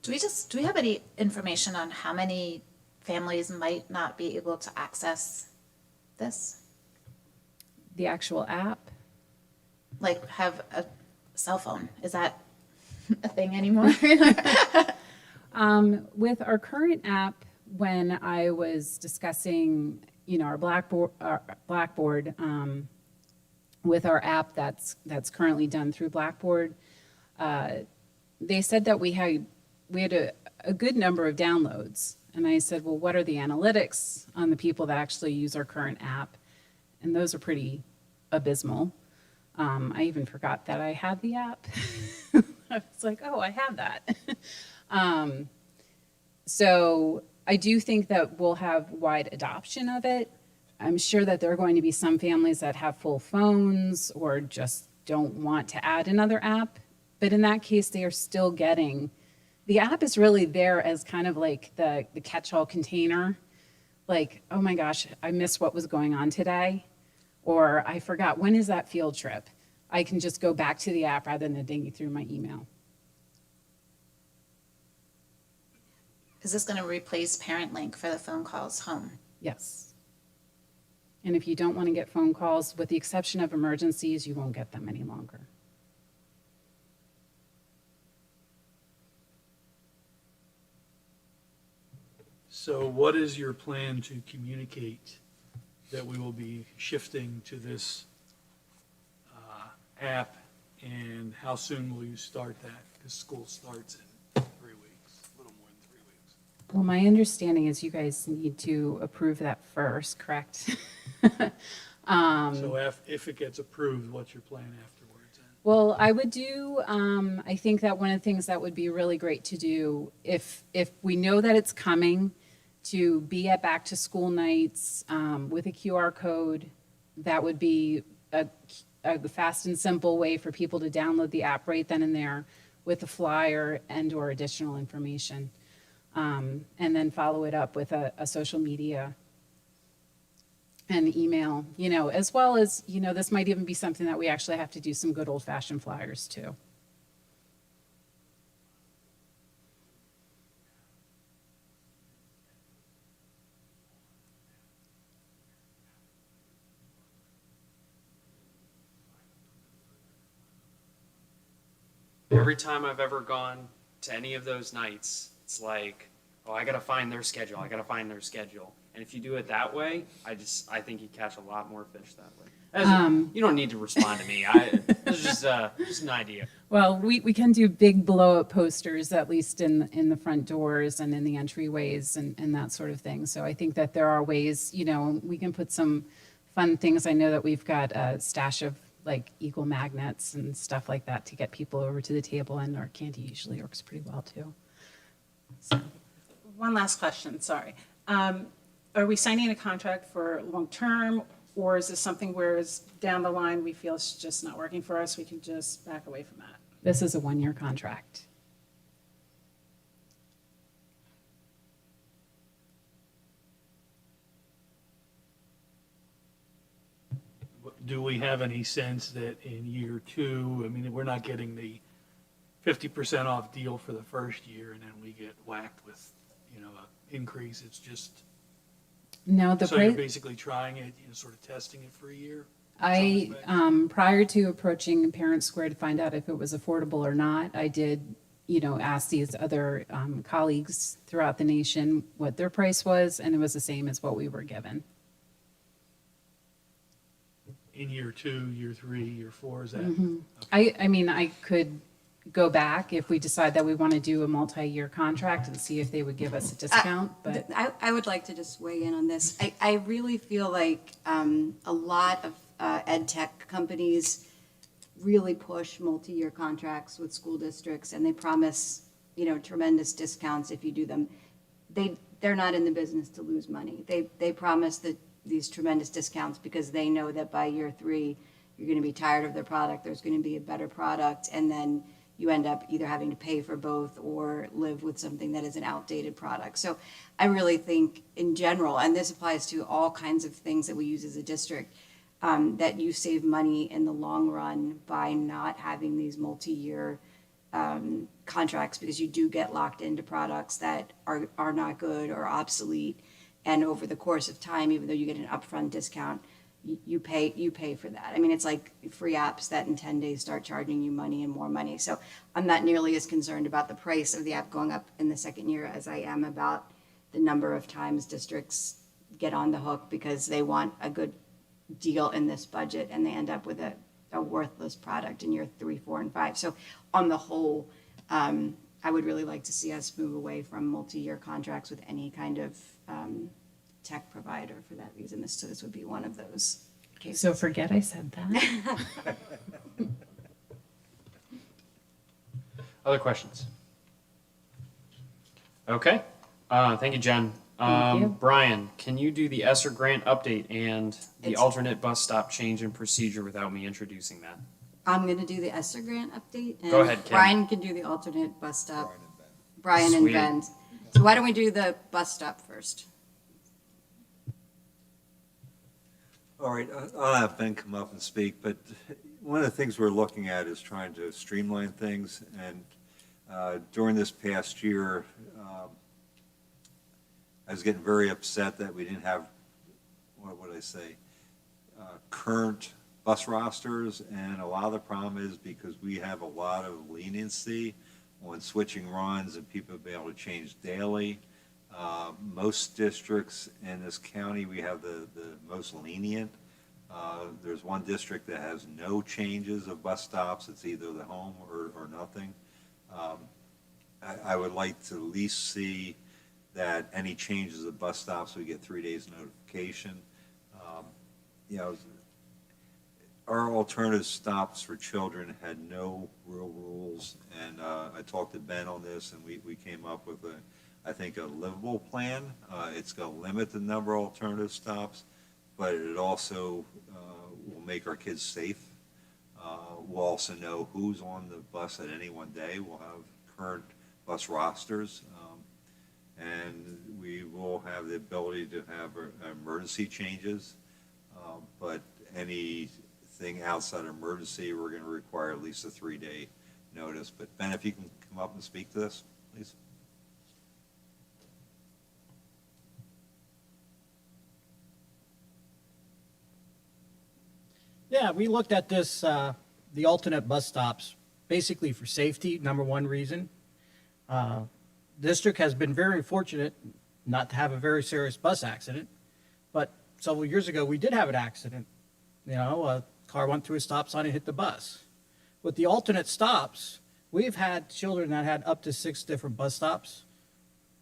Do we have any information on how many families might not be able to access this? The actual app? Like have a cell phone? Is that a thing anymore? With our current app, when I was discussing, you know, our Blackboard, with our app that's currently done through Blackboard, they said that we had a good number of downloads. And I said, well, what are the analytics on the people that actually use our current app? And those are pretty abysmal. I even forgot that I had the app. I was like, oh, I have that. So I do think that we'll have wide adoption of it. I'm sure that there are going to be some families that have full phones or just don't want to add another app. But in that case, they are still getting, the app is really there as kind of like the catch-all container. Like, oh my gosh, I missed what was going on today. Or I forgot, when is that field trip? I can just go back to the app rather than digging through my email. Is this going to replace Parent Link for the phone calls home? Yes. And if you don't want to get phone calls, with the exception of emergencies, you won't get them any longer. So what is your plan to communicate that we will be shifting to this app, and how soon will you start that? Because school starts in 3 weeks, a little more than 3 weeks. Well, my understanding is you guys need to approve that first, correct? So if it gets approved, what's your plan afterwards? Well, I would do, I think that one of the things that would be really great to do, if we know that it's coming, to be at back to school nights with a QR code, that would be a fast and simple way for people to download the app right then and there with a flyer and or additional information. And then follow it up with a social media and email, you know, as well as, you know, this might even be something that we actually have to do some good old fashioned flyers too. Every time I've ever gone to any of those nights, it's like, oh, I gotta find their schedule. I gotta find their schedule. And if you do it that way, I think you catch a lot more fish that way. You don't need to respond to me. This is just an idea. Well, we can do big blow up posters, at least in the front doors and in the entryways and that sort of thing. So I think that there are ways, you know, we can put some fun things. I know that we've got a stash of like eagle magnets and stuff like that to get people over to the table, and our candy usually works pretty well too. So. One last question, sorry. Are we signing a contract for long-term, or is this something where it's down the line we feel it's just not working for us, we can just back away from that? This is a 1-year contract. Do we have any sense that in year 2, I mean, we're not getting the 50% off deal for the first year and then we get whacked with, you know, an increase? It's just, No, so you're basically trying it, you know, sort of testing it for a year? Prior to approaching ParentSquare to find out if it was affordable or not, I did, you know, ask these other colleagues throughout the nation what their price was, and it was the same as what we were given. In year 2, year 3, year 4, is that? Mm-hmm. I mean, I could go back if we decide that we want to do a multi-year contract and see if they would give us a discount, but. I would like to just weigh in on this. I really feel like a lot of ed tech companies really push multi-year contracts with school districts, and they promise, you know, tremendous discounts if you do them. They're not in the business to lose money. They promise that these tremendous discounts because they know that by year 3, you're going to be tired of their product. There's going to be a better product, and then you end up either having to pay for both or live with something that is an outdated product. So I really think in general, and this applies to all kinds of things that we use as a district, that you save money in the long run by not having these multi-year contracts, because you do get locked into products that are not good or obsolete. And over the course of time, even though you get an upfront discount, you pay for that. I mean, it's like free apps that in 10 days start charging you money and more money. So I'm not nearly as concerned about the price of the app going up in the second year as I am about the number of times districts get on the hook because they want a good deal in this budget and they end up with a worthless product in year 3, 4, and 5. So on the whole, I would really like to see us move away from multi-year contracts with any kind of tech provider for that reason. This would be one of those cases. So forget I said that. Other questions? Okay. Thank you, Jen. you. Brian, can you do the ESSER grant update and the It's- alternate bus stop change in procedure without me introducing that? I'm gonna do the ESSER grant update. Go and ahead, Kim. Brian can do the alternate bus stop. Brian and Sweet. Ben. So why don't we do the bus stop first? All right, I'll have Ben come up and speak, but one of the things we're looking at is trying to streamline things, and during this past year, I was getting very upset that we didn't have, what would I say, current bus rosters, and a lot of the problem is because we have a lot of leniency on switching runs, and people be able to change daily. Most districts in this county, we have the most lenient. There's one district that has no changes of bus stops. It's either the home or nothing. I would like to at least see that any changes of bus stops, we get 3 days notification. You know, our alternative stops for children had no real rules, and I talked to Ben on this, and we came up with I think a livable plan. It's going to limit the number of alternative stops, but it also will make our kids safe. We'll also know who's on the bus at any one day. We'll have current bus rosters, and we will have the ability to have emergency changes, but anything outside of emergency, we're going to require at least a 3-day notice. But Ben, if you can come up and speak to this, please. Yeah, we looked at this, the alternate bus stops, basically for safety, number one reason. District has been very fortunate not to have a very serious bus accident, but several years ago, we did have an accident. You know, a car went through a stop sign and hit the bus. With the alternate stops, we've had children that had up to 6 different bus stops,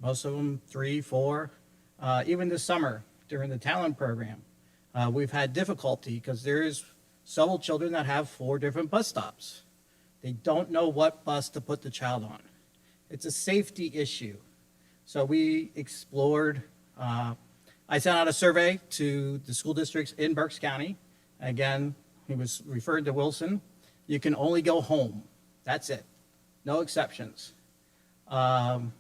most of them 3, 4. Even this summer, during the talent program, we've had difficulty because there is several children that have 4 different bus stops. They don't know what bus to put the child on. It's a safety issue. So we explored, I sent out a survey to the school districts in Berks County. Again, he was referred to Wilson. You can only go home. That's it. No exceptions.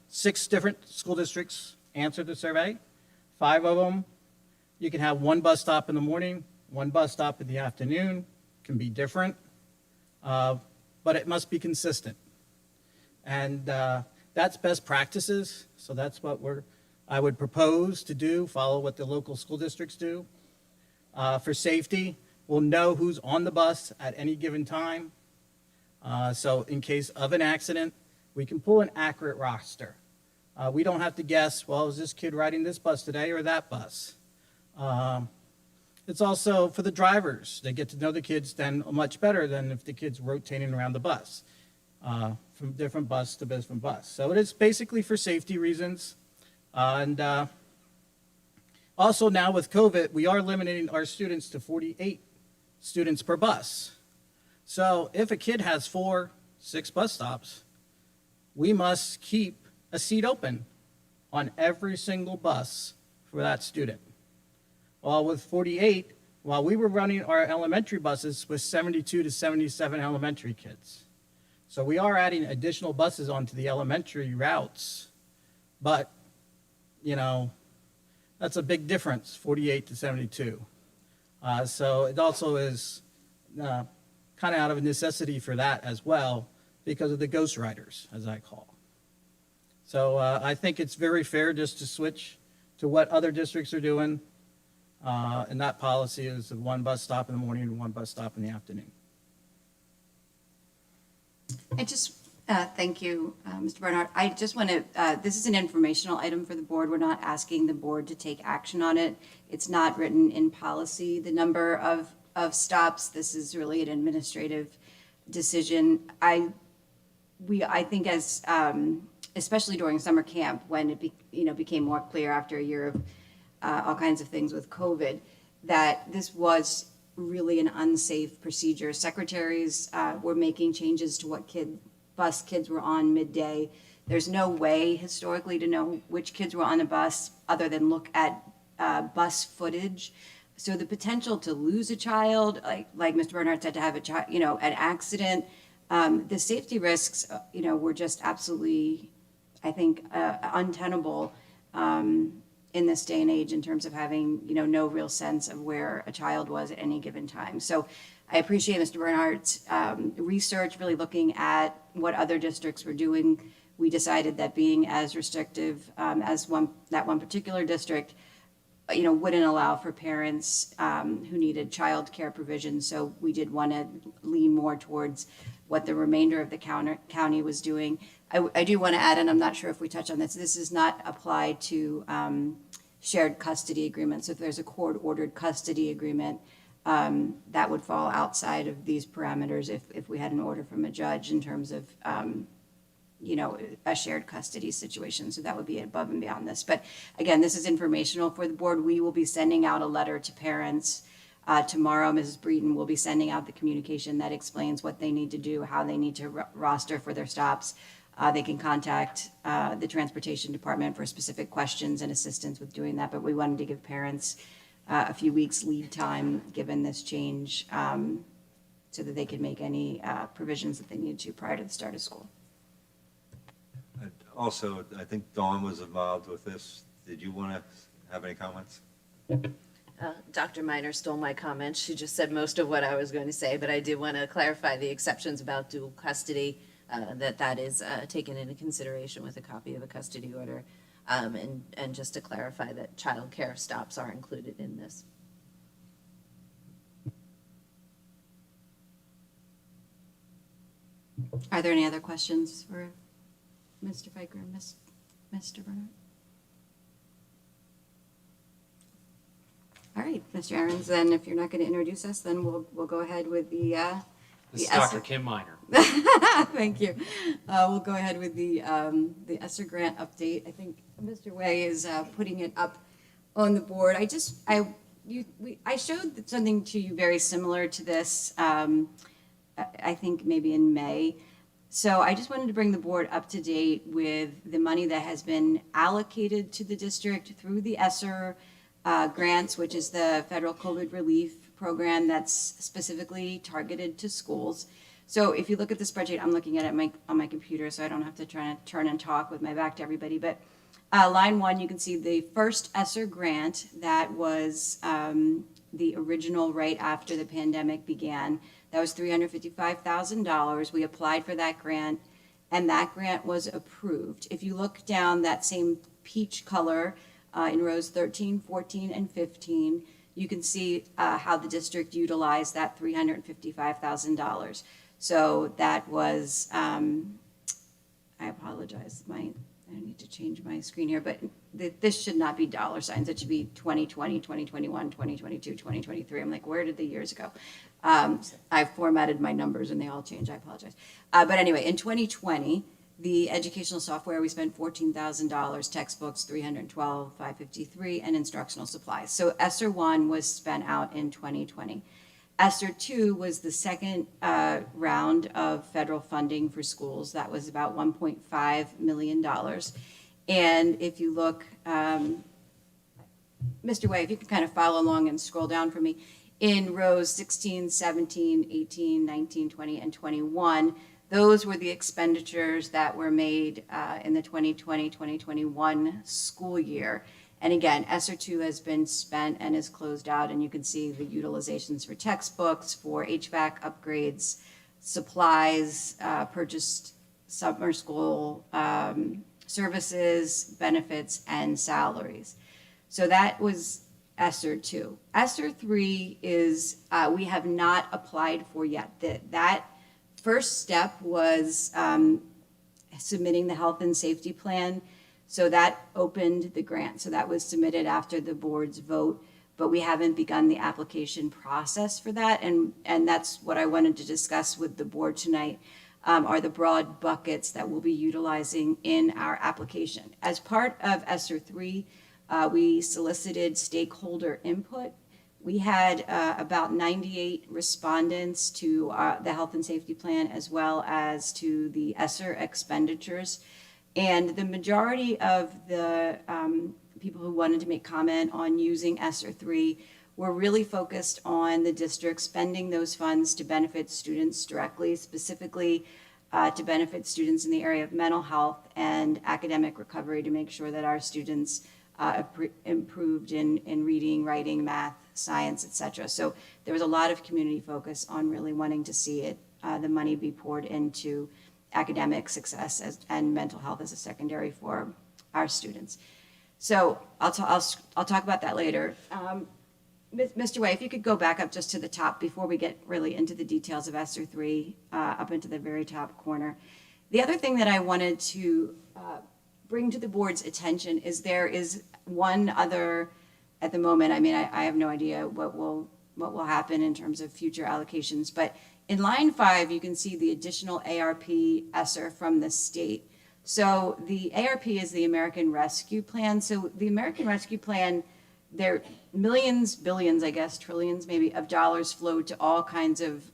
6 different school districts answered the survey. 5 of them, you can have 1 bus stop in the morning, 1 bus stop in the afternoon, can be different, but it must be consistent. And that's best practices, so that's what I would propose to do, follow what the local school districts do. For safety, we'll know who's on the bus at any given time. So in case of an accident, we can pull an accurate roster. We don't have to guess, well, is this kid riding this bus today or that bus? It's also for the drivers. They get to know the kids then much better than if the kid's rotating around the bus, from different bus to different bus. So it is basically for safety reasons. And also now with COVID, we are limiting our students to 48 students per bus. So if a kid has 4, 6 bus stops, we must keep a seat open on every single bus for that student. Well, with 48, while we were running our elementary buses with 72 to 77 elementary kids. So we are adding additional buses onto the elementary routes, but, you know, that's a big difference, 48 to 72. So it also is kind of out of necessity for that as well because of the ghost riders, as I call. So I think it's very fair just to switch to what other districts are doing. And that policy is 1 bus stop in the morning and 1 bus stop in the afternoon. I just, thank you, Mr. Barnard. I just want to, this is an informational item for the board. We're not asking the board to take action on it. It's not written in policy, the number of stops. This is really an administrative decision. I think as, especially during summer camp, when it became more clear after a year of all kinds of things with COVID, that this was really an unsafe procedure. Secretaries were making changes to what bus kids were on midday There's no way historically to know which kids were on the bus other than look at bus footage. So the potential to lose a child, like Mr. Bernhardt said, to have a child, an accident, the safety risks, were just absolutely, I think, untenable in this day and age in terms of having, no real sense of where a child was at any given time. So I appreciate Mr. Bernhardt's research, really looking at what other districts were doing. We decided that being as restrictive as that one particular district, wouldn't allow for parents who needed childcare provisions. So we did want to lean more towards what the remainder of the county was doing. I do want to add, and I'm not sure if we touched on this, this is not applied to shared custody agreements. If there's a court-ordered custody agreement, that would fall outside of these parameters if we had an order from a judge in terms of a shared custody situation. So that would be above and beyond this. But again, this is informational for the board. We will be sending out a letter to parents tomorrow. Mrs. Breeden will be sending out the communication that explains what they need to do, how they need to roster for their stops. They can contact the transportation department for specific questions and assistance with doing that. But we wanted to give parents a few weeks lead time given this change so that they could make any provisions that they need to prior to the start of school. Also, I think Dawn was involved with this. Did you want to have any comments? Dr. Miner stole my comments. She just said most of what I was going to say, but I did want to clarify the exceptions about dual custody, that is taken into consideration with a copy of a custody order, and just to clarify that child care stops are included in this. Are there any other questions for Mr. Fiker and Mr. Bernhardt? All right, Mr. Ahrens, then if you're not going to introduce us, then we'll go ahead with the This is Dr. Kim Miner. Thank you. We'll go ahead with the ESSER grant update. I think Mr. Way is putting it up on the board. I showed something to you very similar to this, I think maybe in May. So I just wanted to bring the board up to date with the money that has been allocated to the district through the ESSER grants, which is the federal COVID relief program that's specifically targeted to schools. So if you look at the spreadsheet, I'm looking at it on my computer, so I don't have to try to turn and talk with my back to everybody. But line 1, you can see the first ESSER grant that was the original right after the pandemic began. That was $355,000. We applied for that grant, and that grant was approved. If you look down that same peach color in rows 13, 14, and 15, you can see how the district utilized that $355,000. So that was, I apologize, I need to change my screen here, but this should not be dollar signs. It should be 2020, 2021, 2022, 2023. I'm like, where did the years go? I formatted my numbers and they all changed. I apologize. But anyway, in 2020, the educational software, we spent $14,000, textbooks, $312,553, and instructional supplies. So ESSER 1 was spent out in 2020. ESSER 2 was the second round of federal funding for schools. That was about $1.5 million. And if you look, Mr. Way, if you can kind of follow along and scroll down for me, in rows 16, 17, 18, 19, 20, and 21, those were the expenditures that were made in the 2020-2021 school year. And again, ESSER 2 has been spent and is closed out, and you can see the utilizations for textbooks, for HVAC upgrades, supplies, purchased summer school services, benefits, and salaries. So that was ESSER 2. ESSER 3 is, we have not applied for yet. That first step was submitting the health and safety plan. So that opened the grant. So that was submitted after the board's vote, but we haven't begun the application process for that. And that's what I wanted to discuss with the board tonight, are the broad buckets that we'll be utilizing in our application. As part of ESSER 3, we solicited stakeholder input. We had about 98 respondents to the health and safety plan as well as to the ESSER expenditures. And the majority of the people who wanted to make comment on using ESSER 3 were really focused on the district spending those funds to benefit students directly, specifically to benefit students in the area of mental health and academic recovery, to make sure that our students improved in reading, writing, math, science, et cetera. So there was a lot of community focus on really wanting to see it, the money be poured into academic success and mental health as a secondary for our students. So I'll talk about that later. Mr. Way, if you could go back up just to the top before we get really into the details of ESSER 3, up into the very top corner. The other thing that I wanted to bring to the board's attention is there is one other, at the moment, I mean, I have no idea what will happen in terms of future allocations, but in line 5, you can see the additional ARP ESSER from the state. So the ARP is the American Rescue Plan. So the American Rescue Plan, there millions, billions, I guess, trillions maybe of dollars flowed to all kinds of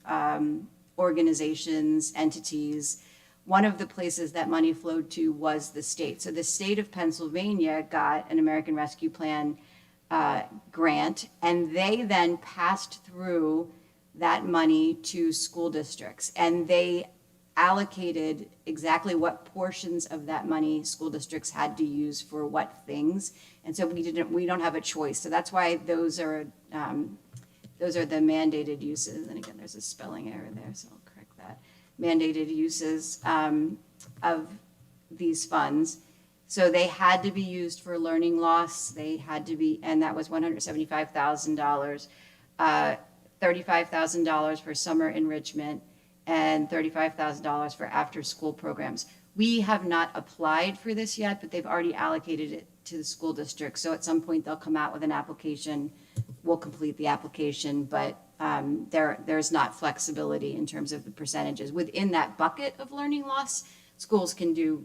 organizations, entities. One of the places that money flowed to was the state. So the state of Pennsylvania got an American Rescue Plan grant, and they then passed through that money to school districts, and they allocated exactly what portions of that money school districts had to use for what things. And so we don't have a choice. So that's why those are the mandated uses. And again, there's a spelling error there, so I'll correct that. Mandated uses of these funds. So they had to be used for learning loss. They had to be, and that was $175,000, $35,000 for summer enrichment, and $35,000 for after-school programs. We have not applied for this yet, but they've already allocated it to the school district. So at some point they'll come out with an application. We'll complete the application, but there's not flexibility in terms of the percentages. Within that bucket of learning loss, schools can do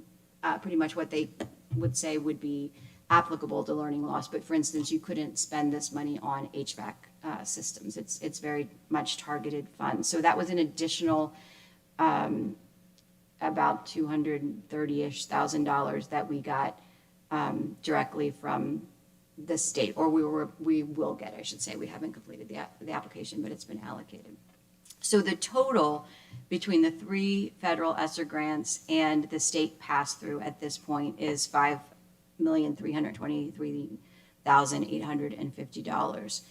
pretty much what they would say would be applicable to learning loss. But for instance, you couldn't spend this money on HVAC systems. It's very much targeted funds. So that was an additional about $230,000-ish that we got directly from the state, or we will get, I should say. We haven't completed the application, but it's been allocated. So the total between the 3 federal ESSER grants and the state pass-through at this point is $5,323,850.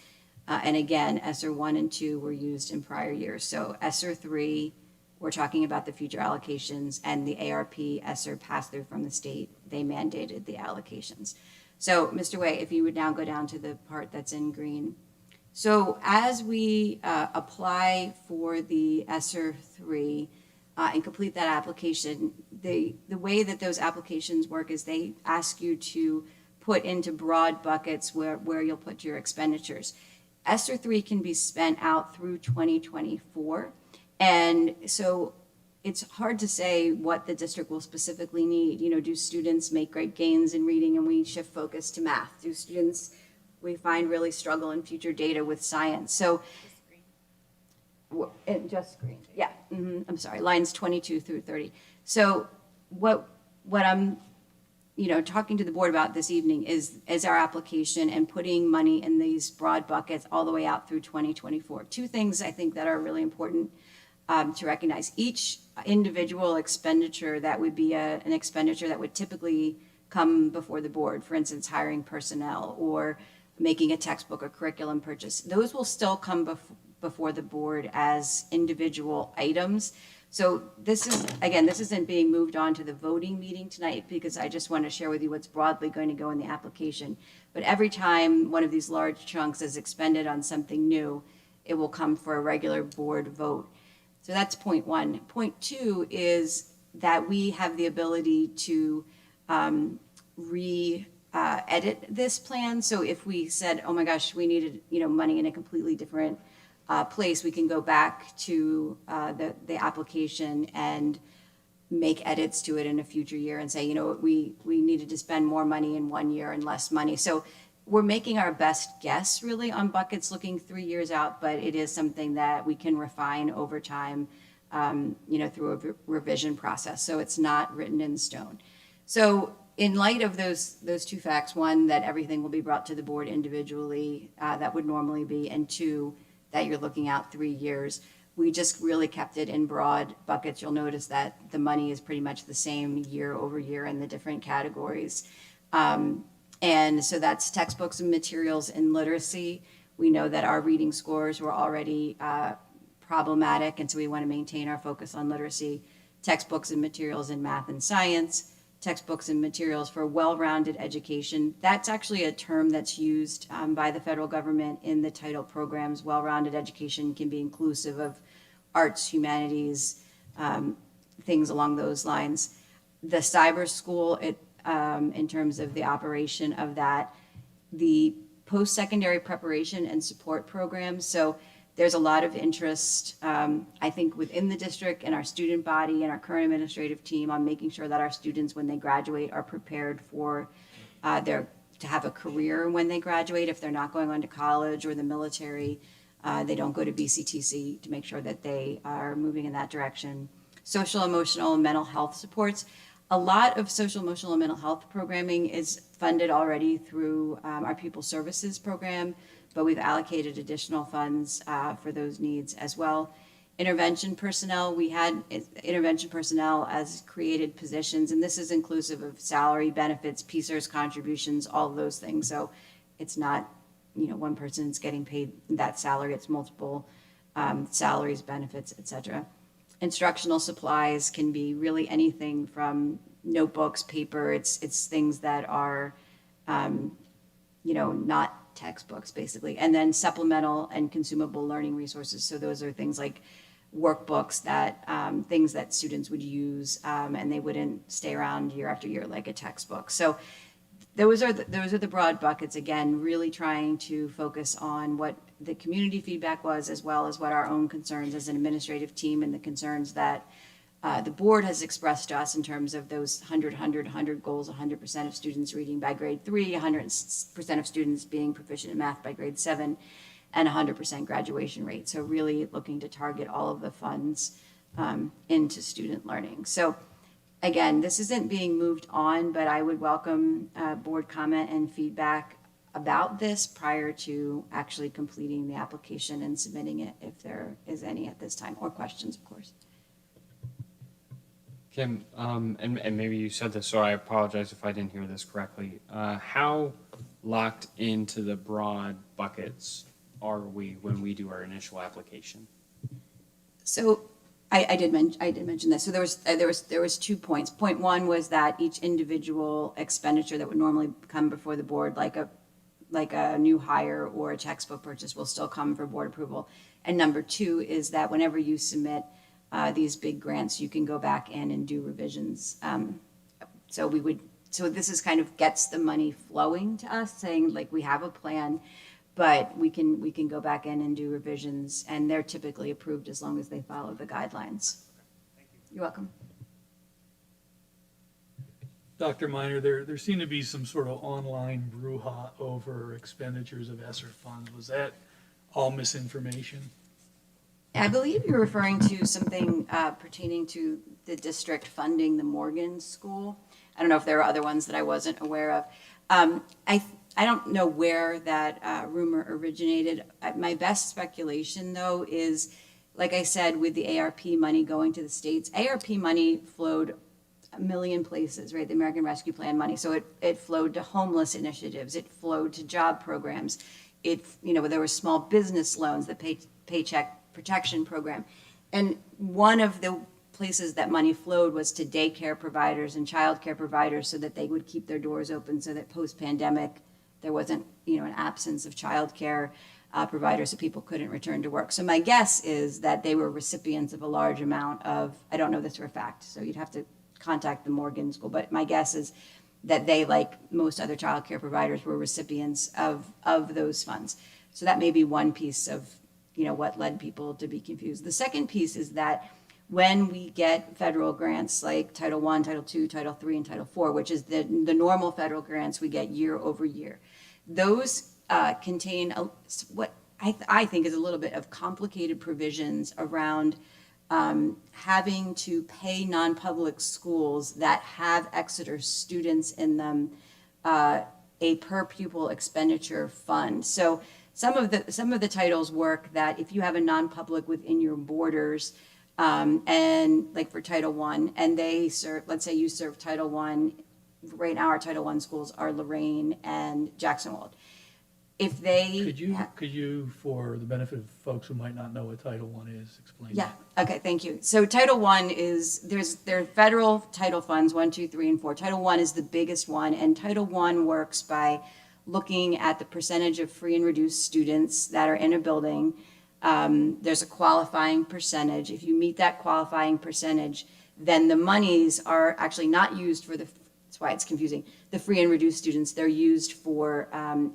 And again, ESSER 1 and 2 were used in prior years. So ESSER 3, we're talking about the future allocations, and the ARP ESSER pass-through from the state, they mandated the allocations. So Mr. Way, if you would now go down to the part that's in green. So as we apply for the ESSER 3 and complete that application, the way that those applications work is they ask you to put into broad buckets where you'll put your expenditures. ESSER 3 can be spent out through 2024. And so it's hard to say what the district will specifically need. You know, do students make great gains in reading and we shift focus to math? Do students, we find, really struggle in future data with science? So, just green, yeah, I'm sorry, lines 22 through 30. So what I'm talking to the board about this evening is our application and putting money in these broad buckets all the way out through 2024. 2 things I think that are really important to recognize. Each individual expenditure that would be an expenditure that would typically come before the board, for instance, hiring personnel or making a textbook or curriculum purchase, those will still come before the board as individual items. So this isn't being moved on to the voting meeting tonight because I just want to share with you what's broadly going to go in the application. But every time one of these large chunks is expended on something new, it will come for a regular board vote. So that's point 1. Point 2 is that we have the ability to edit this plan. So if we said, oh my gosh, we needed money in a completely different place, we can go back to the application and make edits to it in a future year and say, we needed to spend more money in 1 year and less money. So we're making our best guess really on buckets looking 3 years out, but it is something that we can refine over time, through a revision process. So it's not written in stone. So in light of those two facts, one, that everything will be brought to the board individually, that would normally be, and two, that you're looking out 3 years, we just really kept it in broad buckets. You'll notice that the money is pretty much the same year over year in the different categories. And so that's textbooks and materials in literacy. We know that our reading scores were already problematic, and so we want to maintain our focus on literacy. Textbooks and materials in math and science, textbooks and materials for well-rounded education. That's actually a term that's used by the federal government in the title programs. Well-rounded education can be inclusive of arts, humanities, things along those lines. The cyber school, in terms of the operation of that, the post-secondary preparation and support programs. So there's a lot of interest, I think, within the district and our student body and our current administrative team on making sure that our students, when they graduate, are prepared for to have a career when they graduate. If they're not going on to college or the military, they don't go to BCTC, to make sure that they are moving in that direction. Social, emotional, and mental health supports. A lot of social, emotional, and mental health programming is funded already through our Pupil Services program, but we've allocated additional funds for those needs as well. Intervention personnel, we had intervention personnel as created positions, and this is inclusive of salary, benefits, PSERS contributions, all of those things. So it's not, one person's getting paid that salary, it's multiple salaries, benefits, et cetera. Instructional supplies can be really anything from notebooks, paper, it's things that are, not textbooks, basically. And then supplemental and consumable learning resources. So those are things like workbooks, that things that students would use, and they wouldn't stay around year after year like a textbook. So those are the broad buckets. Again, really trying to focus on what the community feedback was, as well as what our own concerns as an administrative team and the concerns that the board has expressed to us in terms of those 100 goals, 100% of students reading by grade 3, 100% of students being proficient in math by grade 7, and 100% graduation rate. So really looking to target all of the funds into student learning. So again, this isn't being moved on, but I would welcome board comment and feedback about this prior to actually completing the application and submitting it, if there is any at this time, or questions, of course. Kim, and maybe you said this, so I apologize if I didn't hear this correctly. How locked into the broad buckets are we when we do our initial application? So I did mention this. So there was 2 points. Point one was that each individual expenditure that would normally come before the board, like a new hire or a textbook purchase, will still come for board approval. And number two is that whenever you submit these big grants, you can go back in and do revisions. So this is kind of gets the money flowing to us, saying like we have a plan, but we can go back in and do revisions, and they're typically approved as long as they follow the guidelines. Thank you. You're welcome. Dr. Minor, there seemed to be some sort of online brouhaha over expenditures of ESSER funds. Was that all misinformation? I believe you're referring to something pertaining to the district funding the Morgan School. I don't know if there are other ones that I wasn't aware of. I don't know where that rumor originated. My best speculation, though, is, like I said, with the ARP money going to the states, ARP money flowed a million places, right? The American Rescue Plan money. So it flowed to homeless initiatives. It flowed to job programs. There were small business loans, the Paycheck Protection Program. And one of the places that money flowed was to daycare providers and childcare providers, so that they would keep their doors open, so that post-pandemic there wasn't an absence of childcare providers, so people couldn't return to work. So my guess is that they were recipients of a large amount of, I don't know this for a fact, so you'd have to contact the Morgan School, but my guess is that they, like most other childcare providers, were recipients of those funds. So that may be one piece of what led people to be confused. The second piece is that when we get federal grants like Title I, Title II, Title III, and Title IV, which is the normal federal grants we get year over year, those contain what I think is a little bit of complicated provisions around having to pay non-public schools that have Exeter students in them a per pupil expenditure fund. So some of the titles work that if you have a non-public within your borders, and like for Title I, and they serve, let's say you serve Title I, right now our Title I schools are Lorraine and Jacksonville. If they. Could you, for the benefit of folks who might not know what Title I is, explain Yeah, that? okay, thank you. So Title I is, there are federal title funds, 1, 2, 3, and 4. Title I is the biggest one, and Title I works by looking at the percentage of free and reduced students that are in a building. There's a qualifying percentage. If you meet that qualifying percentage, then the monies are actually not used for that's why it's confusing, the free and reduced students. They're used for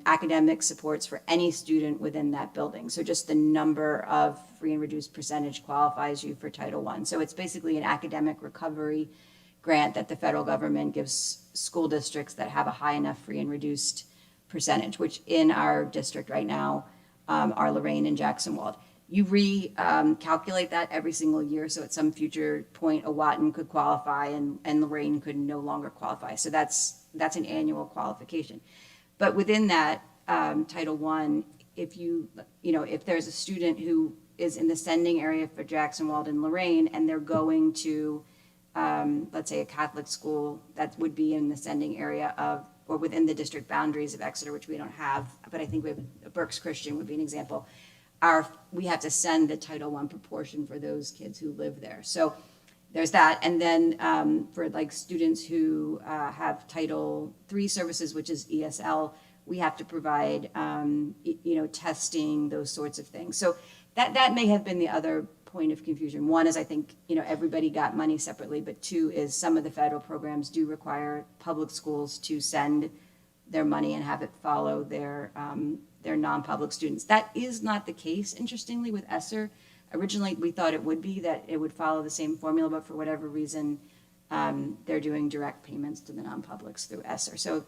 academic supports for any student within that building. So just the number of free and reduced percentage qualifies you for Title I. So it's basically an academic recovery grant that the federal government gives school districts that have a high enough free and reduced percentage, which in our district right now are Lorraine and Jackson-Wald. You recalculate that every single year, so at some future point, Owatton could qualify and Lorraine could no longer qualify. So that's an annual qualification. But within that Title I, if there's a student who is in the sending area for Jackson-Wald and Lorraine, and they're going to, let's say, a Catholic school that would be in the sending area of, or within the district boundaries of Exeter, which we don't have, but I think we have, Berks Christian would be an example. We have to send the Title I proportion for those kids who live there. So there's that. And then for like students who have Title III services, which is ESL, we have to provide, testing, those sorts of things. So that may have been the other point of confusion. One is I think, everybody got money separately, but two is some of the federal programs do require public schools to send their money and have it follow their non-public students. That is not the case, interestingly, with ESSER. Originally, we thought it would be, that it would follow the same formula, but for whatever reason, they're doing direct payments to the non-publics through ESSER. So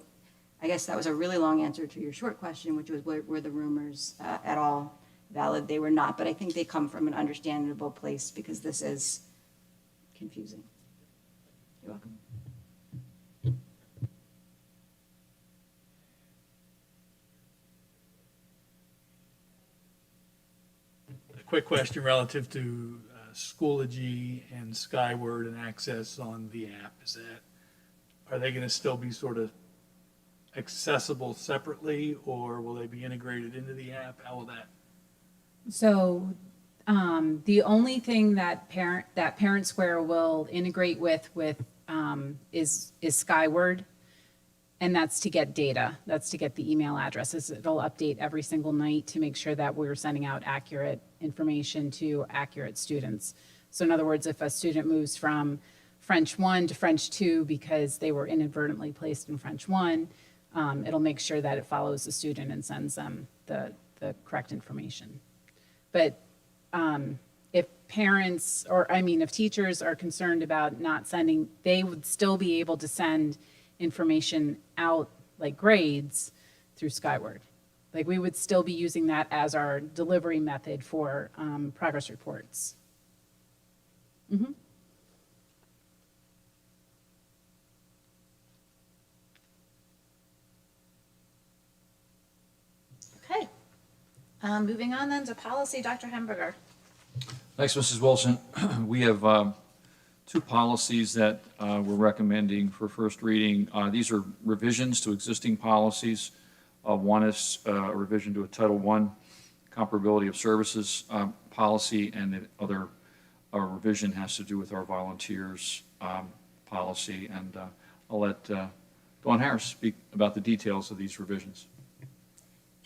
I guess that was a really long answer to your short question, which was were the rumors at all valid? They were not, but I think they come from an understandable place because this is confusing. You're welcome. Quick question relative to Schoology and Skyward and access on the app. Are they going to still be sort of accessible separately, or will they be integrated into the app? How will that? So the only thing that ParentSquare will integrate with is Skyward, and that's to get data. That's to get the email addresses. It'll update every single night to make sure that we're sending out accurate information to accurate students. So in other words, if a student moves from French 1 to French 2 because they were inadvertently placed in French 1, it'll make sure that it follows the student and sends them the correct information. But if parents, if teachers are concerned about not sending, they would still be able to send information out, like grades, through Skyward. Like we would still be using that as our delivery method for progress reports. Mm-hmm. Okay. Moving on then to policy, Dr. Hamburger. Thanks, Mrs. Wilson. We have two policies that we're recommending for first reading. These are revisions to existing policies. One is a revision to a Title I comparability of services policy, and the other revision has to do with our volunteers policy. And I'll let Dawn Harris speak about the details of these revisions.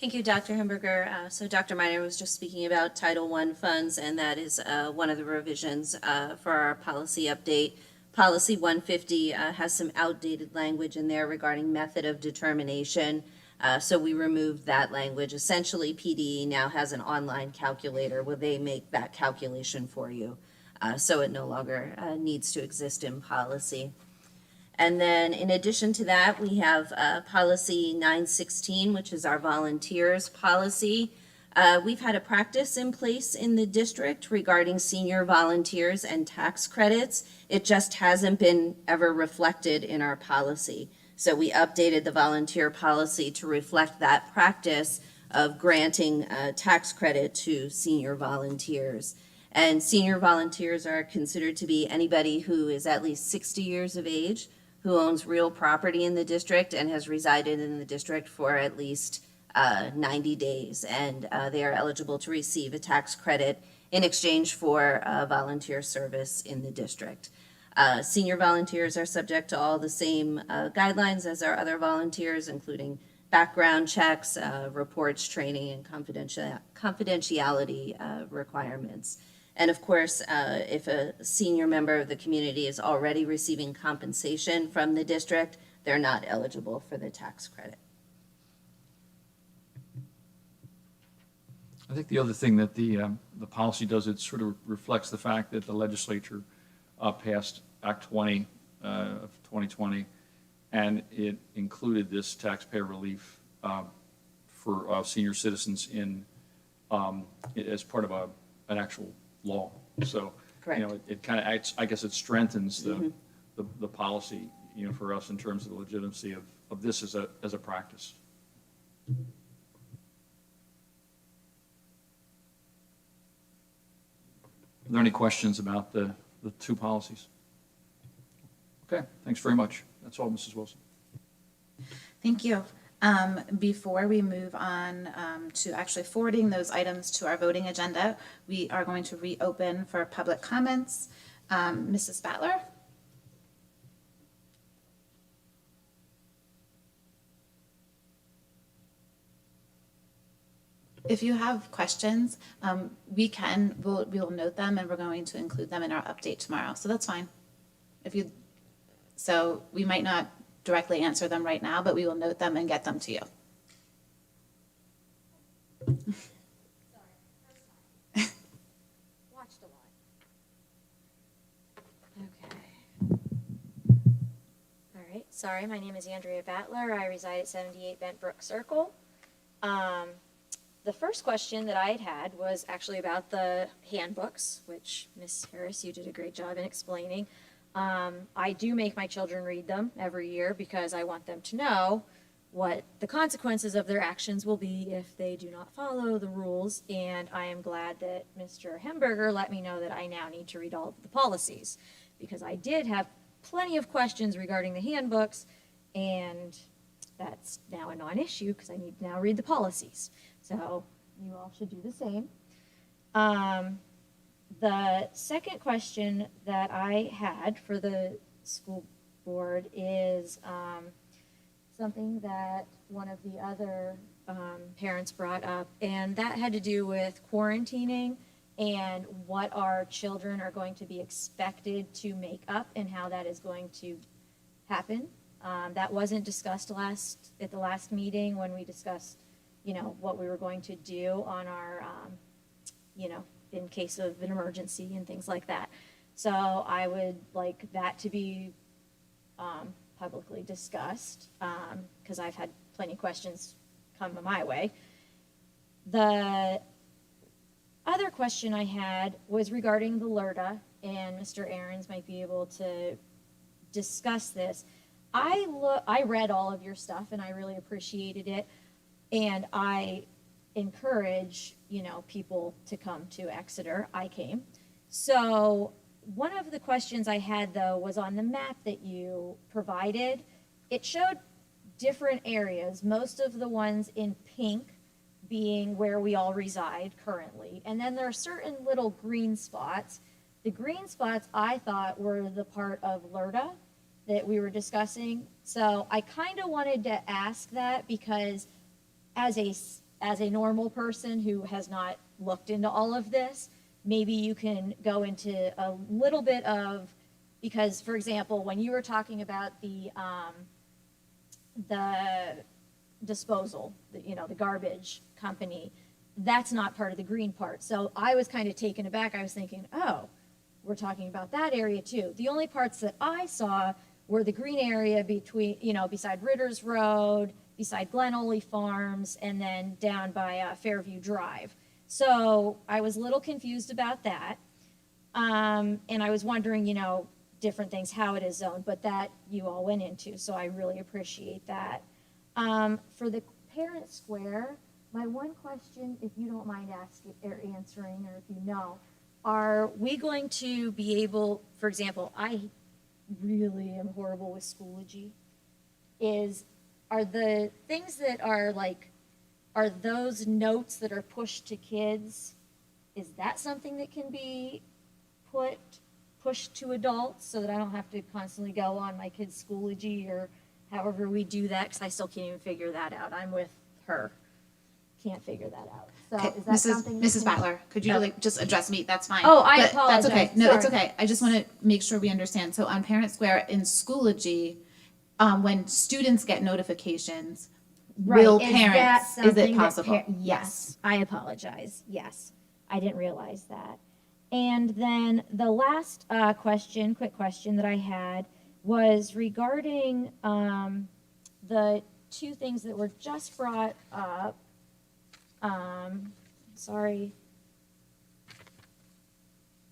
Thank you, Dr. Hamburger. So Dr. Miner was just speaking about Title I funds, and that is one of the revisions for our policy update. Policy 150 has some outdated language in there regarding method of determination. So we removed that language. Essentially, PDE now has an online calculator where they make that calculation for you. So it no longer needs to exist in policy. And then in addition to that, we have policy 916, which is our volunteers policy. We've had a practice in place in the district regarding senior volunteers and tax credits. It just hasn't been ever reflected in our policy. So we updated the volunteer policy to reflect that practice of granting tax credit to senior volunteers. And senior volunteers are considered to be anybody who is at least 60 years of age, who owns real property in the district and has resided in the district for at least 90 days. And they are eligible to receive a tax credit in exchange for volunteer service in the district. Senior volunteers are subject to all the same guidelines as our other volunteers, including background checks, reports, training, and confidentiality requirements. And of course, if a senior member of the community is already receiving compensation from the district, they're not eligible for the tax credit. I think the other thing that the policy does, it sort of reflects the fact that the legislature passed Act 20 of 2020, and it included this taxpayer relief for senior citizens in as part of an actual law. So, Correct. you know, it kind of acts, I guess it strengthens the policy, you know, for us in terms of the legitimacy of this as a practice. Are there any questions about the two policies? Okay, thanks very much. That's all, Mrs. Wilson. Thank you. Before we move on to actually forwarding those items to our voting agenda, we are going to reopen for public comments. Mrs. Battler? If you have questions, we'll note them, and we're going to include them in our update tomorrow. So that's fine. So we might not directly answer them right now, but we will note them and get them to you. Watched a lot. Okay. All right, sorry, my name is Andrea Battler. I reside at 78 Bent Brook Circle. The first question that I had was actually about the handbooks, which Ms. Harris, you did a great job in explaining. I do make my children read them every year because I want them to know what the consequences of their actions will be if they do not follow the rules. And I am glad that Mr. Hemberger let me know that I now need to read all of the policies, because I did have plenty of questions regarding the handbooks, and that's now a non-issue because I need to now read the policies. So you all should do the same. The second question that I had for the school board is something that one of the other parents brought up, and that had to do with quarantining and what our children are going to be expected to make up and how that is going to happen. That wasn't discussed at the last meeting when we discussed, you know, what we were going to do on our, you know, in case of an emergency and things like that. So I would like that to be publicly discussed, because I've had plenty of questions come my way. The other question I had was regarding the LERDA, and Mr. Ahrens might be able to discuss this. I read all of your stuff and I really appreciated it, and I encourage, you know, people to come to Exeter. I came. So one of the questions I had, though, was on the map that you provided. It showed different areas, most of the ones in pink being where we all reside currently. And then there are certain little green spots. The green spots I thought were the part of LERDA that we were discussing. So I kind of wanted to ask that because as a normal person who has not looked into all of this, maybe you can go into a little bit of, because for example, when you were talking about the disposal, you know, the garbage company, that's not part of the green part. So I was kind of taken aback. I was thinking, oh, we're talking about that area too. The only parts that I saw were the green area between, you know, beside Ritter's Road beside Glen Ollie Farms and then down by Fairview Drive. So I was a little confused about that. And I was wondering, different things, how it is zoned, but that you all went into, so I really appreciate that. For the ParentSquare, my one question, if you don't mind asking or answering, or if you know, are we going to be able, for example, I really am horrible with Schoology, are the things that are those notes that are pushed to kids, is that something that can be pushed to adults so that I don't have to constantly go on my kid's Schoology or however we do that, because I still can't even figure that out. I'm with her. Can't figure that out. So Okay, is that something that Mrs. can- Butler, could you just address me? That's fine. Oh, I But That's okay. apologize. No, it's Sorry. okay. I just want to make sure we understand. So on ParentSquare in Schoology, when students get notifications, will Is that parents, is something it that possible? yes, I apologize. Yes, I didn't realize that. And then the last quick question that I had was regarding the two things that were just brought up. Sorry.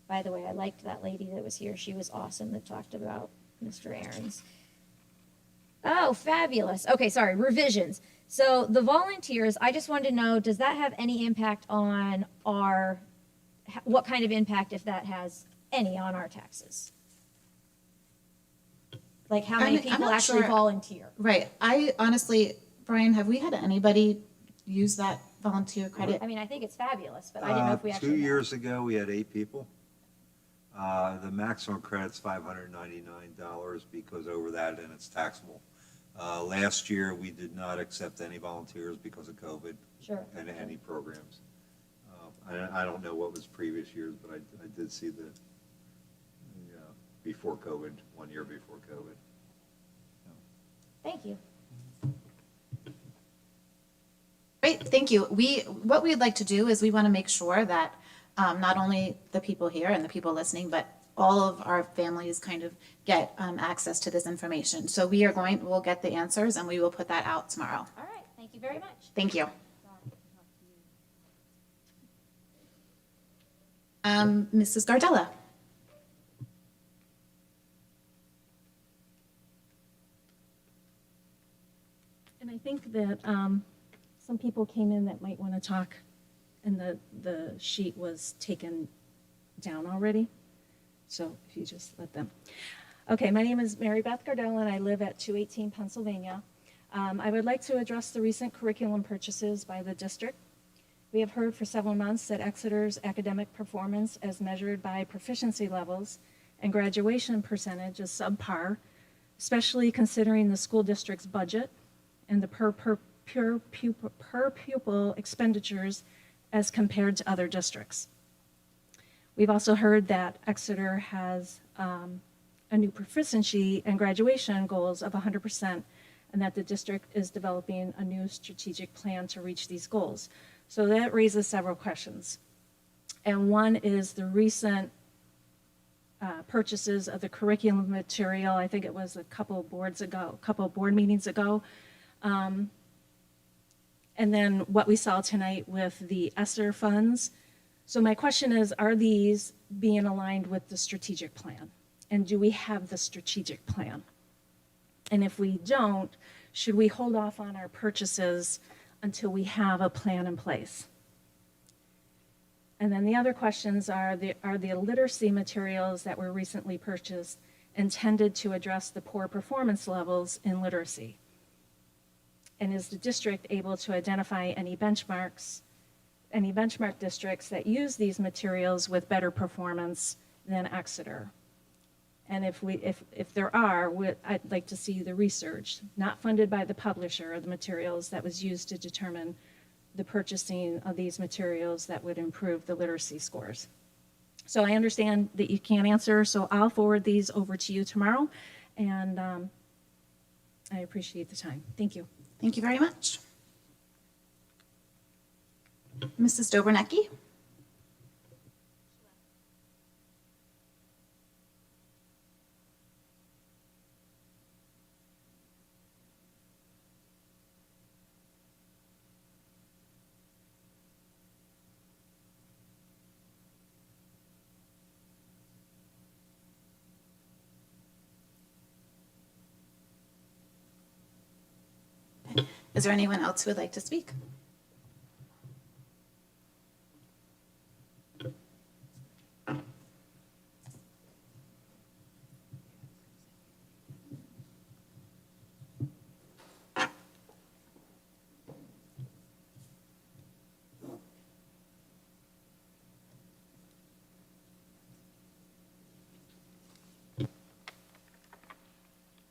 By the way, I liked that lady that was here. She was awesome that talked about Mr. Aaron's. Oh, fabulous. Okay, sorry, revisions. So the volunteers, I just wanted to know, does that have any impact on what kind of impact, if that has any, on our taxes? Like how many I'm people not actually sure. volunteer? Right. I honestly, Brian, have we had anybody use that volunteer credit? I mean, I think it's fabulous, but I didn't know if we actually 2 have. years ago, we had 8 people. The maximum credit's $599 because over that, and it's taxable. Last year, we did not accept any volunteers because of COVID. Sure. And any programs. I don't know what was previous years, but I did see the, before COVID, 1 year before COVID. Thank you. Great, thank you. What we'd like to do is we want to make sure that not only the people here and the people listening, but all of our families kind of get access to this information. So we'll get the answers and we will put that out tomorrow. All right, thank you very much. Thank you. Mrs. Gardella. And I think that some people came in that might want to talk, and the sheet was taken down already. So if you just let them. Okay, my name is Mary Beth Gardella, and I live at 218 Pennsylvania. I would like to address the recent curriculum purchases by the district. We have heard for several months that Exeter's academic performance as measured by proficiency levels and graduation percentage is subpar, especially considering the school district's budget and the per pupil expenditures as compared to other districts. We've also heard that Exeter has a new proficiency and graduation goals of 100%, and that the district is developing a new strategic plan to reach these goals. So that raises several questions. And one is the recent purchases of the curriculum material. I think it was a couple of board meetings ago. And then what we saw tonight with the ESSER funds. So my question is, are these being aligned with the strategic plan? And do we have the strategic plan? And if we don't, should we hold off on our purchases until we have a plan in place? And then the other questions are the literacy materials that were recently purchased intended to address the poor performance levels in literacy? And is the district able to identify any benchmark districts that use these materials with better performance than Exeter? And if there are, I'd like to see the research, not funded by the publisher, of the materials that was used to determine the purchasing of these materials that would improve the literacy scores. So I understand that you can't answer, so I'll forward these over to you tomorrow, and I appreciate the time. Thank you. Thank you very much. Mrs. Dobernecki? Is there anyone else who would like to speak?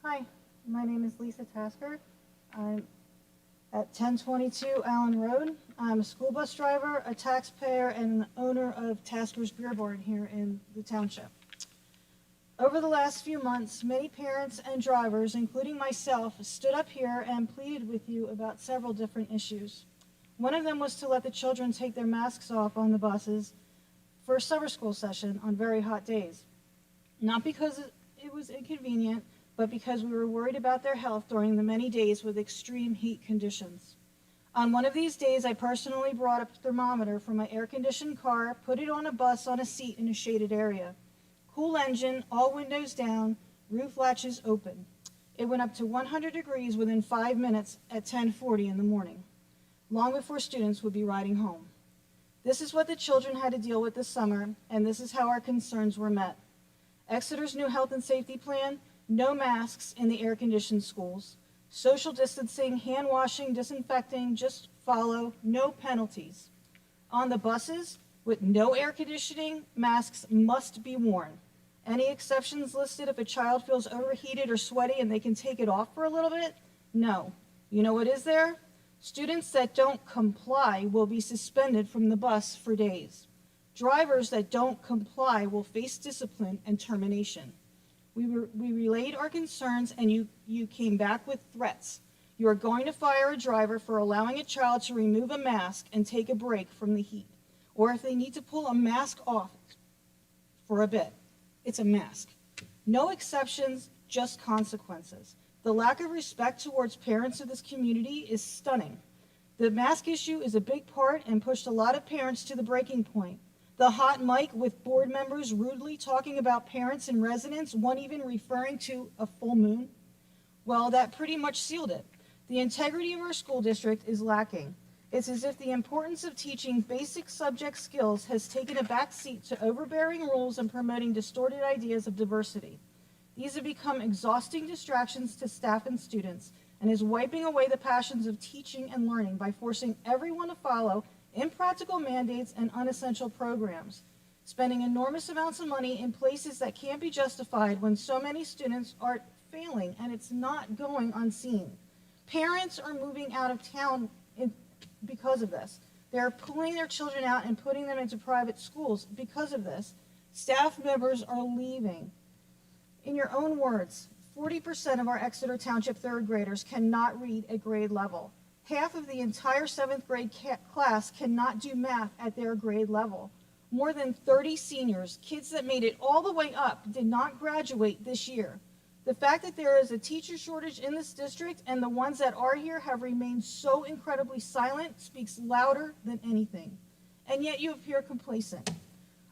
Hi, my name is Lisa Tasker. I'm at 1022 Allen Road. I'm a school bus driver, a taxpayer, and an owner of Tasker's Beer Barn here in the township. Over the last few months, many parents and drivers, including myself, stood up here and pleaded with you about several different issues. One of them was to let the children take their masks off on the buses for a summer school session on very hot days. Not because it was inconvenient, but because we were worried about their health during the many days with extreme heat conditions. On one of these days, I personally brought a thermometer from my air-conditioned car, put it on a bus on a seat in a shaded area. Cool engine, all windows down, roof latches open. It went up to 100 degrees within 5 minutes at 10:40 in the morning, long before students would be riding home. This is what the children had to deal with this summer, and this is how our concerns were met. Exeter's new health and safety plan: no masks in the air-conditioned schools, social distancing, hand washing, disinfecting, just follow, no penalties. On the buses, with no air conditioning, masks must be worn. Any exceptions listed if a child feels overheated or sweaty and they can take it off for a little bit? No. You know what is there? Students that don't comply will be suspended from the bus for days. Drivers that don't comply will face discipline and termination. We relayed our concerns, and you came back with threats. You are going to fire a driver for allowing a child to remove a mask and take a break from the heat, or if they need to pull a mask off for a bit. It's a mask. No exceptions, just consequences. The lack of respect towards parents of this community is stunning. The mask issue is a big part and pushed a lot of parents to the breaking point. The hot mic with board members rudely talking about parents and residents, one even referring to a full moon. Well, that pretty much sealed it. The integrity of our school district is lacking. It's as if the importance of teaching basic subject skills has taken a back seat to overbearing rules and promoting distorted ideas of diversity. These have become exhausting distractions to staff and students, and is wiping away the passions of teaching and learning by forcing everyone to follow impractical mandates and unessential programs, spending enormous amounts of money in places that can't be justified when so many students are failing and it's not going unseen. Parents are moving out of town because of this. They're pulling their children out and putting them into private schools because of this. Staff members are leaving. In your own words, 40% of our Exeter Township third graders cannot read at grade level. Half of the entire 7th grade class cannot do math at their grade level. More than 30 seniors, kids that made it all the way up, did not graduate this year. The fact that there is a teacher shortage in this district and the ones that are here have remained so incredibly silent speaks louder than anything. And yet you appear complacent.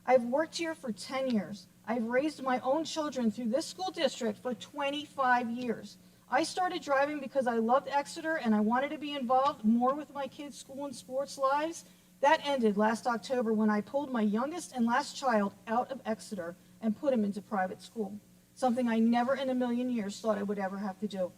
I've worked here for 10 years. I've raised my own children through this school district for 25 years. I started driving because I loved Exeter and I wanted to be involved more with my kids' school and sports lives. That ended last October when I pulled my youngest and last child out of Exeter and put him into private school, something I never in a million years thought I would ever have to do.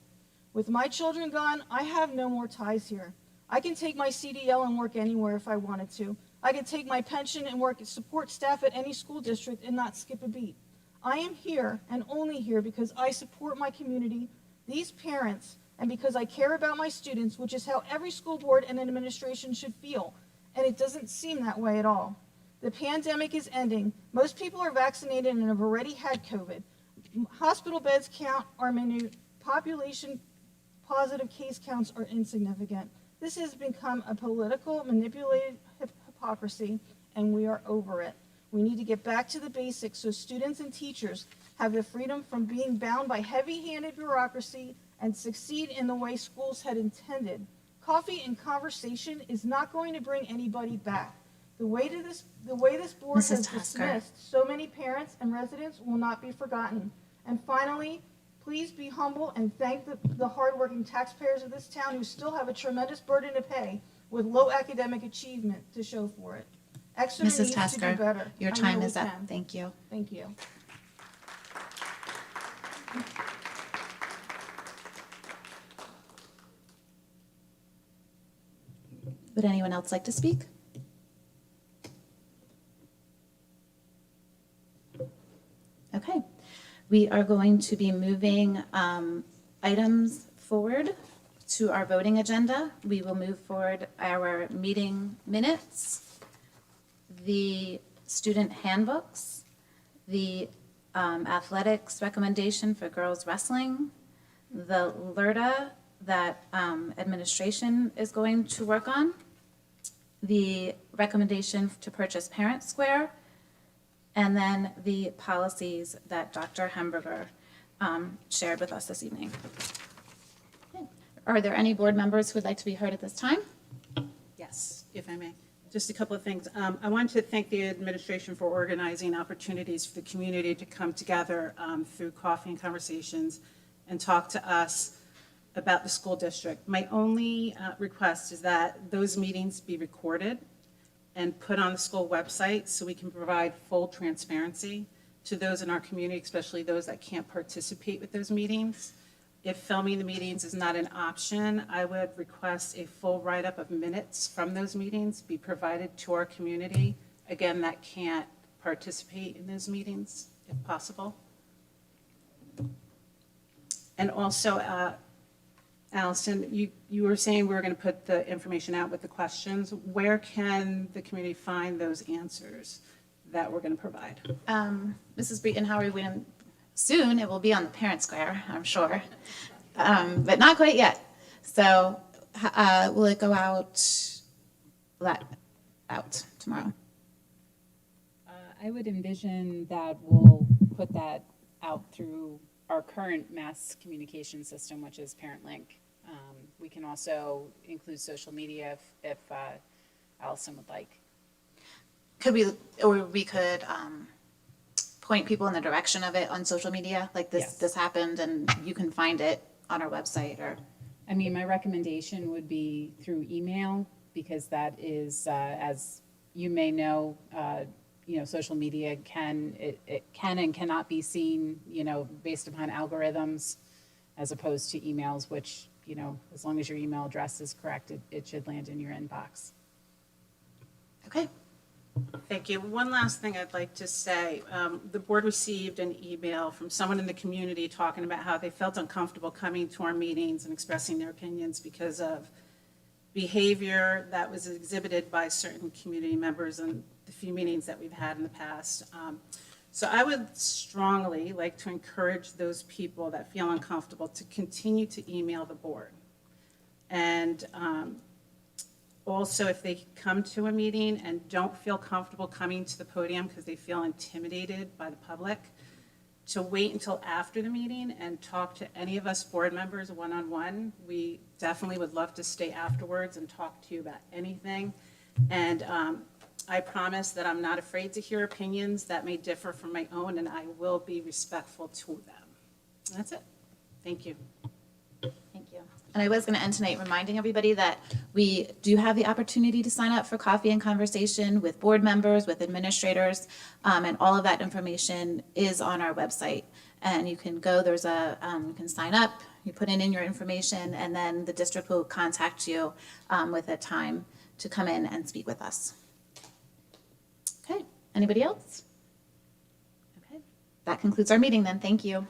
With my children gone, I have no more ties here. I can take my CDL and work anywhere if I wanted to. I can take my pension and work as support staff at any school district and not skip a beat. I am here and only here because I support my community, these parents, and because I care about my students, which is how every school board and administration should feel, and it doesn't seem that way at all. The pandemic is ending. Most people are vaccinated and have already had COVID. Hospital beds count are minute. Population positive case counts are insignificant. This has become a political, manipulated hypocrisy, and we are over it. We need to get back to the basics so students and teachers have the freedom from being bound by heavy-handed bureaucracy and succeed in the way schools had intended. Coffee and conversation is not going to bring anybody back. The way this board has dismissed so many parents and residents will not be forgotten. And finally, please Please be humble and thank the hardworking taxpayers of this town who still have a tremendous burden to pay with low academic achievement to show for it. Exeter Mrs. needs to do Tasker, better. your I know time we is up. can. Thank you. Thank you. Would anyone else like to speak? Okay, we are going to be moving items forward to our voting agenda. We will move forward our meeting minutes, the student handbooks, the athletics recommendation for girls wrestling, the LERDA that administration is going to work on, the recommendation to purchase ParentSquare, and then the policies that Dr. Hamburger shared with us this evening. Okay. Are there any board members who would like to be heard at this time? Yes, if I may. Just a couple of things. I wanted to thank the administration for organizing opportunities for the community to come together through coffee and conversations and talk to us about the school district. My only request is that those meetings be recorded and put on the school website so we can provide full transparency to those in our community, especially those that can't participate with those meetings. If filming the meetings is not an option, I would request a full write-up of minutes from those meetings be provided to our community, again, that can't participate in those meetings, if possible. And also, Allison, you were saying we were going to put the information out with the questions. Where can the community find those answers that we're going to provide? Mrs. Breton, how are we going to, soon it will be on the ParentSquare, I'm sure, but not quite yet. So will it go out tomorrow? I would envision that we'll put that out through our current mass communication system, which is ParentLink. We can also include social media if Allison would like. Could we, or we could point people in the direction of it on social media, like this, Yes. this happened and you can find it on our website or? I mean, my recommendation would be through email because that is, as you may know, social media it can and cannot be seen, based upon algorithms as opposed to emails, which, as long as your email address is correct, it should land in your inbox. Okay. Thank you. One last thing I'd like to say. The board received an email from someone in the community talking about how they felt uncomfortable coming to our meetings and expressing their opinions because of behavior that was exhibited by certain community members in the few meetings that we've had in the past. So I would strongly like to encourage those people that feel uncomfortable to continue to email the board. And also, if they come to a meeting and don't feel comfortable coming to the podium because they feel intimidated by the public, to wait until after the meeting and talk to any of us board members one-on-one. We definitely would love to stay afterwards and talk to you about anything. And I promise that I'm not afraid to hear opinions that may differ from my own, and I will be respectful to them. And that's it. Thank you. Thank you. And I was going to end tonight reminding everybody that we do have the opportunity to sign up for coffee and conversation with board members, with administrators, and all of that information is on our website. And you can go, you can sign up, you put in your information, and then the district will contact you with a time to come in and speak with us. Okay, anybody else? Okay, that concludes our meeting then. Thank you.